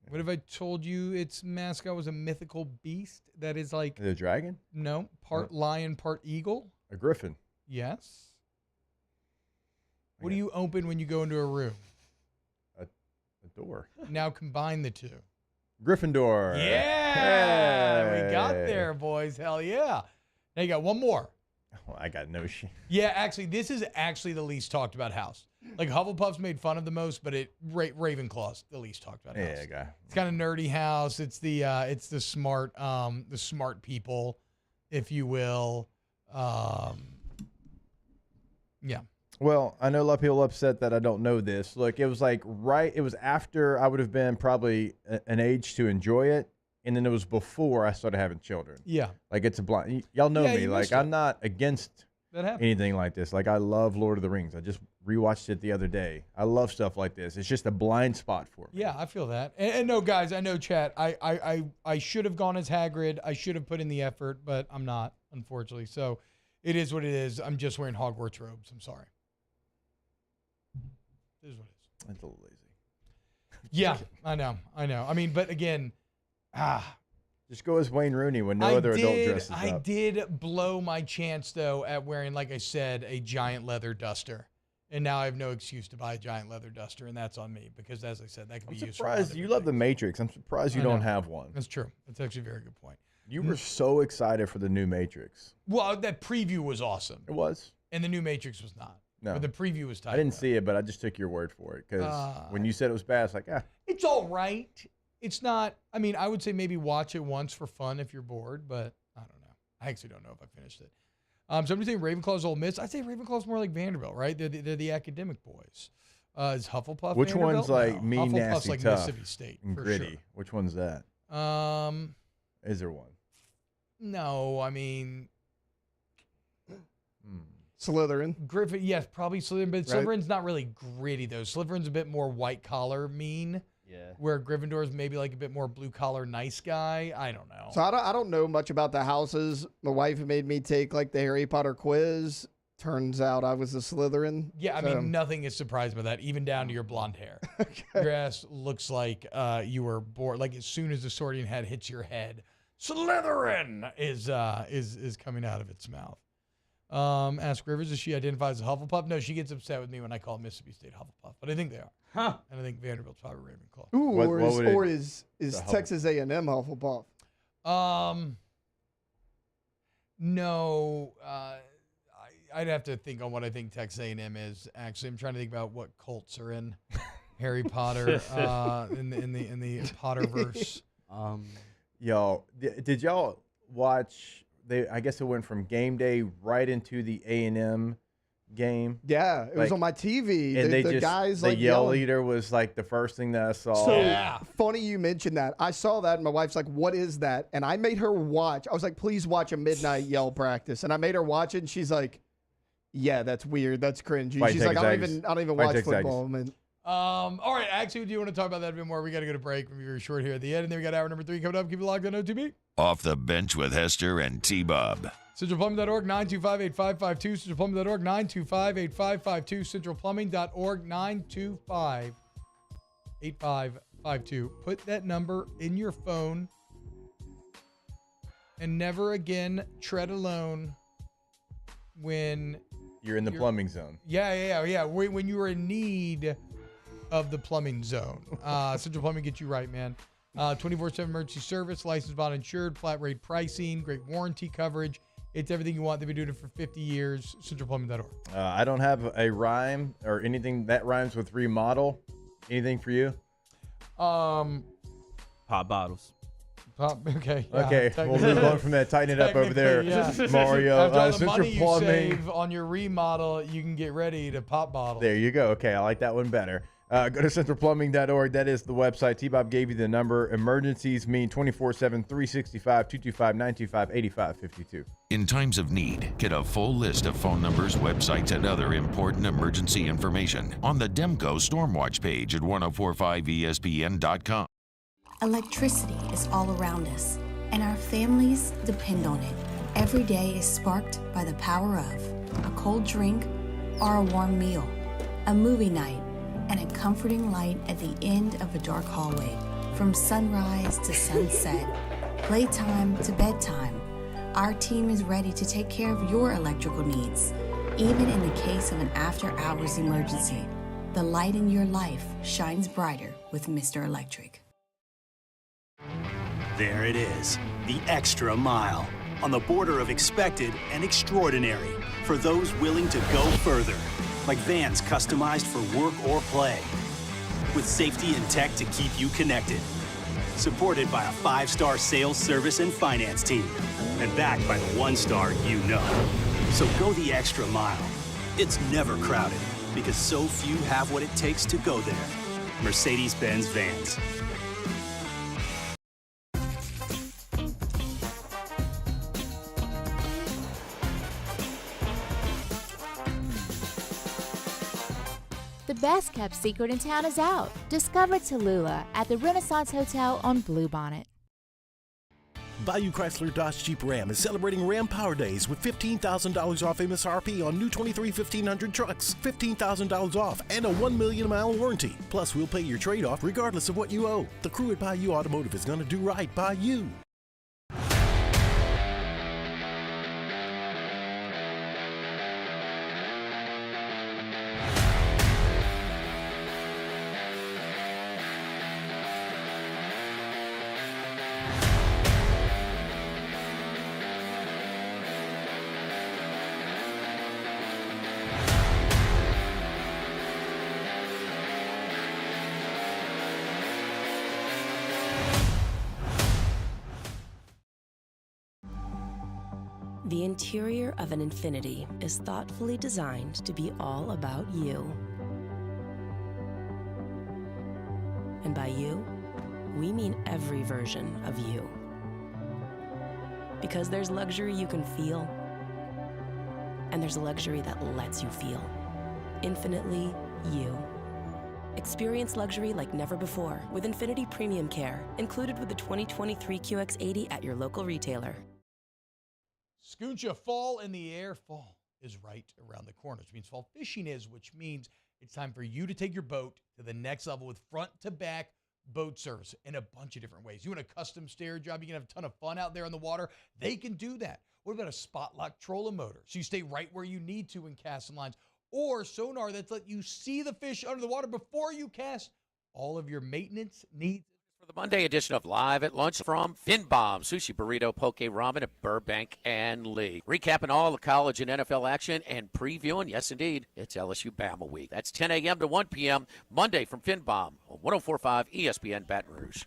What if I told you its mascot was a mythical beast that is like
The dragon?
no, part lion, part eagle?
A griffin.
Yes. What do you open when you go into a room?
A door.
Now combine the two.
Gryffindor.
Yeah, we got
Hey.
there, boys. Hell yeah. Now you got one more.
Oh, I got no shit.
Yeah, actually, this is actually the least talked about house. Like Hufflepuff's made fun of the most, but Ravenclaw's the least talked about house.
Yeah, guy.
It's kind of nerdy house. It's the smart people, if you will. Yeah.
Well, I know a lot of people are upset that I don't know this. Look, it was after I would have been probably an age to enjoy it. And then it was before I started having children.
Yeah.
Like it's a blind. Y'all know
Yeah,
me.
you
Like
missed
I'm
it.
not against
That happens.
anything like this. Like I love Lord of the Rings. I just rewatched it the other day. I love stuff like this. It's just a blind spot for me.
Yeah, I feel that. And no, guys, I know, chat. I should have gone as Hagrid. I should have put in the effort, but I'm not, unfortunately. So it is what it is. I'm just wearing Hogwarts robes. I'm sorry. It is what it is.
It's a little lazy.
Yeah, I know. I mean, but again,
Just go as Wayne Rooney when no other adult dresses
I
up.
did blow my chance, though, at wearing, like I said, a giant leather duster. And now I have no excuse to buy a giant leather duster, and that's on me because, as I said, that could be used for a lot of
Surprised you love the Matrix. I'm surprised you
I know.
don't have one.
That's true. That's actually a very good point.
You were so excited for the new Matrix.
Well, that preview was awesome.
It was.
And the new Matrix was not.
No.
But the preview was tight.
I didn't see it, but I just took your word for it because when you said it was bad, it's like,
It's all right. It's not, I mean, I would say maybe watch it once for fun if you're bored, but I don't know. I actually don't know if I finished it. Somebody saying Ravenclaw's Ole Miss. I'd say Ravenclaw's more like Vanderbilt, right? They're the academic boys. Is Hufflepuff
which
Vanderbilt?
one's like
No.
mean,
Hufflepuff's
nasty,
like
tough,
Mississippi State,
and
for
gritty?
sure.
Which one's that? Is there one?
No, I mean,
Slytherin.
Griffin, yes, probably Slytherin, but
Right.
Slytherin's not really gritty, though. Slytherin's a bit more white-collar mean.
Yeah.
Where Gryffindor's maybe like a bit more blue-collar nice guy. I don't know.
So I don't know much about the houses. My wife made me take like the Harry Potter quiz. Turns out I was a Slytherin.
Yeah, I mean, nothing is surprised by that, even down to your blonde hair. Your ass looks like you were born. Like as soon as the sorting hat hits your head, Slytherin is coming out of its mouth. Ask Rivers, does she identify as a Hufflepuff? No, she gets upset with me when I call Mississippi State Hufflepuff, but I think they are.
Huh.
And I think Vanderbilt's probably Ravenclaw.
Ooh, is Texas A&M Hufflepuff?
No. I'd have to think on what I think Texas A&M is. Actually, I'm trying to think about what Colts are in Harry Potter in the Potterverse.
Y'all, did y'all watch? I guess it went from game day right into the A&M game.
Yeah, it was on my TV.
And
the guys
the
like
yell
yelling.
leader was like the first thing that I saw.
So funny you mentioned that. I saw that and my wife's like, "What is that?" And I made her watch. I was like, "Please watch a midnight yell practice." And I made her watch it and she's like, "Yeah, that's weird. That's cringy."
Fight
She's like,
Texas
I don't even watch
Texas
football." Man.
All right, actually, do you want to talk about that a bit more? We got to go to break. We'll be very short here at the end. And then we got hour number 3 coming up. Keep it locked on OTB.
Off the bench with Hester and T-Bob.
CentralPlumbing.org, 925-8552. CentralPlumbing.org, 925-8552. CentralPlumbing.org, 925-8552. Put that number in your phone and never again tread alone when
You're in the plumbing zone.
Yeah. When you are in need of the plumbing zone. Central Plumbing gets you right, man. 24/7 emergency service, licensed, bond insured, flat rate pricing, great warranty coverage. It's everything you want. They've been doing it for 50 years. CentralPlumbing.org.
I don't have a rhyme or anything that rhymes with remodel. Anything for you?
Pop bottles.
Okay. Yeah,
Okay, we'll move on from that. Tighten it up over there,
yeah.
Mario.
After all the
Central
money you
Plumbing.
save on your remodel, you can get ready to pop bottles.
There you go. Okay, I like that one better. Go to centralplumbing.org. That is the website. T-Bob gave you the number. Emergencies mean 24/7, 365, 225, 925, 8552.
In times of need, get a full list of phone numbers, websites, and other important emergency information on the Demco Stormwatch page at 1045ESPN.com.
Electricity is all around us, and our families depend on it. Every day is sparked by the power of a cold drink or a warm meal, a movie night, and a comforting light at the end of a dark hallway. From sunrise to sunset, playtime to bedtime, our team is ready to take care of your electrical needs. Even in the case of an after-hours emergency, the light in your life shines brighter with Mr. Electric.
There it is, the extra mile, on the border of expected and extraordinary for those willing to go further, like vans customized for work or play, with safety and tech to keep you connected, supported by a 5-star sales, service, and finance team, and backed by the 1-star you know. So go the extra mile. It's never crowded, because so few have what it takes to go there. Mercedes-Benz Vans.
The best kept secret in town is out. Discover Tallulah at the Renaissance Hotel on Bluebonnet.
Bayou Chrysler Dodge Jeep Ram is celebrating Ram Power Days with $15,000 off MSRP on new 23 1500 trucks, $15,000 off, and a 1 million mile warranty. Plus, we'll pay your trade-off regardless of what you owe. The crew at Bayou Automotive is going to do right by you.
The interior of an Infiniti is thoughtfully designed to be all about you. And by you, we mean every version of you. Because there's luxury you can feel, and there's luxury that lets you feel. Infinitely you. Experience luxury like never before with Infiniti Premium Care, included with the 2023 QX80 at your local retailer.
Scoocha, fall in the air. Fall is right around the corner, which means fall fishing is, which means it's time for you to take your boat to the next level with front-to-back boat service in a bunch of different ways. You want a custom stair job, you can have a ton of fun out there on the water. They can do that. What about a spot lock trolling motor? So you stay right where you need to in casting lines. Or sonar that's let you see the fish under the water before you cast. All of your maintenance needs.
For the Monday edition of Live at Lunch from Finbomb, Sushi Burrito, Poke Ramen at Burbank and Lee. Recapping all the college and NFL action and previewing, yes indeed, it's LSU-Bama week. That's 10 a.m. to 1 p.m. Monday from Finbomb on 104.5 ESPN Baton Rouge.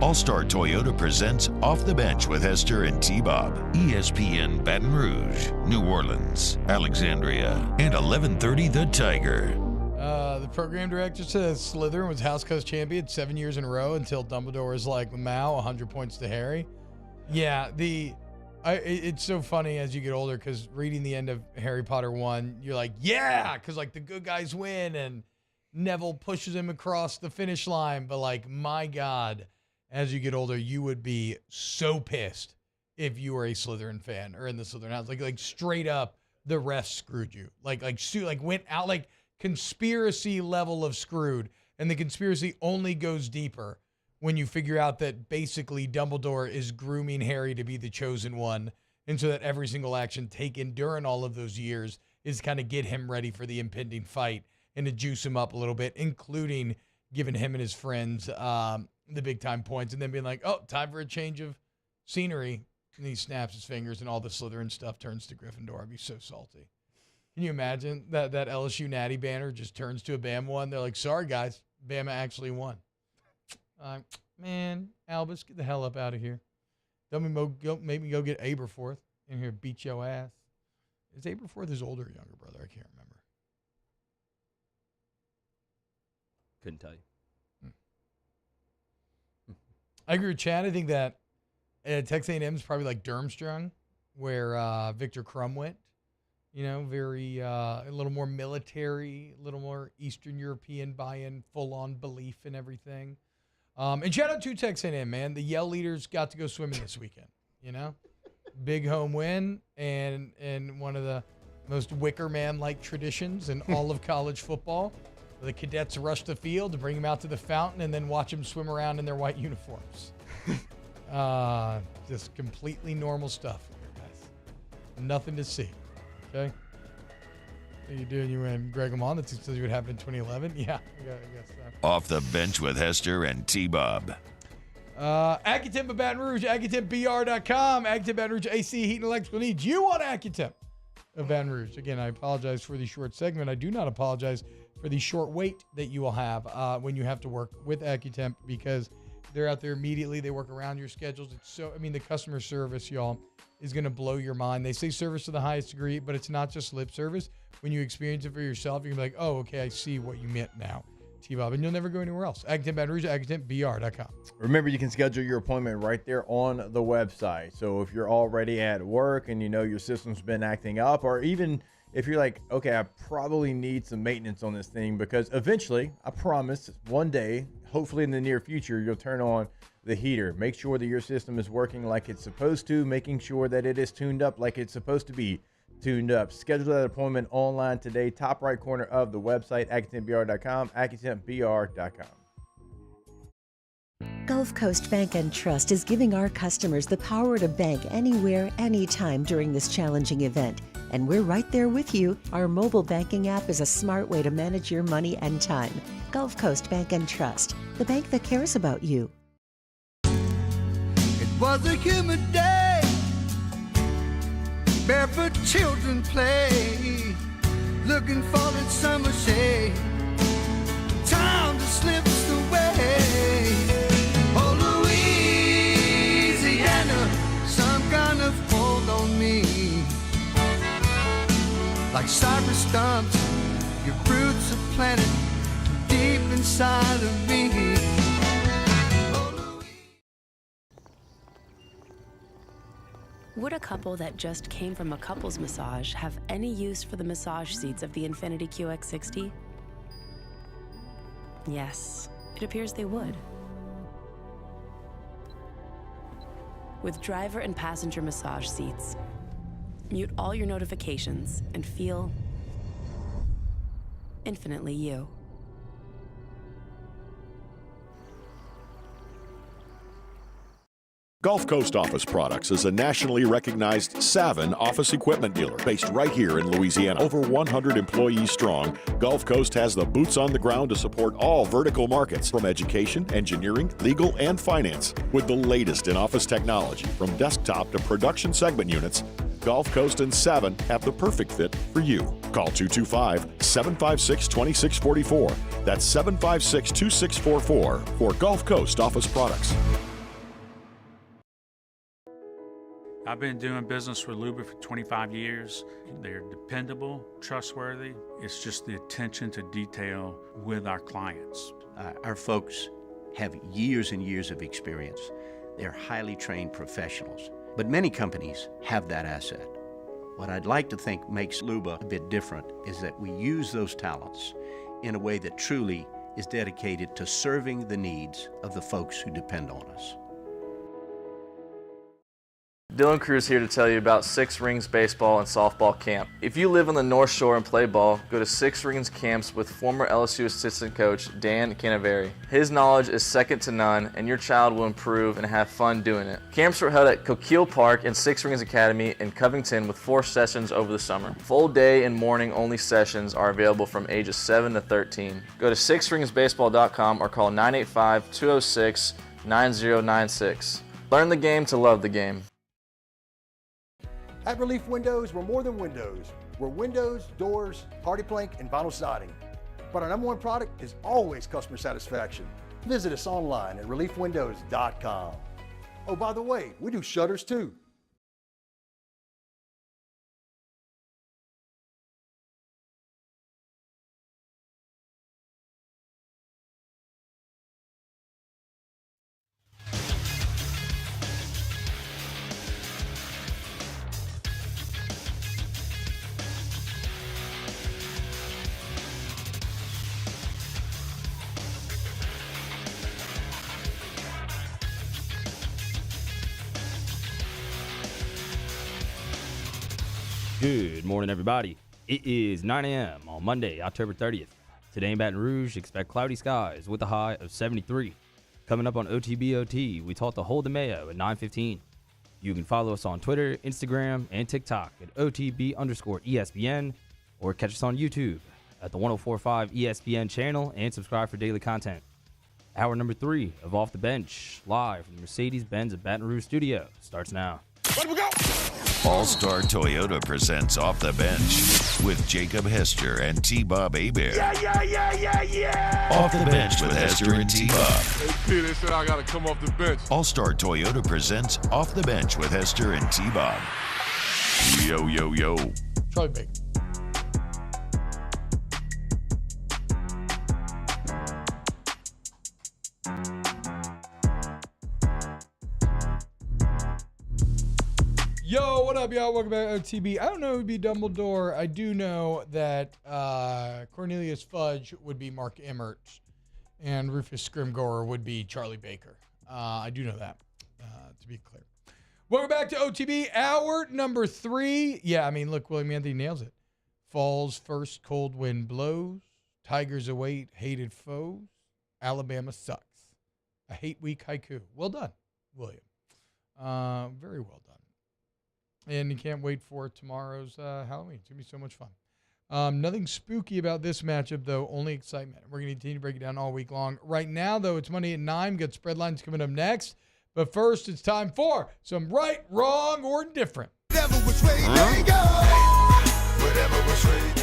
All-Star Toyota presents Off the Bench with Hester and T-Bob. ESPN Baton Rouge, New Orleans, Alexandria, and 1130 The Tiger.
The program director says Slytherin was House Coast champion 7 years in a row until Dumbledore was like, Mao, 100 points to Harry. Yeah, it's so funny as you get older because reading the end of Harry Potter 1, you're like, yeah, because like the good guys win and Neville pushes him across the finish line. But like, my God, as you get older, you would be so pissed if you were a Slytherin fan or in the Slytherin house. Like straight up, the refs screwed you. Like went out like conspiracy level of screwed. And the conspiracy only goes deeper when you figure out that basically Dumbledore is grooming Harry to be the chosen one. And so that every single action taken during all of those years is kind of get him ready for the impending fight and to juice him up a little bit, including giving him and his friends the big time points and then being like, oh, time for a change of scenery. And he snaps his fingers, and all the Slytherin stuff turns to Gryffindor. I'd be so salty. Can you imagine that LSU Natty banner just turns to a Bama one? They're like, sorry, guys, Bama actually won. Man, Albus, get the hell up out of here. Don't make me go get Aberforth in here, beat your ass. Is Aberforth his older or younger brother? I can't remember.
Couldn't tell you.
I agree with Chad. I think that Texas A&M is probably like Durmstrang, where Victor Crumb went. You know, very a little more military, a little more Eastern European buy-in, full-on belief in everything. And shout out to Texas A&M, man. The Yell leaders got to go swimming this weekend. You know, big home win and one of the most Wicker Man-like traditions in all of college football. The cadets rush the field to bring them out to the fountain and then watch them swim around in their white uniforms. Just completely normal stuff here, guys. Nothing to see. Okay. What are you doing? You ran Greg Amon. That says you would happen in 2011. Yeah, I guess so.
Off the bench with Hester and T-Bob.
Accutemp of Baton Rouge, AccutempBR.com, Accutemp Baton Rouge, AC, heat and electrical needs. You want Accutemp of Baton Rouge. Again, I apologize for the short segment. I do not apologize for the short wait that you will have when you have to work with Accutemp, because they're out there immediately. They work around your schedules. The customer service, y'all, is going to blow your mind. They say service to the highest degree, but it's not just lip service. When you experience it for yourself, you're going to be like, oh, okay, I see what you meant now, T-Bob. And you'll never go anywhere else. Accutemp Baton Rouge, AccutempBR.com.
Remember, you can schedule your appointment right there on the website. So if you're already at work and you know your system's been acting up, or even if you're like, okay, I probably need some maintenance on this thing, because eventually, I promise, one day, hopefully in the near future, you'll turn on the heater. Make sure that your system is working like it's supposed to, making sure that it is tuned up like it's supposed to be tuned up. Schedule that appointment online today, top right corner of the website, AccutempBR.com, AccutempBR.com.
Gulf Coast Bank and Trust is giving our customers the power to bank anywhere, anytime during this challenging event. And we're right there with you. Our mobile banking app is a smart way to manage your money and time. Gulf Coast Bank and Trust, the bank that cares about you.
It was a humid day, barefoot children play, looking for that summer shade. Time just slips away. Oh, Louisiana, some kind of hold on me. Like cypress stumps, your roots are planted deep inside of me.
Would a couple that just came from a couples massage have any use for the massage seats of the Infiniti QX60? Yes, it appears they would. With driver and passenger massage seats, mute all your notifications and feel infinitely you.
Gulf Coast Office Products is a nationally recognized Savin office equipment dealer based right here in Louisiana. Over 100 employees strong, Gulf Coast has the boots on the ground to support all vertical markets, from education, engineering, legal, and finance. With the latest in office technology, from desktop to production segment units, Gulf Coast and Savin have the perfect fit for you. Call 225-756-2644. That's 756-2644 for Gulf Coast Office Products.
I've been doing business with Luba for 25 years. They're dependable, trustworthy. It's just the attention to detail with our clients.
Our folks have years and years of experience. They're highly trained professionals. But many companies have that asset. What I'd like to think makes Luba a bit different is that we use those talents in a way that truly is dedicated to serving the needs of the folks who depend on us.
Dylan Cruz here to tell you about Six Rings Baseball and Softball Camp. If you live on the North Shore and play ball, go to Six Rings Camps with former LSU assistant coach Dan Canaveri. His knowledge is second to none, and your child will improve and have fun doing it. Camps were held at Coquille Park and Six Rings Academy in Covington with 4 sessions over the summer. Full day and morning only sessions are available from ages 7 to 13. Go to sixringsbaseball.com or call 985-206-9096. Learn the game to love the game.
At Relief Windows, we're more than windows. We're windows, doors, hardy plank, and vinyl siding. But our number one product is always customer satisfaction. Visit us online at reliefwindows.com. Oh, by the way, we do shutters too.
Good morning, everybody. It is 9 a.m. on Monday, October 30th. Today in Baton Rouge, expect cloudy skies with a high of 73. Coming up on OTBOT, we talk to Hold the Mayo at 9:15. You can follow us on Twitter, Instagram, and TikTok at OTB_ESPN, or catch us on YouTube at the 104.5 ESPN channel and subscribe for daily content. Hour number 3 of Off the Bench, live from the Mercedes-Benz of Baton Rouge studio, starts now.
Let we go! All-Star Toyota presents Off the Bench with Jacob Hester and T-Bob Hebert.
Yeah.
Off the Bench with Hester and T-Bob.
Hey, Peter said I got to come off the bench.
All-Star Toyota presents Off the Bench with Hester and T-Bob. Yo, yo, yo.
Charlie Bacon. Yo, what up, y'all? Welcome back to OTB. I don't know who would be Dumbledore. I do know that Cornelius Fudge would be Mark Emmert, and Rufus Scrimgeour would be Charlie Baker. I do know that, to be clear. Welcome back to OTB, hour number 3. Yeah, I mean, look, William Anthony nails it. Fall's first cold wind blows. Tigers await hated foes. Alabama sucks. A hate week haiku. Well done, William. Very well done. And you can't wait for tomorrow's Halloween. It's going to be so much fun. Nothing spooky about this matchup, though. Only excitement. We're going to continue to break it down all week long. Right now, though, it's Monday at 9. We've got spread lines coming up next. But first, it's time for some right, wrong, or indifferent.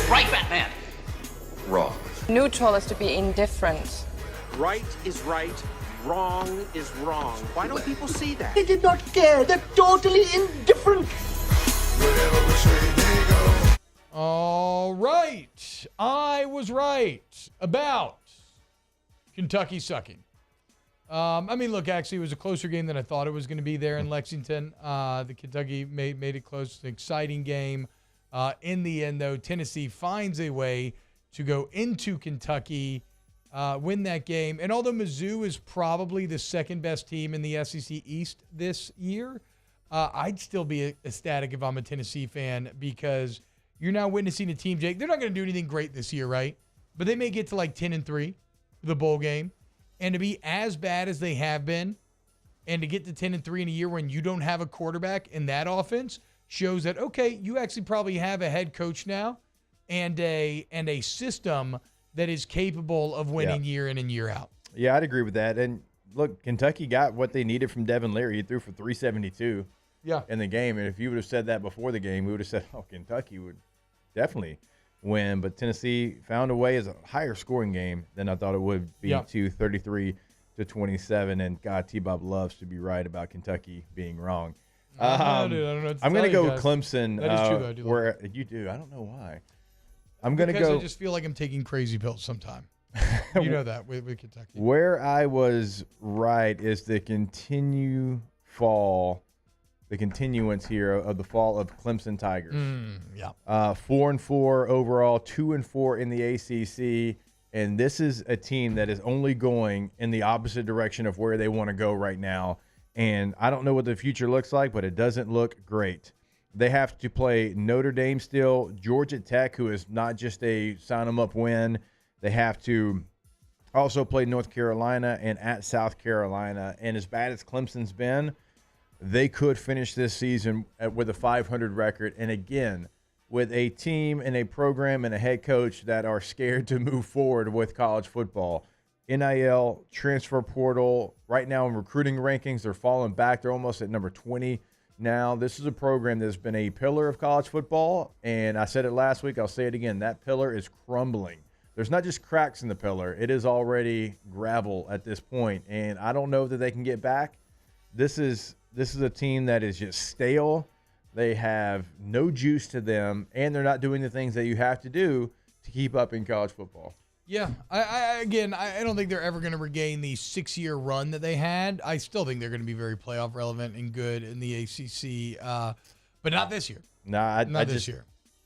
Right, Batman.
Wrong.
Neutral is to be indifferent.
Right is right. Wrong is wrong. Why don't people see that?
They did not care. They're totally indifferent.
All right. I was right about Kentucky sucking. I mean, look, actually, it was a closer game than I thought it was going to be there in Lexington. The Kentucky made it close. It's an exciting game. In the end, though, Tennessee finds a way to go into Kentucky, win that game. And although Mizzou is probably the second best team in the SEC East this year, I'd still be ecstatic if I'm a Tennessee fan, because you're now witnessing a team, Jake. They're not going to do anything great this year, right? But they may get to like 10-3 for the bowl game. And to be as bad as they have been, and to get to 10-3 in a year when you don't have a quarterback in that offense, shows that, okay, you actually probably have a head coach now and a system that is capable of winning year in and year out.
Yeah, I'd agree with that. And look, Kentucky got what they needed from Devin Leary. He threw for 372 in the game. And if you would have said that before the game, we would have said, oh, Kentucky would definitely win. But Tennessee found a way as a higher scoring game than I thought it would be, to 33-27. And God, T-Bob loves to be right about Kentucky being wrong.
Dude, I don't know what to
I'm going to
tell
go
you
with
guys.
Clemson.
That is true, though. I do
where you do. I don't know why. I'm going to
Because
go.
I just feel like I'm taking crazy pills sometime. You know that with Kentucky.
Where I was right is the continuance here of the fall of Clemson Tigers. 4-4 overall, 2-4 in the ACC, and this is a team that is only going in the opposite direction of where they want to go right now. And I don't know what the future looks like, but it doesn't look great. They have to play Notre Dame still, Georgia Tech, who is not just a sign-them-up win. They have to also play North Carolina and at South Carolina. And as bad as Clemson's been, they could finish this season with a 500 record. And again, with a team and a program and a head coach that are scared to move forward with college football. NIL, transfer portal, right now in recruiting rankings, they're falling back. They're almost at number 20 Now, this is a program that's been a pillar of college football, and I said it last week, I'll say it again. That pillar is crumbling. There's not just cracks in the pillar. It is already gravel at this point, and I don't know that they can get back. This is a team that is just stale. They have no juice to them, and they're not doing the things that you have to do to keep up in college football.
Yeah, I don't think they're ever going to regain the 6-year run that they had. I still think they're going to be very playoff relevant and good in the ACC, but not this year.
Not this year.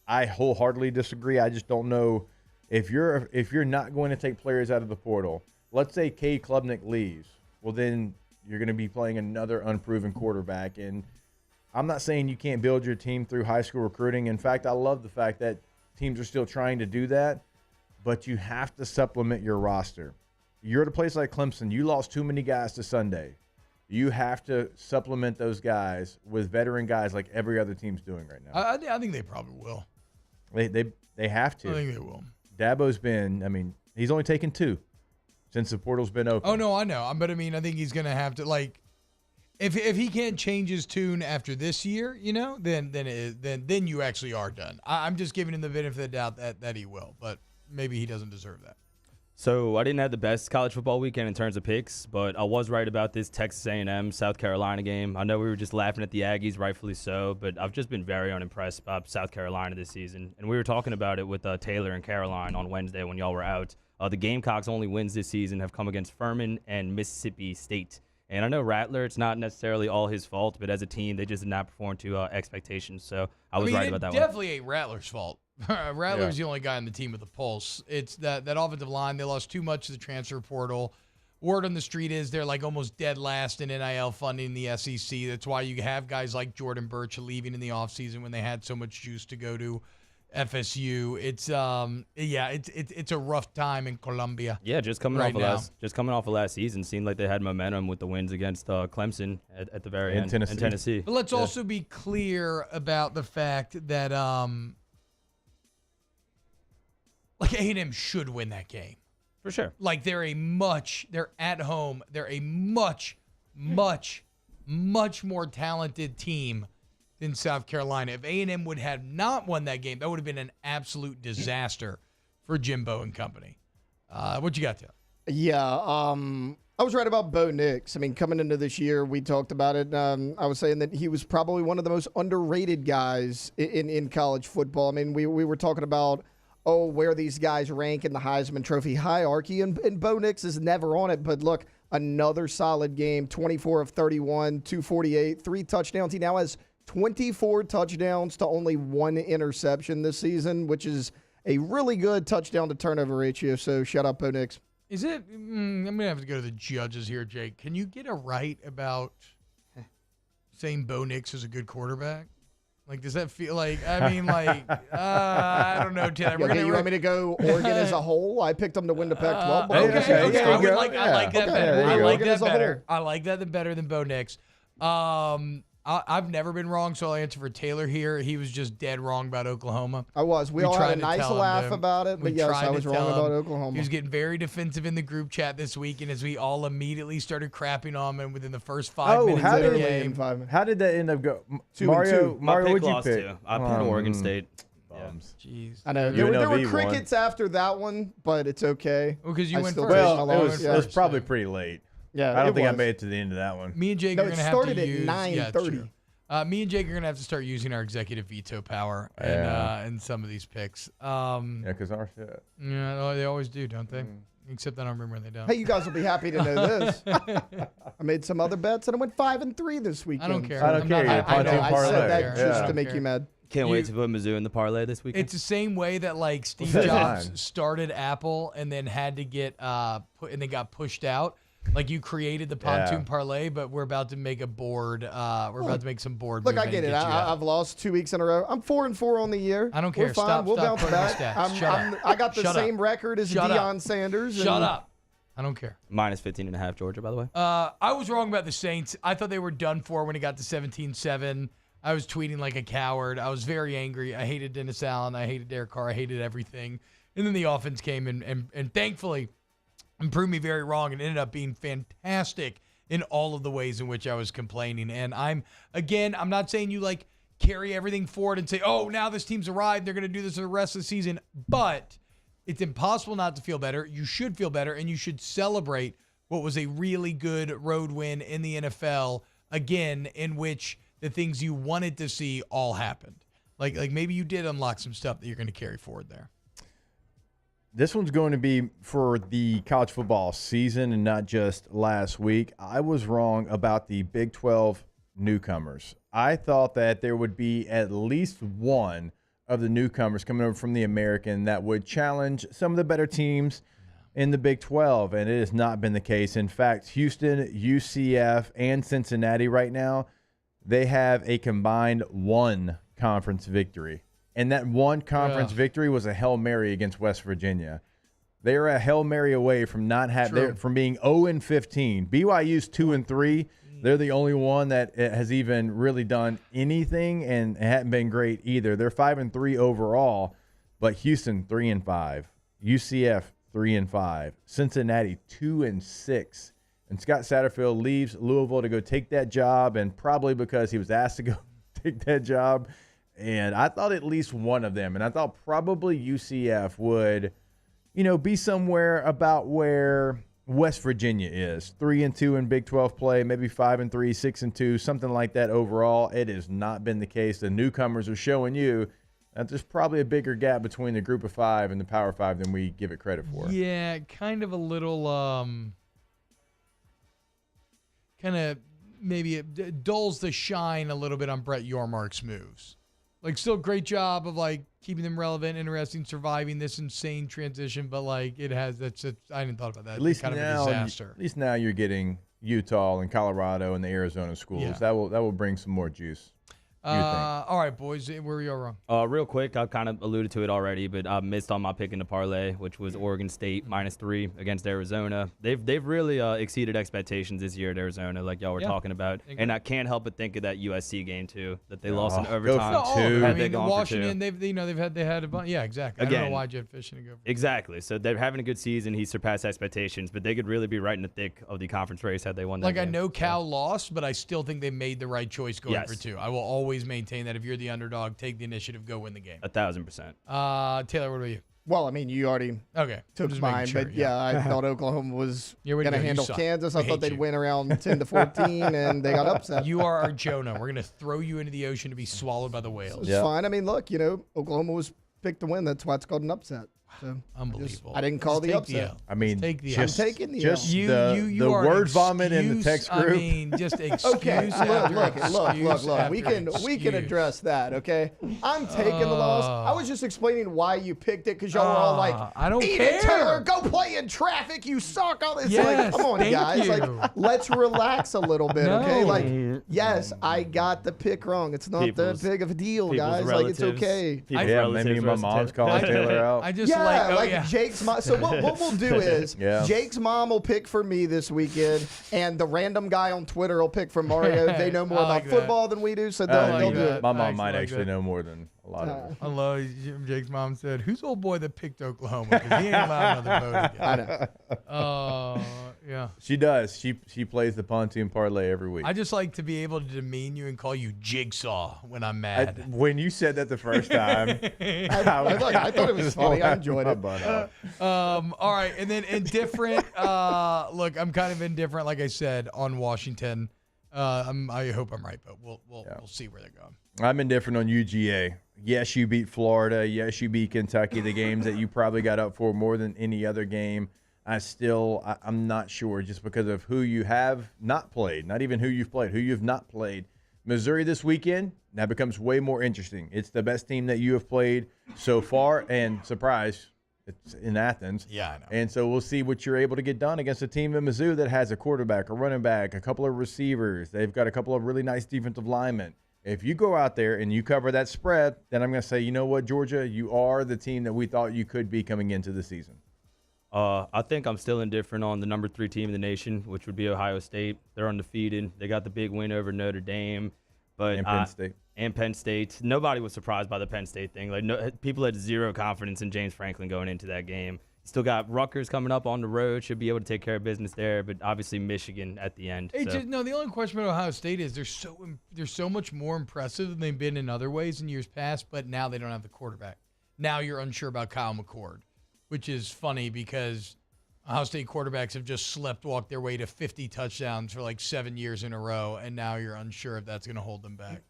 I wholeheartedly disagree. I just don't know if you're not going to take players out of the portal. Let's say Cade Klubnik leaves. Well, then you're going to be playing another unproven quarterback. And I'm not saying you can't build your team through high school recruiting. In fact, I love the fact that teams are still trying to do that. But you have to supplement your roster. You're at a place like Clemson. You lost too many guys to Sunday. You have to supplement those guys with veteran guys like every other team's doing right now.
I think they probably will.
They have to.
I think they will.
Dabo's been, he's only taken 2 since the portal's been open.
Oh, no, I know. But, I think he's going to have to, like, if he can't change his tune after this year, then you actually are done. I'm just giving him the benefit of the doubt that he will. But maybe he doesn't deserve that.
So I didn't have the best college football weekend in terms of picks, but I was right about this Texas A&M South Carolina game. I know we were just laughing at the Aggies, rightfully so, but I've just been very unimpressed about South Carolina this season. And we were talking about it with Taylor and Caroline on Wednesday when y'all were out. The Gamecocks' only wins this season have come against Furman and Mississippi State. And I know Rattler, it's not necessarily all his fault, but as a team, they just did not perform to expectations. So I was right about that one.
It definitely ain't Rattler's fault. Rattler's the only guy on the team with a pulse. It's that offensive line. They lost too much to the transfer portal. Word on the street is they're like almost dead last in NIL funding in the SEC. That's why you have guys like Jordan Birch leaving in the offseason when they had so much juice to go to FSU. It's it's a rough time in Columbia.
Yeah, just coming off of last season, seemed like they had momentum with the wins against Clemson at the very end in Tennessee.
But let's also be clear about the fact that A&M should win that game.
For sure.
Like they're at home. They're a much, much, much more talented team than South Carolina. If A&M would have not won that game, that would have been an absolute disaster for Jimbo and company. What you got, Taylor?
Yeah, I was right about Bo Nix. Coming into this year, we talked about it. I was saying that he was probably one of the most underrated guys in college football. We were talking about where these guys rank in the Heisman Trophy hierarchy, and Bo Nix is never on it. But look, another solid game, 24 of 31, 248, 3 touchdowns. He now has 24 touchdowns to only 1 interception this season, which is a really good touchdown-to-turnover ratio. So shout out Bo Nix.
Is it? I'm going to have to go to the judges here, Jake. Can you get it right about saying Bo Nix is a good quarterback? Like, does that feel like, I don't know, Taylor.
You want me to go Oregon as a whole? I picked them to win the Pac-12.
Okay. I like that better. I like that better. I like that better than Bo Nix. I've never been wrong, so I'll answer for Taylor here. He was just dead wrong about Oklahoma.
I was. We all had a nice laugh about it, but yes, I was wrong about Oklahoma.
He was getting very defensive in the group chat this week, and as we all immediately started crapping on him within the first 5 minutes of the game.
How did that end up go?
2-2.
Mario, what'd you pick?
I picked Oregon State.
Bums.
Jeez.
I know. There were crickets after that one, but it's okay.
Well, because you went first.
Well, it was probably pretty late.
Yeah,
I don't think I made it to the end of that one.
Me and Jake are going to have to use.
It started at 9:30.
Me and Jake are going to have to start using our executive veto power in some of these picks.
Because our shit.
Yeah, they always do, don't they? Except I don't remember when they don't.
Hey, you guys will be happy to know this. I made some other bets, and I went 5-3 this weekend.
I don't care.
I don't care.
I said that just to make you mad.
Can't wait to put Mizzou in the parlay this weekend.
It's the same way that like Steve Jobs started Apple and then had to get and they got pushed out. Like you created the pontoon parlay, but we're about to make a board. We're about to make some board.
Look, I get it. I've lost 2 weeks in a row. I'm 4-4 on the year.
I don't care.
We're fine.
Stop.
We'll bounce back. I got the
Shut
same
up.
record as
Shut
Deion
up.
Sanders.
Shut up. I don't care.
Minus 15.5, Georgia, by the way.
I was wrong about the Saints. I thought they were done for when it got to 17-7. I was tweeting like a coward. I was very angry. I hated Dennis Allen. I hated Derek Carr. I hated everything. And then the offense came and thankfully and proved me very wrong and ended up being fantastic in all of the ways in which I was complaining. And I'm not saying you like carry everything forward and say, oh, now this team's arrived, they're going to do this for the rest of the season. But it's impossible not to feel better. You should feel better, and you should celebrate what was a really good road win in the NFL, again, in which the things you wanted to see all happened. Like maybe you did unlock some stuff that you're going to carry forward there.
This one's going to be for the college football season and not just last week. I was wrong about the Big 12 newcomers. I thought that there would be at least one of the newcomers coming over from the American that would challenge some of the better teams in the Big 12, and it has not been the case. In fact, Houston, UCF, and Cincinnati right now, they have a combined one conference victory. And that one conference victory was a Hail Mary against West Virginia. They are a Hail Mary away from from being 0-15. BYU's 2-3. They're the only one that has even really done anything, and it hadn't been great either. They're 5-3 overall, but Houston 3-5, UCF 3-5, Cincinnati 2-6. And Scott Satterfield leaves Louisville to go take that job, and probably because he was asked to go take that job. And I thought at least one of them, and I thought probably UCF would, be somewhere about where West Virginia is. 3-2 in Big 12 play, maybe 5-3, 6-2, something like that overall. It has not been the case. The newcomers are showing you that there's probably a bigger gap between the Group of Five and the Power Five than we give it credit for.
Yeah, kind of a little, maybe it dulls the shine a little bit on Brett Yormark's moves. Like, still great job of, keeping them relevant, interesting, surviving this insane transition, but, I hadn't thought about that.
At least
kind
now,
of a disaster.
At least now you're getting Utah and Colorado and the Arizona schools.
Yeah.
That will bring some more juice.
All right, boys, where are you wrong?
Real quick, I've kind of alluded to it already, but I missed on my pick in the parlay, which was Oregon State -3 against Arizona. They've really exceeded expectations this year at Arizona, like y'all were talking about. And I can't help but think of that USC game too, that they lost in overtime.
Washington, they had a bunch. Yeah, exactly.
Again,
I don't know why Jeff Fish didn't go for
exactly. So they're having a good season. He surpassed expectations, but they could really be right in the thick of the conference race had they won that game.
I know Cal lost, but I still think they made the right choice going for 2. I will always maintain that if you're the underdog, take the initiative, go win the game.
1,000%.
Taylor, what about you?
Well, you already took mine,
sure,
but I thought Oklahoma was going to handle Kansas. I thought they'd win around 10-14, and they got upset.
You are our Jonah. We're going to throw you into the ocean to be swallowed by the whales.
It's fine. Look, Oklahoma was picked to win. That's why it's called an upset. So
unbelievable.
I didn't call the upset.
I'm taking the
L.
The word vomit in the text group.
Just excuse.
Okay, look. We can address that. Okay, I'm taking the loss. I was just explaining why you picked it because y'all were all like,
"I don't
Eat
care.
it, Taylor. Go play in traffic. You suck." All this.
Yes,
come on, guys.
you.
Let's relax a little bit. Okay,
No.
yes, I got the pick wrong. It's not that big of a deal, guys. It's okay.
Maybe my mom's calling Taylor out.
I just
Jake's mom. So what we'll do is Jake's mom will pick for me this weekend, and the random guy on Twitter will pick for Mario. They know more about football than we do, so they'll do it.
My mom might actually know more than a lot of us.
I love Jake's mom said, "Who's old boy that picked Oklahoma? Because he ain't allowed another vote again."
I know.
Yeah. She does. She plays the pontoon parlay every week.
I just like to be able to demean you and call you Jigsaw when I'm mad.
When you said that the first time,
I thought it was funny. I enjoyed it.
All right, and then Indifferent. Look, I'm kind of indifferent, like I said, on Washington. I hope I'm right, but we'll see where they're going.
I'm indifferent on UGA. Yes, you beat Florida. Yes, you beat Kentucky. The games that you probably got up for more than any other game. I'm not sure just because of who you have not played, not even who you've played, who you've not played. Missouri this weekend, that becomes way more interesting. It's the best team that you have played so far, and surprise, it's in Athens.
Yeah, I know.
And so we'll see what you're able to get done against a team in Mizzou that has a quarterback, a running back, a couple of receivers. They've got a couple of really nice defensive linemen. If you go out there and you cover that spread, then I'm going to say, you know what, Georgia, you are the team that we thought you could be coming into the season.
I think I'm still indifferent on the number 3 team in the nation, which would be Ohio State. They're undefeated. They got the big win over Notre Dame.
And Penn State.
And Penn State. Nobody was surprised by the Penn State thing. People had zero confidence in James Franklin going into that game. Still got Rutgers coming up on the road. Should be able to take care of business there, but obviously Michigan at the end.
Hey, no, the only question about Ohio State is they're so much more impressive than they've been in other ways in years past, but now they don't have the quarterback. Now you're unsure about Kyle McCord, which is funny because Ohio State quarterbacks have just sleptwalked their way to 50 touchdowns for like 7 years in a row, and now you're unsure if that's going to hold them back.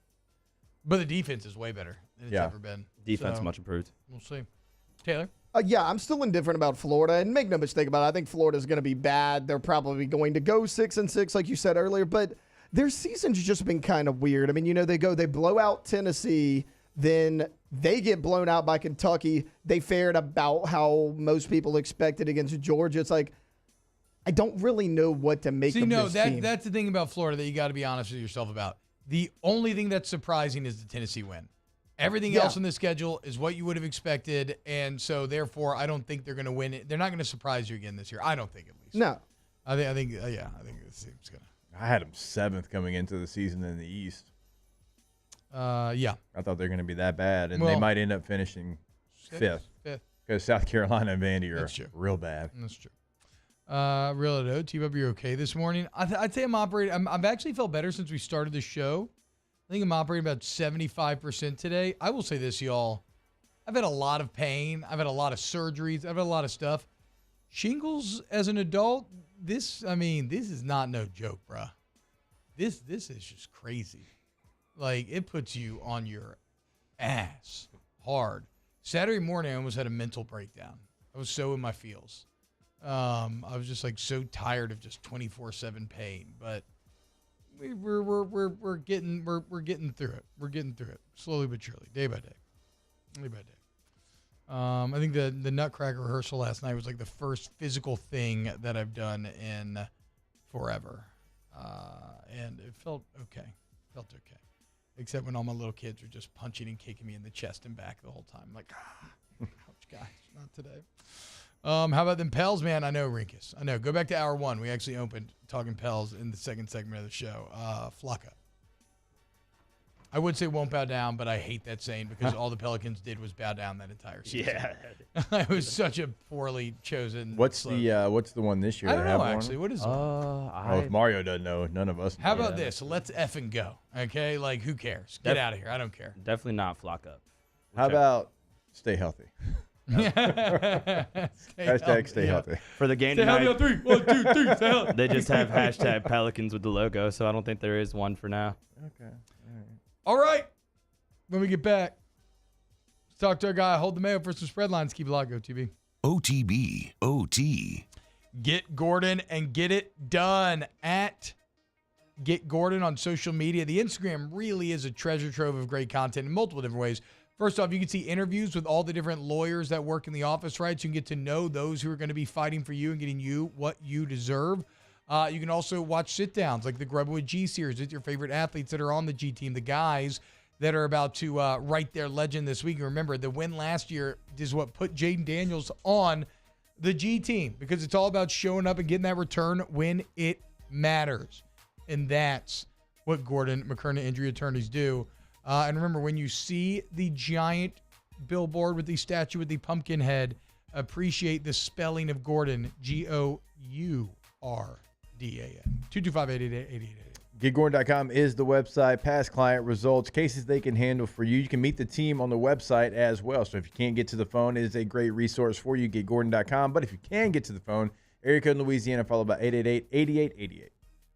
But the defense is way better than it's ever been.
Defense much improved.
We'll see. Taylor?
Yeah, I'm still indifferent about Florida, and make no mistake about it, I think Florida's going to be bad. They're probably going to go 6-6, like you said earlier, but their season's just been kind of weird. I mean, they blow out Tennessee, then they get blown out by Kentucky. They fared about how most people expected against Georgia. It's like, I don't really know what to make of this team.
That's the thing about Florida that you got to be honest with yourself about. The only thing that's surprising is the Tennessee win. Everything else on the schedule is what you would have expected, and so therefore I don't think they're going to win it. They're not going to surprise you again this year. I don't think, at least.
No.
I think this team's going to.
I had them 7th coming into the season in the East.
Yeah.
I thought they were going to be that bad, and they might end up finishing 5th. Because South Carolina and Vandy are real bad.
That's true. Real T-Bub, you're okay this morning? I'd say I'm operating. I've actually felt better since we started the show. I think I'm operating about 75% today. I will say this, y'all. I've had a lot of pain. I've had a lot of surgeries. I've had a lot of stuff. Shingles as an adult, this is not no joke, bruh. This is just crazy. Like, it puts you on your ass hard. Saturday morning, I almost had a mental breakdown. I was so in my feels. I was just like so tired of just 24/7 pain, but we're getting through it. We're getting through it slowly but surely, day by day. I think the Nutcracker rehearsal last night was like the first physical thing that I've done in forever, and it felt okay. Except when all my little kids were just punching and kicking me in the chest and back the whole time. Like, ouch, guys, not today. How about them Pels, man? I know, Rinkus. I know. Go back to hour 1. We actually opened talking Pels in the second segment of the show. Flocka. I would say won't bow down, but I hate that saying because all the Pelicans did was bow down that entire season. Yeah. It was such a poorly chosen
What's
slogan.
what's the one this year?
I don't know, actually. What is it?
If Mario doesn't know, none of us know.
How about this? Let's effing go. Okay? Like, who cares? Get out of here. I don't care.
Definitely not flock up.
How about stay healthy? Hashtag stay healthy.
For the game
stay
tonight.
Healthy on 3. 1, 2, 3. Stay healthy.
They just have hashtag Pelicans with the logo, so I don't think there is one for now.
Okay.
All right. When we get back, let's talk to our guy. Hold the mayo for some spread lines. Keep it locked, OTB.
OTB. OT.
Get Gordon and get it done at Get Gordon on social media. The Instagram really is a treasure trove of great content in multiple different ways. First off, you can see interviews with all the different lawyers that work in the office, right? So you can get to know those who are going to be fighting for you and getting you what you deserve. You can also watch sit-downs like the Grubwood G Series with your favorite athletes that are on the G team, the guys that are about to write their legend this week. And remember, the win last year is what put Jaden Daniels on the G team because it's all about showing up and getting that return when it matters. And that's what Gordon McKernan injury attorneys do. And remember, when you see the giant billboard with the statue with the pumpkin head, appreciate the spelling of Gordon, Gourdan. 225-888-8888.
GetGordon.com is the website. Past client results, cases they can handle for you. You can meet the team on the website as well. So if you can't get to the phone, it is a great resource for you, GetGordon.com. But if you can get to the phone, area code in Louisiana, followed by 888-8888.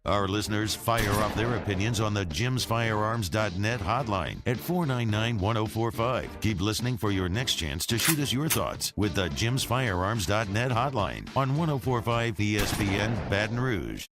Our listeners fire off their opinions on the jimsfirearms.net hotline at 499-1045. Keep listening for your next chance to shoot us your thoughts with the jimsfirearms.net hotline on 1045 ESPN Baton Rouge.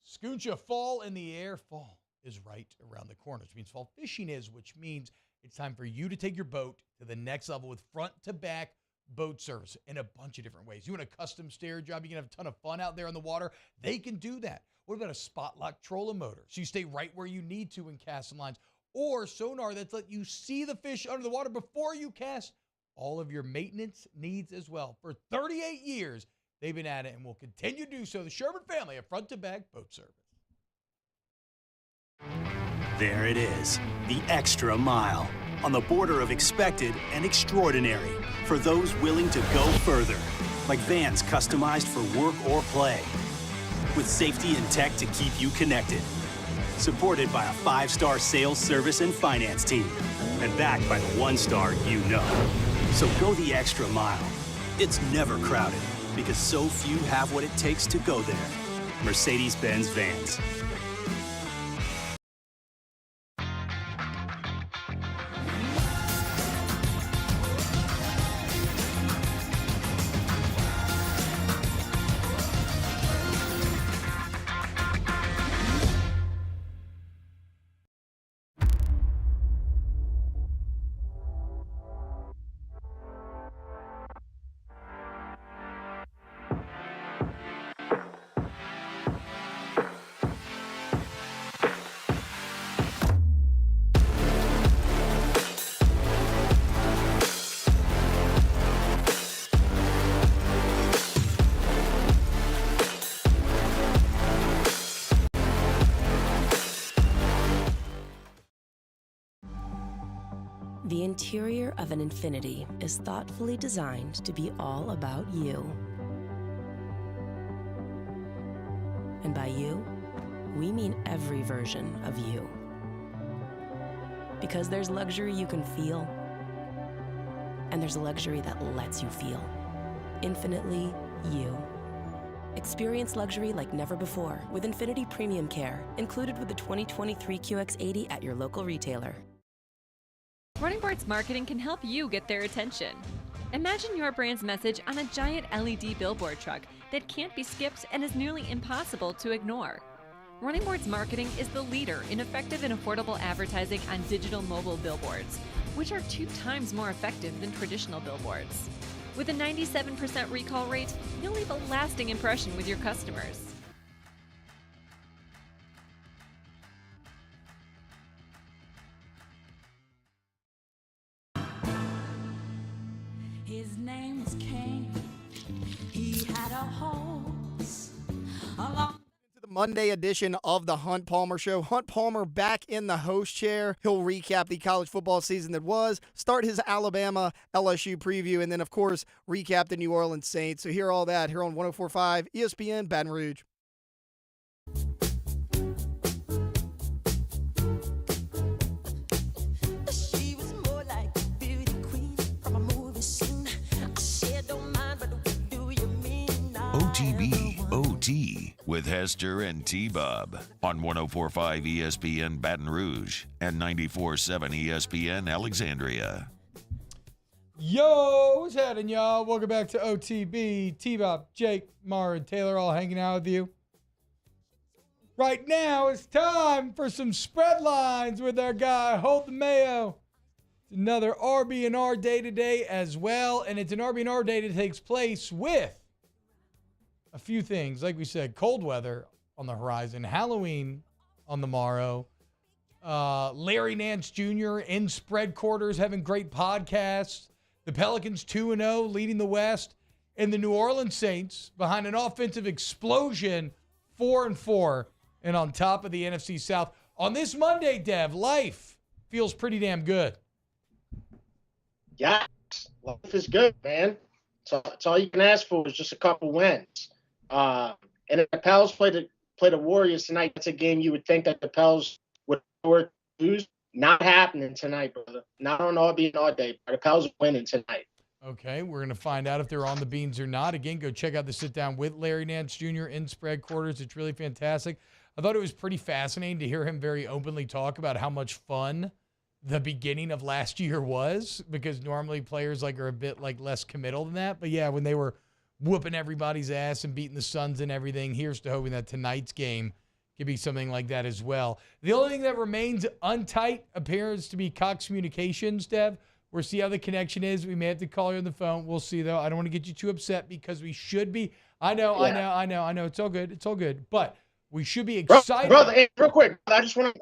Scooncha, fall in the air. Fall is right around the corner, which means fall fishing is, which means it's time for you to take your boat to the next level with front-to-back boat service in a bunch of different ways. You want a custom stair job, you can have a ton of fun out there on the water. They can do that. What about a spot lock trolling motor? So you stay right where you need to in casting lines. Or sonar that's let you see the fish under the water before you cast. All of your maintenance needs as well. For 38 years, they've been at it and will continue to do so. The Sherman family of front-to-back boat service.
There it is, the extra mile. on the border of expected and extraordinary for those willing to go further, like vans customized for work or play, with safety and tech to keep you connected. Supported by a 5-star sales, service, and finance team, and backed by the 1-star you know. So go the extra mile. It's never crowded, because so few have what it takes to go there. Mercedes-Benz Vans.
The interior of an Infiniti is thoughtfully designed to be all about you. And by you, we mean every version of you. Because there's luxury you can feel, and there's luxury that lets you feel. Infinitely you. Experience luxury like never before with Infiniti Premium Care, included with the 2023 QX80 at your local retailer.
Running Boards Marketing can help you get their attention. Imagine your brand's message on a giant LED billboard truck that can't be skipped and is nearly impossible to ignore. Running Boards Marketing is the leader in effective and affordable advertising on digital mobile billboards, which are 2 times more effective than traditional billboards. With a 97% recall rate, you'll leave a lasting impression with your customers.
His name was Cain. He had a horse along.
The Monday edition of the Hunt Palmer Show. Hunt Palmer back in the host chair. He'll recap the college football season that was, start his Alabama LSU preview, and then, of course, recap the New Orleans Saints. So hear all that here on 104.5 ESPN Baton Rouge.
OTB OT with Hester and T-Bob on 104.5 ESPN Baton Rouge and 94.7 ESPN Alexandria.
Yo, what's happening, y'all? Welcome back to OTB. T-Bob, Jake, Mara, and Taylor all hanging out with you. Right now, it's time for some spread lines with our guy, Holt the Mayo. It's another RB&R day today as well, and it's an RB&R day that takes place with a few things. Like we said, cold weather on the horizon, Halloween on the morrow, Larry Nance Jr. in spread quarters having great podcasts, the Pelicans 2-0 leading the West, and the New Orleans Saints behind an offensive explosion 4-4 and on top of the NFC South. On this Monday, Dev, life feels pretty damn good.
Yeah, life is good, man. So it's all you can ask for is just a couple wins. And if the Pels play the Warriors tonight, that's a game you would think that the Pels would lose. Not happening tonight, brother. Not on RB&R day. But the Pels are winning tonight.
Okay, we're going to find out if they're on the beans or not. Again, go check out the sit-down with Larry Nance Jr. in spread quarters. It's really fantastic. I thought it was pretty fascinating to hear him very openly talk about how much fun the beginning of last year was, because normally players are a bit less committal than that. But yeah, when they were whooping everybody's ass and beating the Suns and everything, here's to hoping that tonight's game could be something like that as well. The only thing that remains untight appears to be Cox Communications, Dev. We'll see how the connection is. We may have to call you on the phone. We'll see, though. I don't want to get you too upset because we should be. I know. It's all good. It's all good. But we should be excited.
Brother, hey, real quick, I want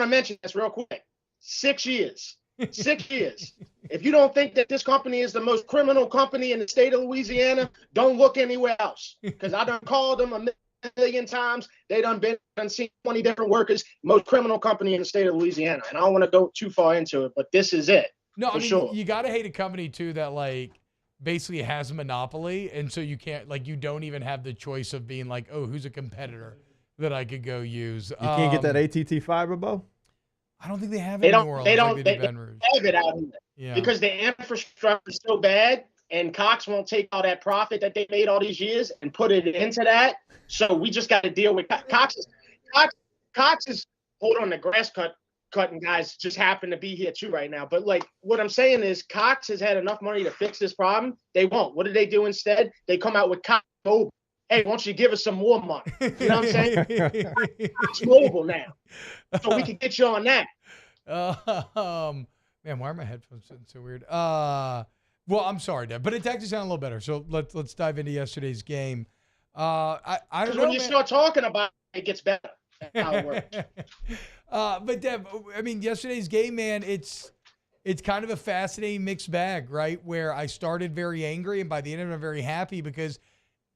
to mention this real quick. 6 years. 6 years. If you don't think that this company is the most criminal company in the state of Louisiana, don't look anywhere else. Because I done called them million times. They done seen 20 different workers, most criminal company in the state of Louisiana. And I don't want to go too far into it, but this is it.
No, I mean,
sure.
You got to hate a company, too, that, like, basically has a monopoly. And so you can't, like, you don't even have the choice of being like, oh, who's a competitor that I could go use.
You can't get that ATT fiber, Bo?
I don't think they have it
They
in
don't,
New Orleans.
they don't,
like
they
do Baton Rouge.
have it out here.
Yeah.
Because the infrastructure is so bad, and Cox won't take all that profit that they made all these years and put it into that. So we just got to deal with Cox is hold on, the grass cutting guys just happen to be here too right now. But like what I'm saying is Cox has had enough money to fix this problem. They won't. What do they do instead? They come out with Cox Mobile. Hey, why don't you give us some more money? You know what I'm saying? Cox Mobile now. So we can get you on that.
Man, why are my headphones sitting so weird? Well, I'm sorry, Deb, but it actually sounded a little better. So let's dive into yesterday's game. I don't know.
When you start talking about it, it gets better. That's how it works.
But Deb, I mean, yesterday's game, man, it's kind of a fascinating mixed bag, right? Where I started very angry, and by the end of it, I'm very happy because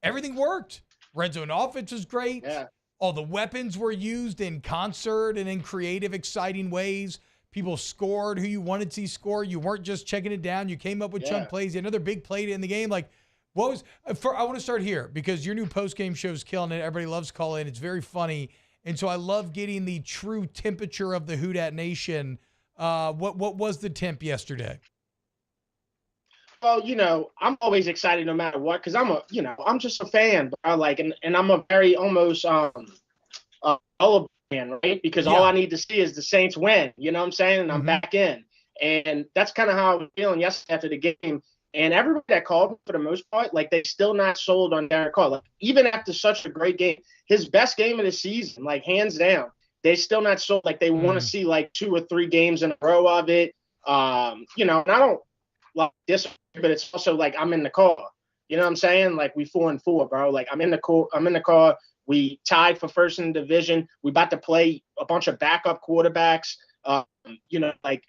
everything worked. Red zone offense was great.
Yeah.
All the weapons were used in concert and in creative, exciting ways. People scored who you wanted to see score. You weren't just checking it down. You came up with chunk plays. You had another big play in the game. Like, what was I want to start here because your new post-game show is killing it. Everybody loves calling. It's very funny. And so I love getting the true temperature of the Who Dat Nation. What was the temp yesterday?
Well, you know, I'm always excited no matter what because I'm just a fan. But I like, and I'm a very almost gullible fan, right? Because all I need to see is the Saints win. You know what I'm saying? And I'm back in. And that's kind of how I was feeling yesterday after the game. And everybody that called me, for the most part, like, they still not sold on Derek Carr. Like, even after such a great game, his best game of the season, like, hands down, they still not sold. Like, they want to see, like, 2 or 3 games in a row of it. You know, and I don't like this, but it's also, like, I'm in the car. You know what I'm saying? Like, we 4-4, bro. Like, I'm in the car. We tied for first in the division. We about to play a bunch of backup quarterbacks. You know, like,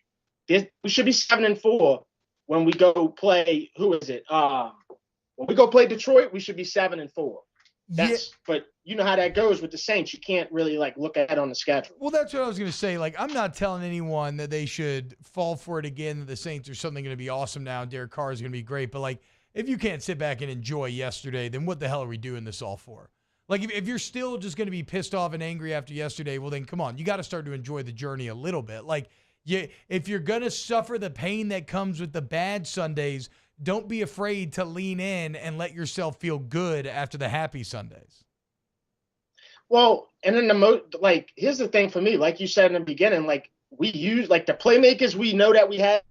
this, we should be 7-4. When we go play, who is it? When we go play Detroit, we should be 7-4. But you know how that goes with the Saints. You can't really like look ahead on the schedule.
Well, that's what I was going to say. Like, I'm not telling anyone that they should fall for it again. That the Saints are something going to be awesome now. Derek Carr is going to be great. But like, if you can't sit back and enjoy yesterday, then what the hell are we doing this all for? Like, if you're still just going to be pissed off and angry after yesterday, well, then come on, you got to start to enjoy the journey a little bit. Like. If you're going to suffer the pain that comes with the bad Sundays, don't be afraid to lean in and let yourself feel good after the happy Sundays.
Well, and then here's the thing for me, like you said in the beginning, like we use like the playmakers we know that we had.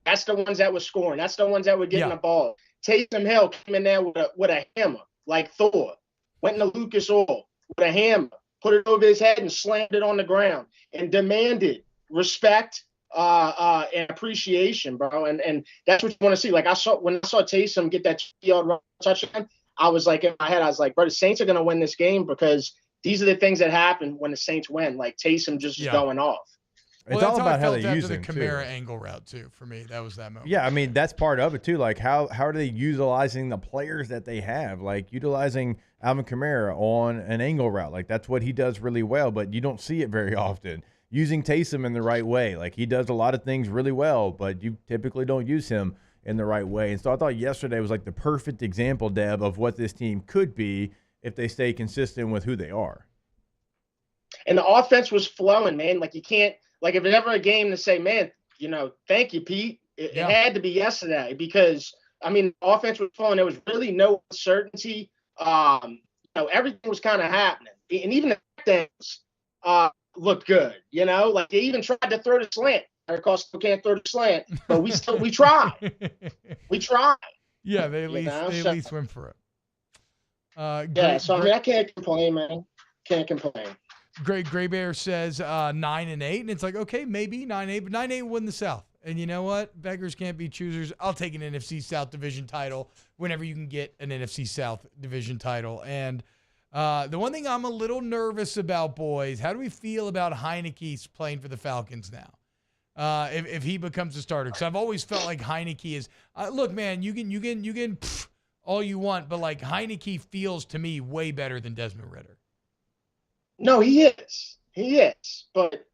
That's the ones that were scoring. That's the ones that were getting the ball. Taysom Hill came in there with a hammer, like Thor. Went into Lucas Oil with a hammer, put it over his head and slammed it on the ground and demanded respect and appreciation, bro. And that's what you want to see. Like when I saw Taysom get that 2-yard touchdown, I was like in my head, I was like, bro, the Saints are gonna win this game because these are the things that happen when the Saints win. Like Taysom just going off.
It's all about how they use
the
him,
Kamara
too.
angle route too. For me, that was that moment.
Yeah, I mean that's part of it too. Like how are they utilizing the players that they have? Like utilizing Alvin Kamara on an angle route. Like that's what he does really well, but you don't see it very often. Using Taysom in the right way. Like he does a lot of things really well, but you typically don't use him in the right way. And so I thought yesterday was like the perfect example, Deb, of what this team could be if they stay consistent with who they are.
And the offense was flowing, man. Like you can't, like if there's ever a game to say, man, you know, thank you, Pete. It had to be yesterday because, I mean, the offense was flowing. There was really no uncertainty. You know, everything was kind of happening. And even the things, looked good, you know, like they even tried to throw the slant. Of course, still can't throw the slant, but we tried. We tried.
Yeah, they at least went for it.
So I mean, I can't complain, man. Can't complain.
Gray Bear says 9-8, and it's like, okay, maybe 9-8, but 9-8 win the South. And you know what? Beggars can't be choosers. I'll take an NFC South division title whenever you can get an NFC South division title. And the one thing I'm a little nervous about, boys, how do we feel about Heineke's playing for the Falcons now? If he becomes a starter, because I've always felt like Heineke is. Look, man, you can all you want, but like Heineke feels to me way better than Desmond Ridder.
No, he is. He is. But,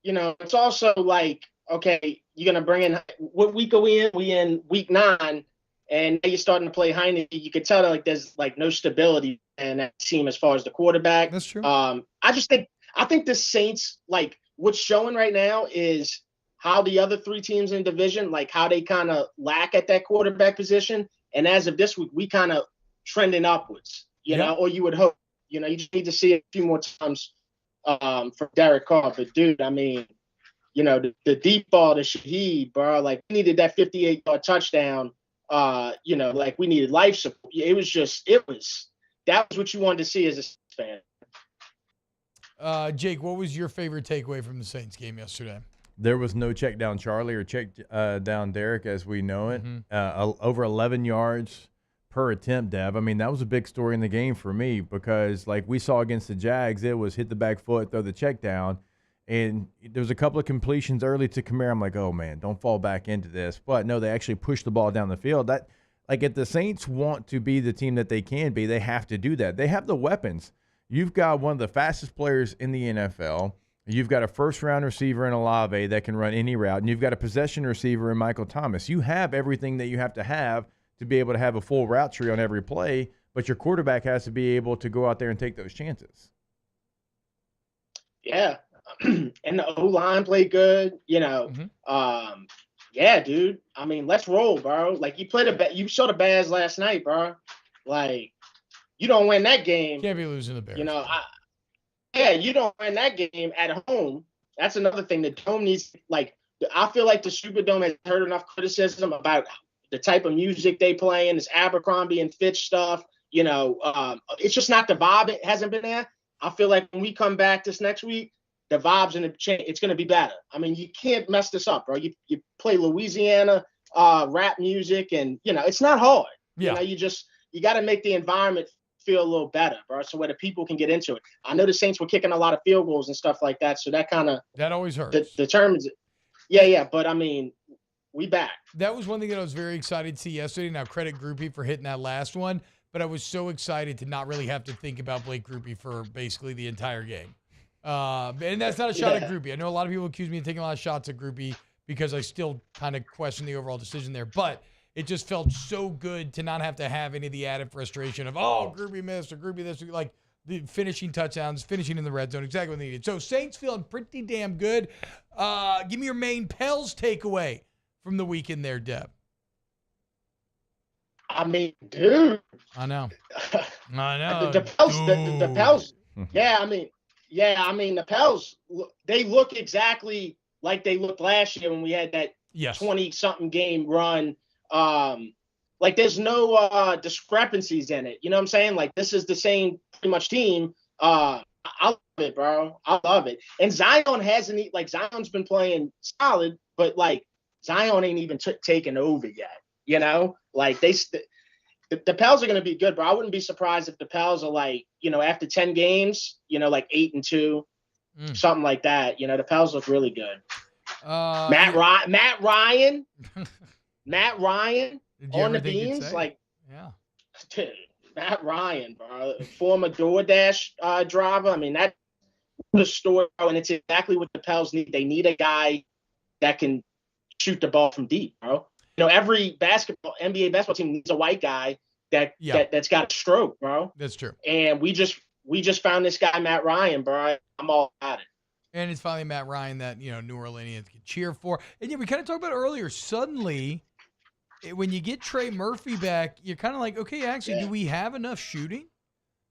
it's also like, okay, you're going to bring in – what week are we in? We in week 9, and now you're starting to play Heineke. You could tell that, like, there's, like, no stability in that team as far as the quarterback.
That's true.
I think the Saints, like, what's showing right now is how the other 3 teams in the division, like, how they kind of lack at that quarterback position. And as of this week, we kind of trending upwards, know, or you would hope. You just need to see it a few more times from Derek Carr. But, dude, I mean, the deep ball to Shaheed, bro, like, we needed that 58-yard touchdown. Like, we needed life support. That was what you wanted to see as a fan.
Jake, what was your favorite takeaway from the Saints game yesterday?
There was no check down Charlie or check down Derek as we know it. Over 11 yards per attempt, Dev. I mean, that was a big story in the game for me because, like we saw against the Jags, it was hit the back foot, throw the check down. And there was a couple of completions early to Kamara. I'm like, oh, man, don't fall back into this. But, no, they actually pushed the ball down the field. That, like, if the Saints want to be the team that they can be, they have to do that. They have the weapons. You've got one of the fastest players in the NFL. You've got a first-round receiver in Olave that can run any route, and you've got a possession receiver in Michael Thomas. You have everything that you have to be able to have a full route tree on every play, but your quarterback has to be able to go out there and take those chances.
Yeah, and the O-line played good, Yeah, dude. I mean, let's roll, bro. Like, you showed the Bears last night, bro. Like, you don't win that game.
Can't be losing the Bears.
You don't win that game at home. That's another thing. The Dome needs, like, I feel like the Superdome has heard enough criticism about the type of music they play in, this Abercrombie and Fitch stuff. It's just not the vibe. It hasn't been there. I feel like when we come back this next week, the vibe's going to change. It's going to be better. I mean, you can't mess this up, bro. You play Louisiana rap music, and, it's not hard.
Yeah.
You got to make the environment feel a little better, bro, so where the people can get into it. I know the Saints were kicking a lot of field goals and stuff like that, so that
always hurts.
Determines it. Yeah, but I mean, we back.
That was one thing that I was very excited to see yesterday. Now, credit Groupie for hitting that last one, but I was so excited to not really have to think about Blake Groupie for basically the entire game. And that's not a shot at Groupie. I know a lot of people accuse me of taking a lot of shots at Groupie because I still kind of question the overall decision there, but it just felt so good to not have to have any of the added frustration of, Groupie missed or Groupie this, like the finishing touchdowns, finishing in the red zone, exactly what they needed. So Saints feeling pretty damn good. Give me your main Pels takeaway from the weekend there, Deb.
I mean, dude.
I know.
The Pels. The Pels, they look exactly like they looked last year when we had that 20-something game run. Like, there's no discrepancies in it. You know what I'm saying? Like, this is the same pretty much team. I love it, bro. I love it. And Zion Zion's been playing solid, but, like, Zion ain't even taken over yet. Like, the Pels are going to be good, bro. I wouldn't be surprised if the Pels are, like, after 10 games, like 8-2, something like that. The Pels look really good. Matt Ryan on the beans, like, dude, Matt Ryan, bro, former DoorDash driver. I mean, that's the story, and it's exactly what the Pels need. They need a guy that can shoot the ball from deep, bro. Every NBA basketball team needs a white guy that's got a stroke, bro.
That's true.
And we just found this guy, Matt Ryan, bro. I'm all about it.
And it's finally Matt Ryan that, New Orleanians can cheer for. And we kind of talked about earlier, suddenly, when you get Trey Murphy back, you're kind of like, okay, actually, do we have enough shooting?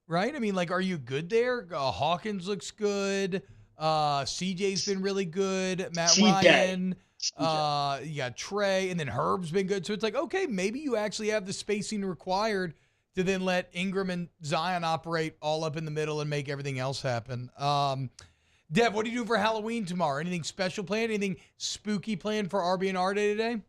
Right? I mean, like, are you good there? Hawkins looks good. CJ's been really good. Matt Ryan. You got Trey, and then Herb's been good. So it's like, okay, maybe you actually have the spacing required to then let Ingram and Zion operate all up in the middle and make everything else happen. Dev, what do you do for Halloween tomorrow? Anything special planned? Anything spooky planned for RB&R Day today?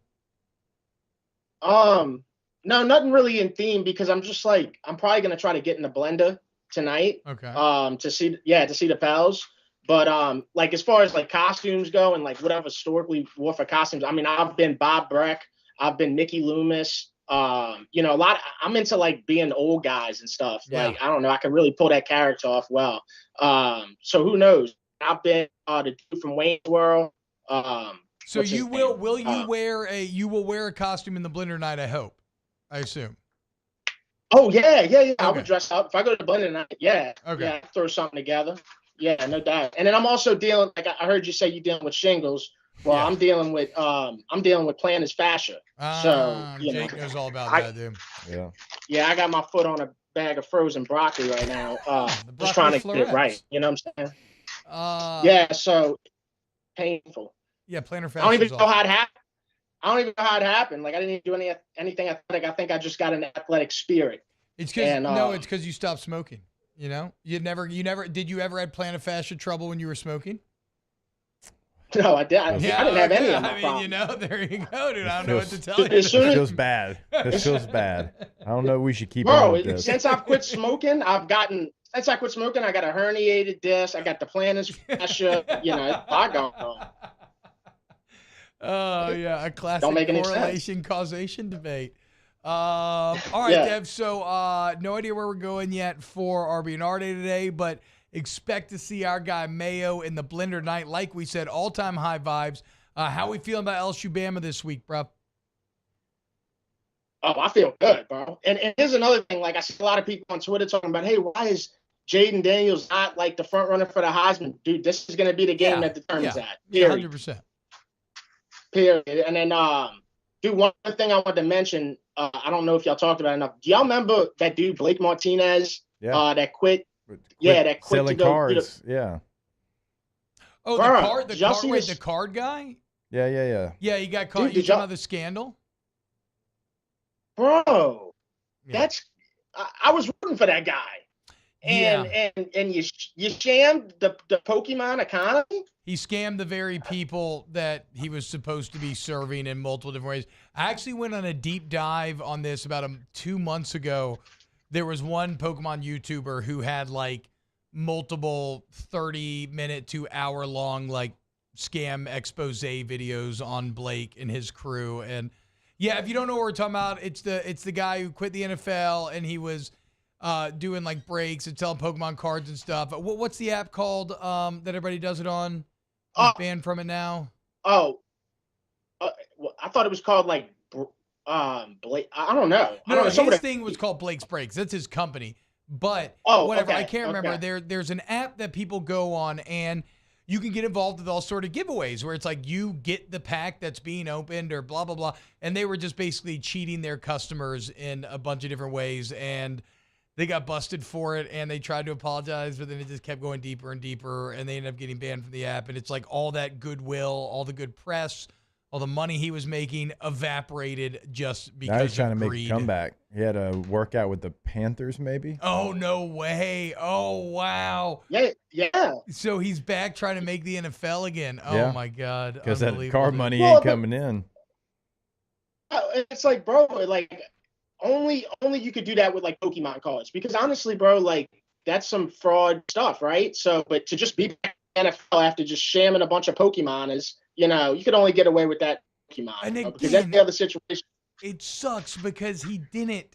No, nothing really in theme because I'm just like, I'm probably going to try to get in the blender tonight.
Okay.
To see the Pels. But like, as far as like costumes go and like whatever historically wore for costumes, I mean, I've been Bob Breck, I've been Mickey Loomis, You know, I'm into like being old guys and stuff.
Yeah.
Like, I don't know, I can really pull that character off well. So who knows? I've been the dude from Wayne's World.
So you will you wear a costume in the Blender night, I hope. I assume.
Oh yeah.
Okay.
I would dress up if I go to Blender night. Yeah.
Okay.
Yeah, throw something together. Yeah, no doubt. And then I'm also dealing, like I heard you say you're dealing with shingles. Well, yeah. I'm dealing with plantar fascia. So
Jake knows all about that, dude.
Yeah.
Yeah, I got my foot on a bag of frozen broccoli right now. Just trying to get it right. You know what I'm saying? Yeah, so painful.
Yeah, plantar fascia.
I don't even know how it happened. I don't even know how it happened. Like I didn't even do anything athletic. I think I just got an athletic spirit.
It's because you stopped smoking. You know, did you ever have plantar fascia trouble when you were smoking?
No, I didn't.
Yeah,
I didn't have any of my
problems.
problems.
You know, there you go, dude. I don't know what to tell you.
This feels bad. This feels bad. I don't know. We should keep on with this.
Since I've quit smoking, I got a herniated disc. I got the plantar fascia. You know, I go.
Oh yeah, a classic
Don't make any
correlation causation debate. All right,
Yeah.
Dev. So no idea where we're going yet for RB&R Day today, but expect to see our guy Mayo in the Blender night. Like we said, all-time high vibes. How we feeling about LSU-Bama this week, bro?
Oh, I feel good, bro. And here's another thing. Like I see a lot of people on Twitter talking about, hey, why is Jaden Daniels not like the front runner for the Heisman? Dude, this is going to be the game that determines that. Period.
100%.
Period. And then, dude, one other thing I wanted to mention. I don't know if y'all talked about it enough. Do y'all remember that dude Blake Martinez?
Yeah.
That quit. Yeah, that quit
selling
to go.
cards. Yeah.
Oh,
Bro,
the card guy?
Yeah.
Yeah, he got caught.
Dude,
You talking about the scandal?
Bro,
Yeah.
I was rooting for that guy. And you shammed the Pokemon economy?
He scammed the very people that he was supposed to be serving in multiple different ways. I actually went on a deep dive on this about 2 months ago. There was one Pokemon YouTuber who had like multiple 30-minute to hour-long like scam expose videos on Blake and his crew. And yeah, if you don't know what we're talking about, it's the guy who quit the NFL and he was doing like breaks and selling Pokemon cards and stuff. What's the app called that everybody does it on? He's banned from it now.
I thought it was called like Blake. I don't know.
No, his thing was called Blake's Breaks. That's his company. But whatever,
okay,
I can't remember.
okay.
There's an app that people go on and you can get involved with all sort of giveaways where it's like you get the pack that's being opened or blah, blah, blah. And they were just basically cheating their customers in a bunch of different ways. And they got busted for it and they tried to apologize, but then it just kept going deeper and deeper and they ended up getting banned from the app. And it's like all that goodwill, all the good press, all the money he was making evaporated just because
Now he's trying to make
greed.
a comeback. He had a workout with the Panthers, maybe.
Oh, no way. Oh, wow.
Yeah.
So he's back trying to make the NFL again. Oh,
Yeah.
my God.
Because that
Unbelievable.
card money
Well,
ain't
but-
coming in.
It's like, bro, like only you could do that with like Pokemon cards because honestly, bro, like that's some fraud stuff, right? So, but to just be back in the NFL after just shamming a bunch of Pokemon is, you know, you could only get away with that Pokemon.
And
bro,
again,
because that's the other situation.
It sucks because he didn't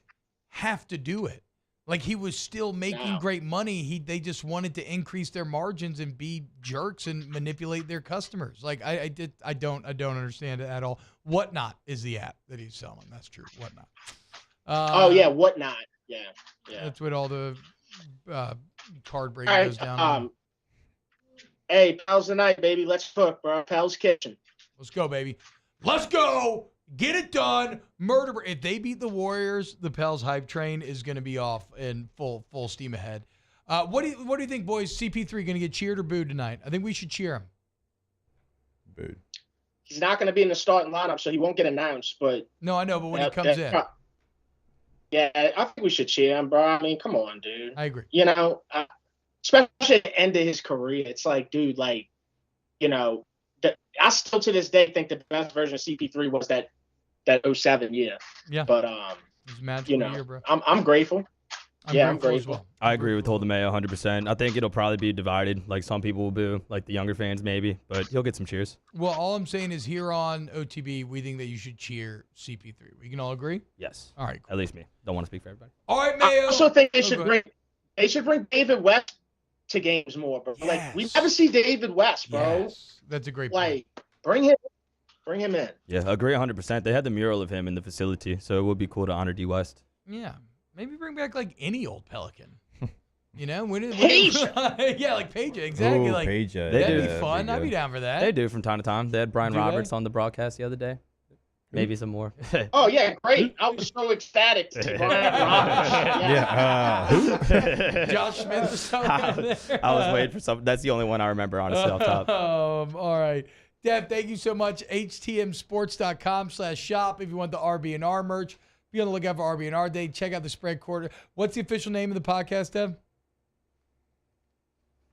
have to do it. Like he was still making great money. They just wanted to increase their margins and be jerks and manipulate their customers. Like I don't understand it at all. Whatnot is the app that he's selling. That's true. Whatnot.
Oh yeah, Whatnot. Yeah.
That's what all the card breaking
All right,
goes down.
Hey, Pels tonight, baby. Let's cook, bro. Pels Kitchen.
Let's go, baby. Let's go. Get it done. Murder. If they beat the Warriors, the Pels hype train is going to be off in full steam ahead. What do you think, boys? CP3 going to get cheered or booed tonight? I think we should cheer him.
Booed.
He's not going to be in the starting lineup, so he won't get announced. But
no, I know. But when he comes in,
yeah, I think we should cheer him, bro. I mean, come on, dude.
I agree.
You know, especially at the end of his career, it's like, dude, like, you know, I still to this day think the best version of CP3 was that 07 year.
Yeah.
But
It's a magical
you know,
year, bro.
I'm grateful.
I'm
I'm
grateful as
grateful.
well.
I agree with Holden Mayo 100%. I think it'll probably be divided. Like some people will boo, like the younger fans maybe, but he'll get some cheers.
Well, all I'm saying is here on OTB, we think that you should cheer CP3. We can all agree?
Yes.
All right.
At least me. Don't want to speak for everybody.
All right,
I
Mayo.
also think they
Oh,
should
go ahead.
bring David West to games more, bro. Like we never see David West, bro.
Yes. That's a great point.
Like bring him in.
Yeah, agree 100%. They had the mural of him in the facility, so it would be cool to honor D West.
Yeah. Maybe bring back like any old Pelican. You know,
Peja.
Yeah, like Peja, exactly.
Ooh,
like
Peja,
that'd
yeah,
be fun.
big
I'd be
go.
down for that.
They do from time to time. They had Brian
Do they?
Roberts on the broadcast the other day. Maybe some more.
Oh yeah, great. I was so ecstatic to see Brian Roberts. Yeah.
Josh Smith or something.
I was waiting for something. That's the only one I remember, honestly, off top.
All right. Dev, thank you so much. htmsports.com/shop if you want the RB&R merch. Be on the lookout for RB&R Day. Check out the spread quarter. What's the official name of the podcast, Dev?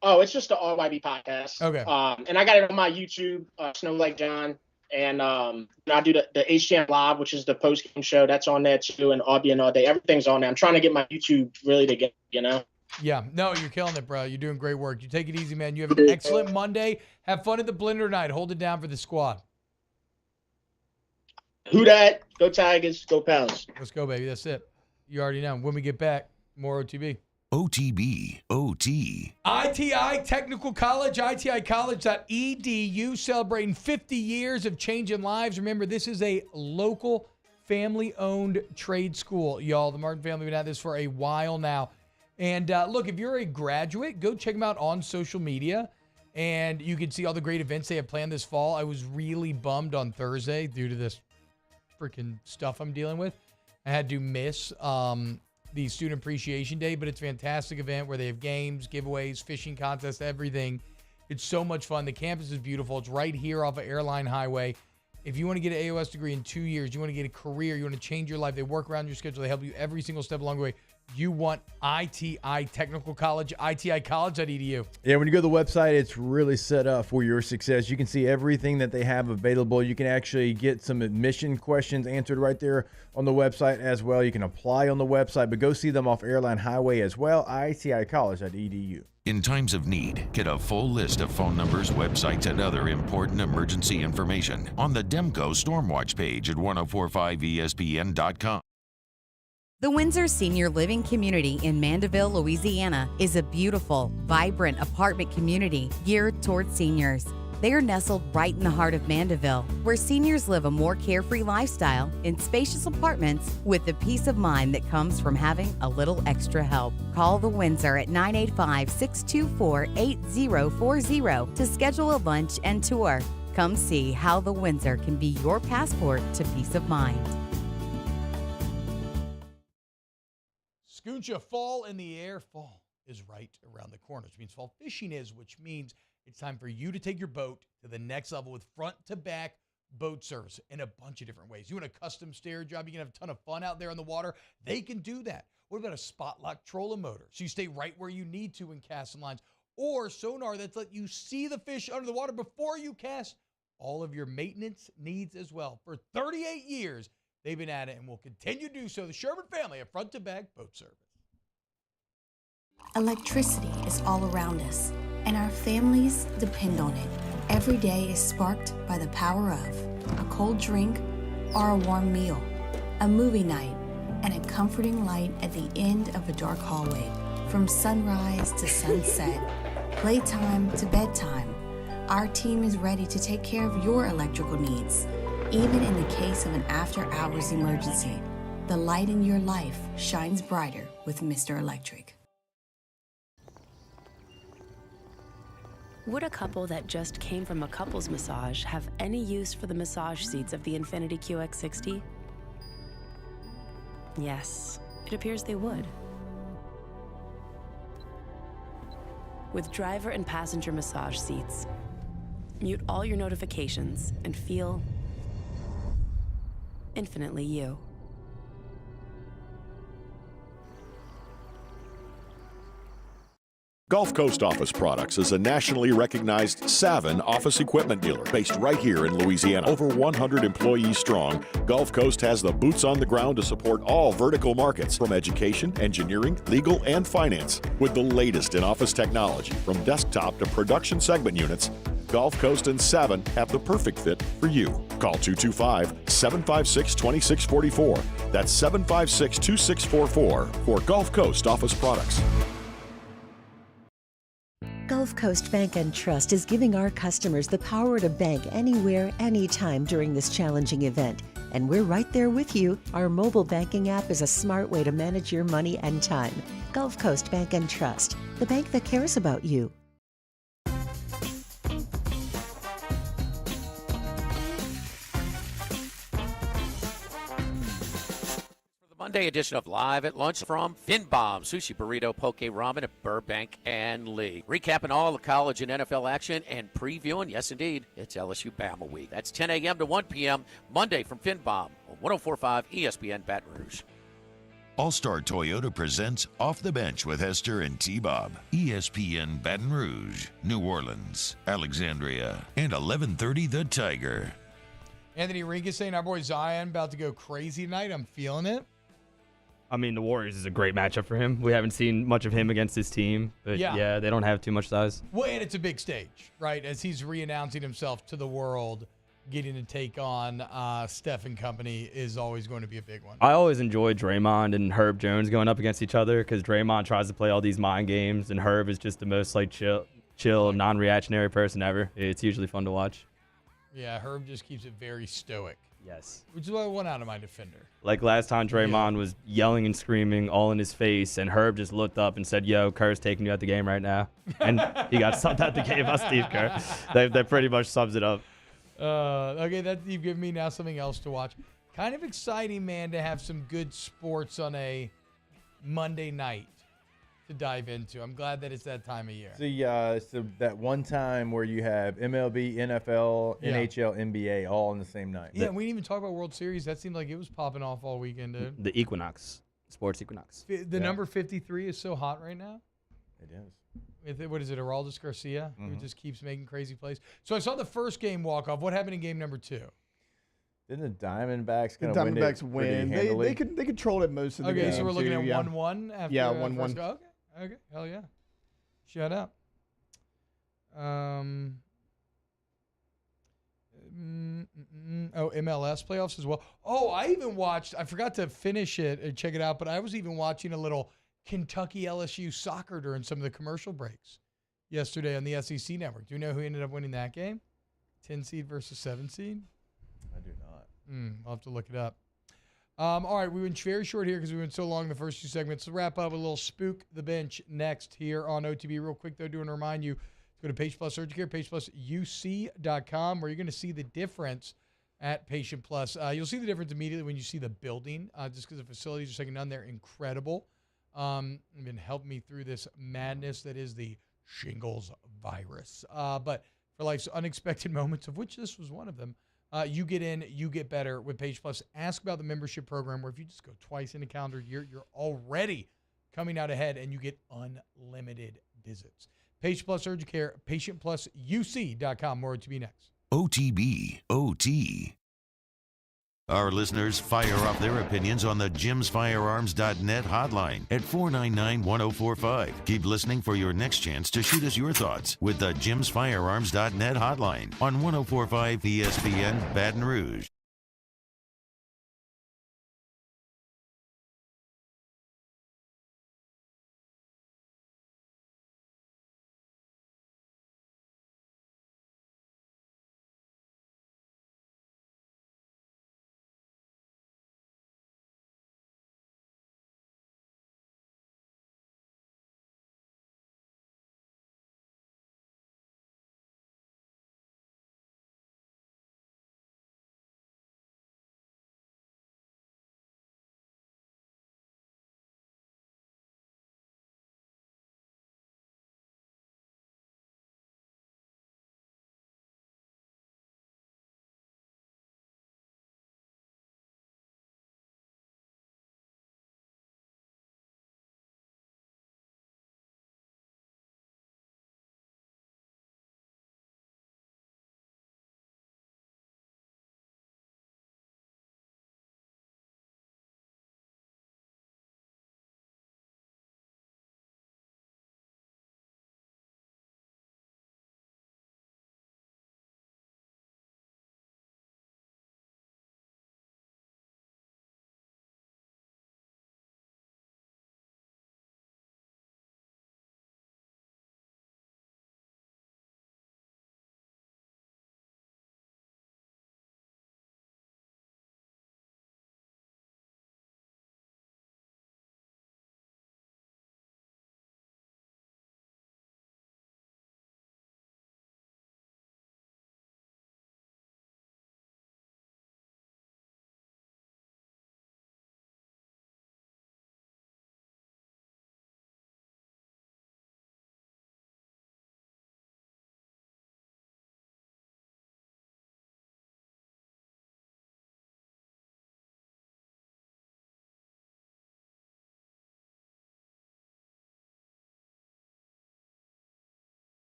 Oh, it's just the RYB podcast.
Okay.
And I got it on my YouTube, Snow Lake John. And I do the HTM Live, which is the post-game show. That's on there too. And RB&R All Day. Everything's on there. I'm trying to get my YouTube really to get,
Yeah. No, you're killing it, bro. You're doing great work. You take it easy, man. You have an excellent Monday. Have fun at the Blender night. Hold it down for the squad.
Who dat? Go Tigers. Go Pels.
Let's go, baby. That's it. You already know. When we get back, more OTB.
OTB, OT.
ITI Technical College, iticollege.edu, celebrating 50 years of changing lives. Remember, this is a local family-owned trade school, y'all. The Martin family have been at this for a while now. And look, if you're a graduate, go check them out on social media. And you can see all the great events they have planned this fall. I was really bummed on Thursday due to this freaking stuff I'm dealing with. I had to miss the Student Appreciation Day, but it's a fantastic event where they have games, giveaways, fishing contests, everything. It's so much fun. The campus is beautiful. It's right here off of Airline Highway. If you want to get an AOS degree in 2 years, you want to get a career, you want to change your life, they work around your schedule, they help you every single step along the way. You want ITI Technical College, iticollege.edu.
Yeah, when you go to the website, it's really set up for your success. You can see everything that they have available. You can actually get some admission questions answered right there on the website as well. You can apply on the website, but go see them off Airline Highway as well, iticollege.edu.
In times of need, get a full list of phone numbers, websites, and other important emergency information on the Demco Stormwatch page at 1045ESPN.com.
The Windsor Senior Living Community in Mandeville, Louisiana is a beautiful, vibrant apartment community geared towards seniors. They are nestled right in the heart of Mandeville, where seniors live a more carefree lifestyle in spacious apartments with the peace of mind that comes from having a little extra help. Call the Windsor at 985-624-8040 to schedule a lunch and tour. Come see how the Windsor can be your passport to peace of mind.
Scooncha, fall in the air. Fall is right around the corner, which means fall fishing is, which means it's time for you to take your boat to the next level with front-to-back boat service in a bunch of different ways. You want a custom stair job, you can have a ton of fun out there on the water. They can do that. What about a spot lock trolling motor? So you stay right where you need to in casting lines. Or sonar that's let you see the fish under the water before you cast. All of your maintenance needs as well. For 38 years, they've been at it and will continue to do so. The Sherman family of front-to-back boat service.
Electricity is all around us, and our families depend on it. Every day is sparked by the power of a cold drink or a warm meal, a movie night, and a comforting light at the end of a dark hallway. From sunrise to sunset, playtime to bedtime, our team is ready to take care of your electrical needs. Even in the case of an after-hours emergency, the light in your life shines brighter with Mr. Electric.
Would a couple that just came from a couples massage have any use for the massage seats of the Infiniti QX60? Yes, it appears they would. With driver and passenger massage seats, mute all your notifications and feel infinitely you.
Gulf Coast Office Products is a nationally recognized Savin office equipment dealer based right here in Louisiana. Over 100 employees strong, Gulf Coast has the boots on the ground to support all vertical markets from education, engineering, legal, and finance. With the latest in office technology from desktop to production segment units, Gulf Coast and Savin have the perfect fit for you. Call 225-756-2644. That's 756-2644 for Gulf Coast Office Products.
Gulf Coast Bank and Trust is giving our customers the power to bank anywhere, anytime during this challenging event. And we're right there with you. Our mobile banking app is a smart way to manage your money and time. Gulf Coast Bank and Trust, the bank that cares about you.
Monday edition of Live at Lunch from Finbomb, Sushi Burrito, Poke Ramen at Burbank and Lee. Recapping all the college and NFL action and previewing, yes indeed, it's LSU-Bama week. That's 10 a.m. to 1 p.m. Monday from Finbomb on 104.5 ESPN Baton Rouge.
All-Star Toyota presents Off the Bench with Hester and T-Bob. ESPN Baton Rouge, New Orleans, Alexandria, and 11:30 The Tiger.
Anthony Rinkus saying our boy Zion about to go crazy tonight. I'm feeling it.
I mean, the Warriors is a great matchup for him. We haven't seen much of him against this team, but yeah, they don't have too much size.
Well, and it's a big stage, right? As he's re-announcing himself to the world, getting to take on Steph and company is always going to be a big one.
I always enjoy Draymond and Herb Jones going up against each other because Draymond tries to play all these mind games, and Herb is just the most like chill, non-reactionary person ever. It's usually fun to watch.
Yeah, Herb just keeps it very stoic.
Yes.
Which is what I want out of my defender.
Like last time, Draymond was yelling and screaming all in his face, and Herb just looked up and said, "Yo, Kerr's taking you out the game right now." And he got subbed out the game by Steve Kerr. That pretty much sums it up.
Okay, you've given me now something else to watch. Kind of exciting, man, to have some good sports on a Monday night to dive into. I'm glad that it's that time of year.
So that one time where you have MLB, NFL, NHL, NBA all on the same night.
Yeah, we didn't even talk about World Series. That seemed like it was popping off all weekend, dude.
The Equinox, sports Equinox.
The number 53 is so hot right now.
It is.
What is it, Aroldis Garcia, who just keeps making crazy plays? So I saw the first game walk off. What happened in game number 2?
Didn't the Diamondbacks kind of win?
Diamondbacks win. They controlled it most of the game.
Okay, so we're looking at 1-1 after.
Yeah, 1-1.
Okay, hell yeah. Shut up. MLS playoffs as well. Oh, I even watched, I forgot to finish it and check it out, but I was even watching a little Kentucky LSU soccer during some of the commercial breaks yesterday on the SEC network. Do you know who ended up winning that game? 10 seed versus 7 seed?
I do not.
I'll have to look it up. All right, we went very short here because we went so long in the first 2 segments. Let's wrap up with a little Spook the Bench next here on OTB. Real quick, though, I do want to remind you, go to Patient Plus Urgent Care, patientplusuc.com, where you're going to see the difference at Patient Plus. You'll see the difference immediately when you see the building, just because the facilities are second to none. They're incredible. They've been helping me through this madness that is the shingles virus. But for life's unexpected moments, of which this was one of them, you get in, you get better with Page Plus. Ask about the membership program, where if you just go twice in a calendar year, you're already coming out ahead and you get unlimited visits. Page Plus Urgent Care, patientplusuc.com. More to be next.
OTB, OT. Our listeners fire off their opinions on the jimsfirearms.net hotline at 499-1045. Keep listening for your next chance to shoot us your thoughts with the jimsfirearms.net hotline on 104.5 ESPN Baton Rouge.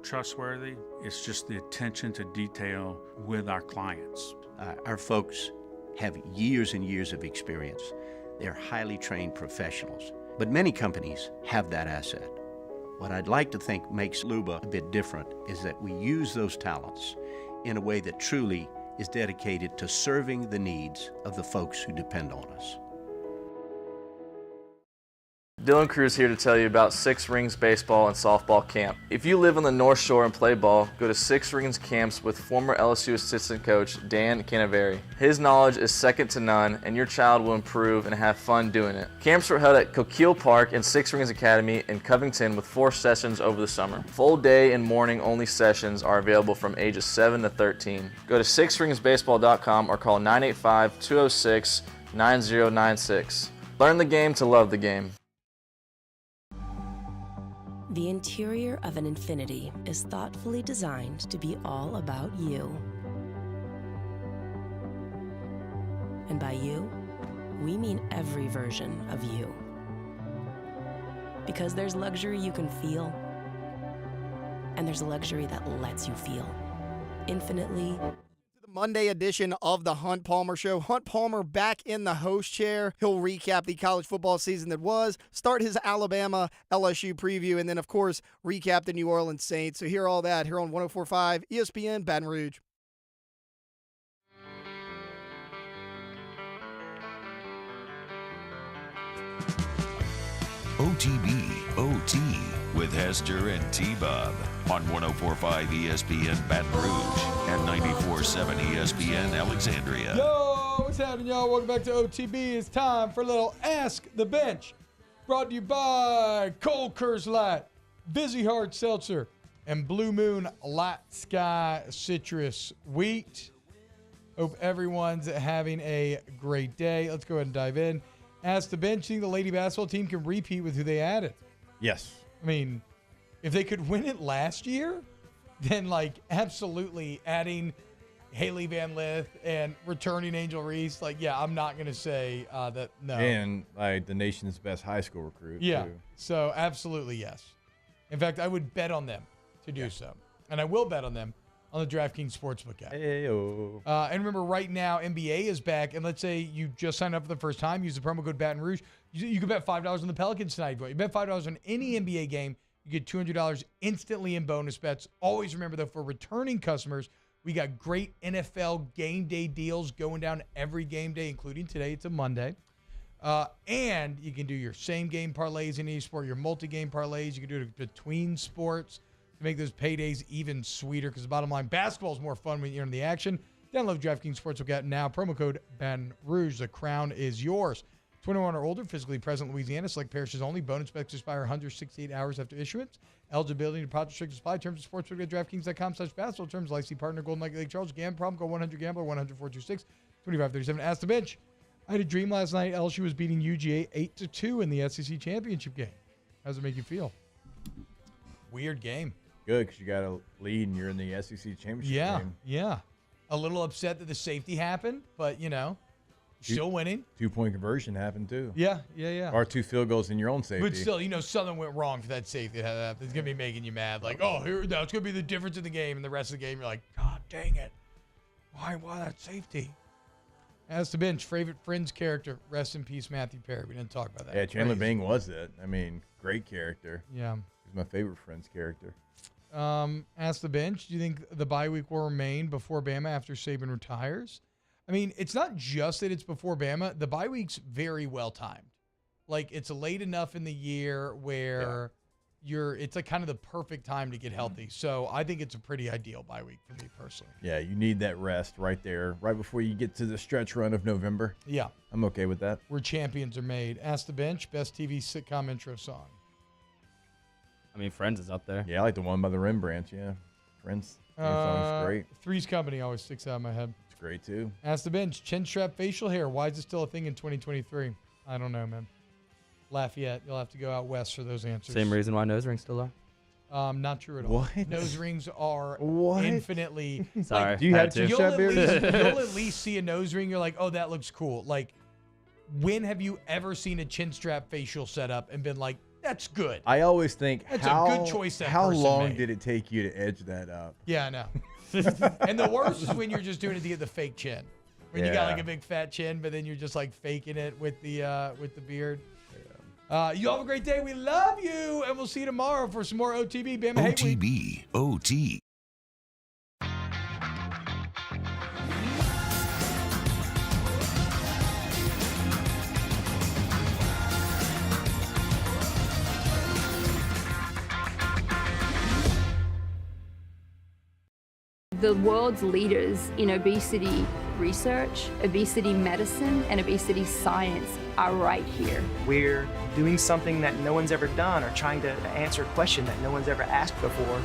trustworthy. It's just the attention to detail with our clients.
Our folks have years and years of experience. They're highly trained professionals, but many companies have that asset. What I'd like to think makes Luba a bit different is that we use those talents in a way that truly is dedicated to serving the needs of the folks who depend on us.
Dylan Cruz here to tell you about Six Rings Baseball and Softball Camp. If you live on the North Shore and play ball, go to Six Rings Camps with former LSU assistant coach Dan Canaveri. His knowledge is second to none, and your child will improve and have fun doing it. Camps were held at Coquille Park and Six Rings Academy in Covington with 4 sessions over the summer. Full day and morning only sessions are available from ages 7 to 13. Go to sixringsbaseball.com or call 985-206-9096. Learn the game to love the game.
The interior of an Infiniti is thoughtfully designed to be all about you. And by you, we mean every version of you. Because there's luxury you can feel, and there's luxury that lets you feel infinitely.
Monday edition of the Hunt Palmer Show. Hunt Palmer back in the host chair. He'll recap the college football season that was, start his Alabama LSU preview, and then, of course, recap the New Orleans Saints. So hear all that here on 104.5 ESPN Baton Rouge.
OTB OT with Hester and T-Bob on 104.5 ESPN Baton Rouge and 94.7 ESPN Alexandria.
Yo, what's happening, y'all? Welcome back to OTB. It's time for a little Ask the Bench. Brought to you by Cold Curse Light, Busy Hard Seltzer, and Blue Moon Light Sky Citrus Wheat. Hope everyone's having a great day. Let's go ahead and dive in. Ask the Bench. Think the Lady Basketball team can repeat with who they added?
Yes.
I mean, if they could win it last year, then, like, absolutely adding Haley Van Lith and returning Angel Reese, like, yeah, I'm not going to say that no.
And, like, the nation's best high school recruit,
yeah,
too.
So absolutely yes. In fact, I would bet on them to do so. And I will bet on them on the DraftKings Sportsbook app.
Ayo.
And remember, right now, NBA is back. And let's say you just signed up for the first time, use the promo code Baton Rouge. You can bet $5 on the Pelicans tonight. You bet $5 on any NBA game, you get $200 instantly in bonus bets. Always remember, though, for returning customers, we got great NFL game day deals going down every game day, including today. It's a Monday. And you can do your same game parlays in any sport, your multi-game parlays. You can do it between sports to make those paydays even sweeter, because the bottom line, basketball is more fun when you're in the action. Download DraftKings Sportsbook app now. Promo code Baton Rouge. The crown is yours. 21 or older, physically present in Louisiana, select parishes only. Bonus bets expire 168 hours after issuance. Eligibility and deposit restrictions apply. Terms of sportsbook at DraftKings.com/basketball. Terms licensee partner Golden Nugget Lake Charles. Gambling problem? Call 1-800-GAMBLER 1-426-2537. Ask the Bench. I had a dream last night. LSU was beating UGA 8-2 in the SEC championship game. How does it make you feel? Weird game.
Good, because you got a lead and you're in the SEC championship game.
Yeah. A little upset that the safety happened, but, you know, still winning.
2-point conversion happened, too.
Yeah.
Or 2 field goals in your own safety.
But still, you know, something went wrong for that safety. It's going to be making you mad. Like, oh, here, that's going to be the difference in the game. And the rest of the game, you're like, God dang it. Why that safety? As the Bench, favorite Friends character. Rest in peace, Matthew Perry. We didn't talk about that.
Yeah, Chandler Bing was it. I mean, great character.
Yeah.
He's my favorite Friends character.
Ask the Bench, do you think the bye week will remain before Bama after Saban retires? I mean, it's not just that it's before Bama. The bye week's very well timed. Like, it's late enough in the year where it's like kind of the perfect time to get healthy. So I think it's a pretty ideal bye week for me personally.
Yeah, you need that rest right there, right before you get to the stretch run of November.
Yeah.
I'm okay with that.
Where champions are made. Ask the Bench, best TV sitcom intro song.
I mean, Friends is up there.
Yeah, I like the one by the Rembrandt. Yeah, Friends. Song's great.
Three's Company always sticks out in my head.
It's great, too.
Ask the Bench, chin strap facial hair. Why is it still a thing in 2023? I don't know, man. Lafayette. You'll have to go out west for those answers.
Same reason why nose rings still are?
Not true at all.
What?
Nose rings are infinitely.
Sorry.
Like,
Do you have chin strap beard?
You'll at least see a nose ring. You're like, oh, that looks cool. Like, when have you ever seen a chin strap facial setup and been like, That's good.
I always think,
That's
how,
a good choice that
how
person
long
made.
did it take you to edge that up?
Yeah, I know. And the worst is when you're just doing it to get the fake chin. When you got like a big fat chin, but then you're just like faking it with the beard. You have a great day. We love you, and we'll see you tomorrow for some more OTB. Bama Hate Week.
OTB, OT.
The world's leaders in obesity research, obesity medicine, and obesity science are right here.
We're doing something that no one's ever done or trying to answer a question that no one's ever asked before.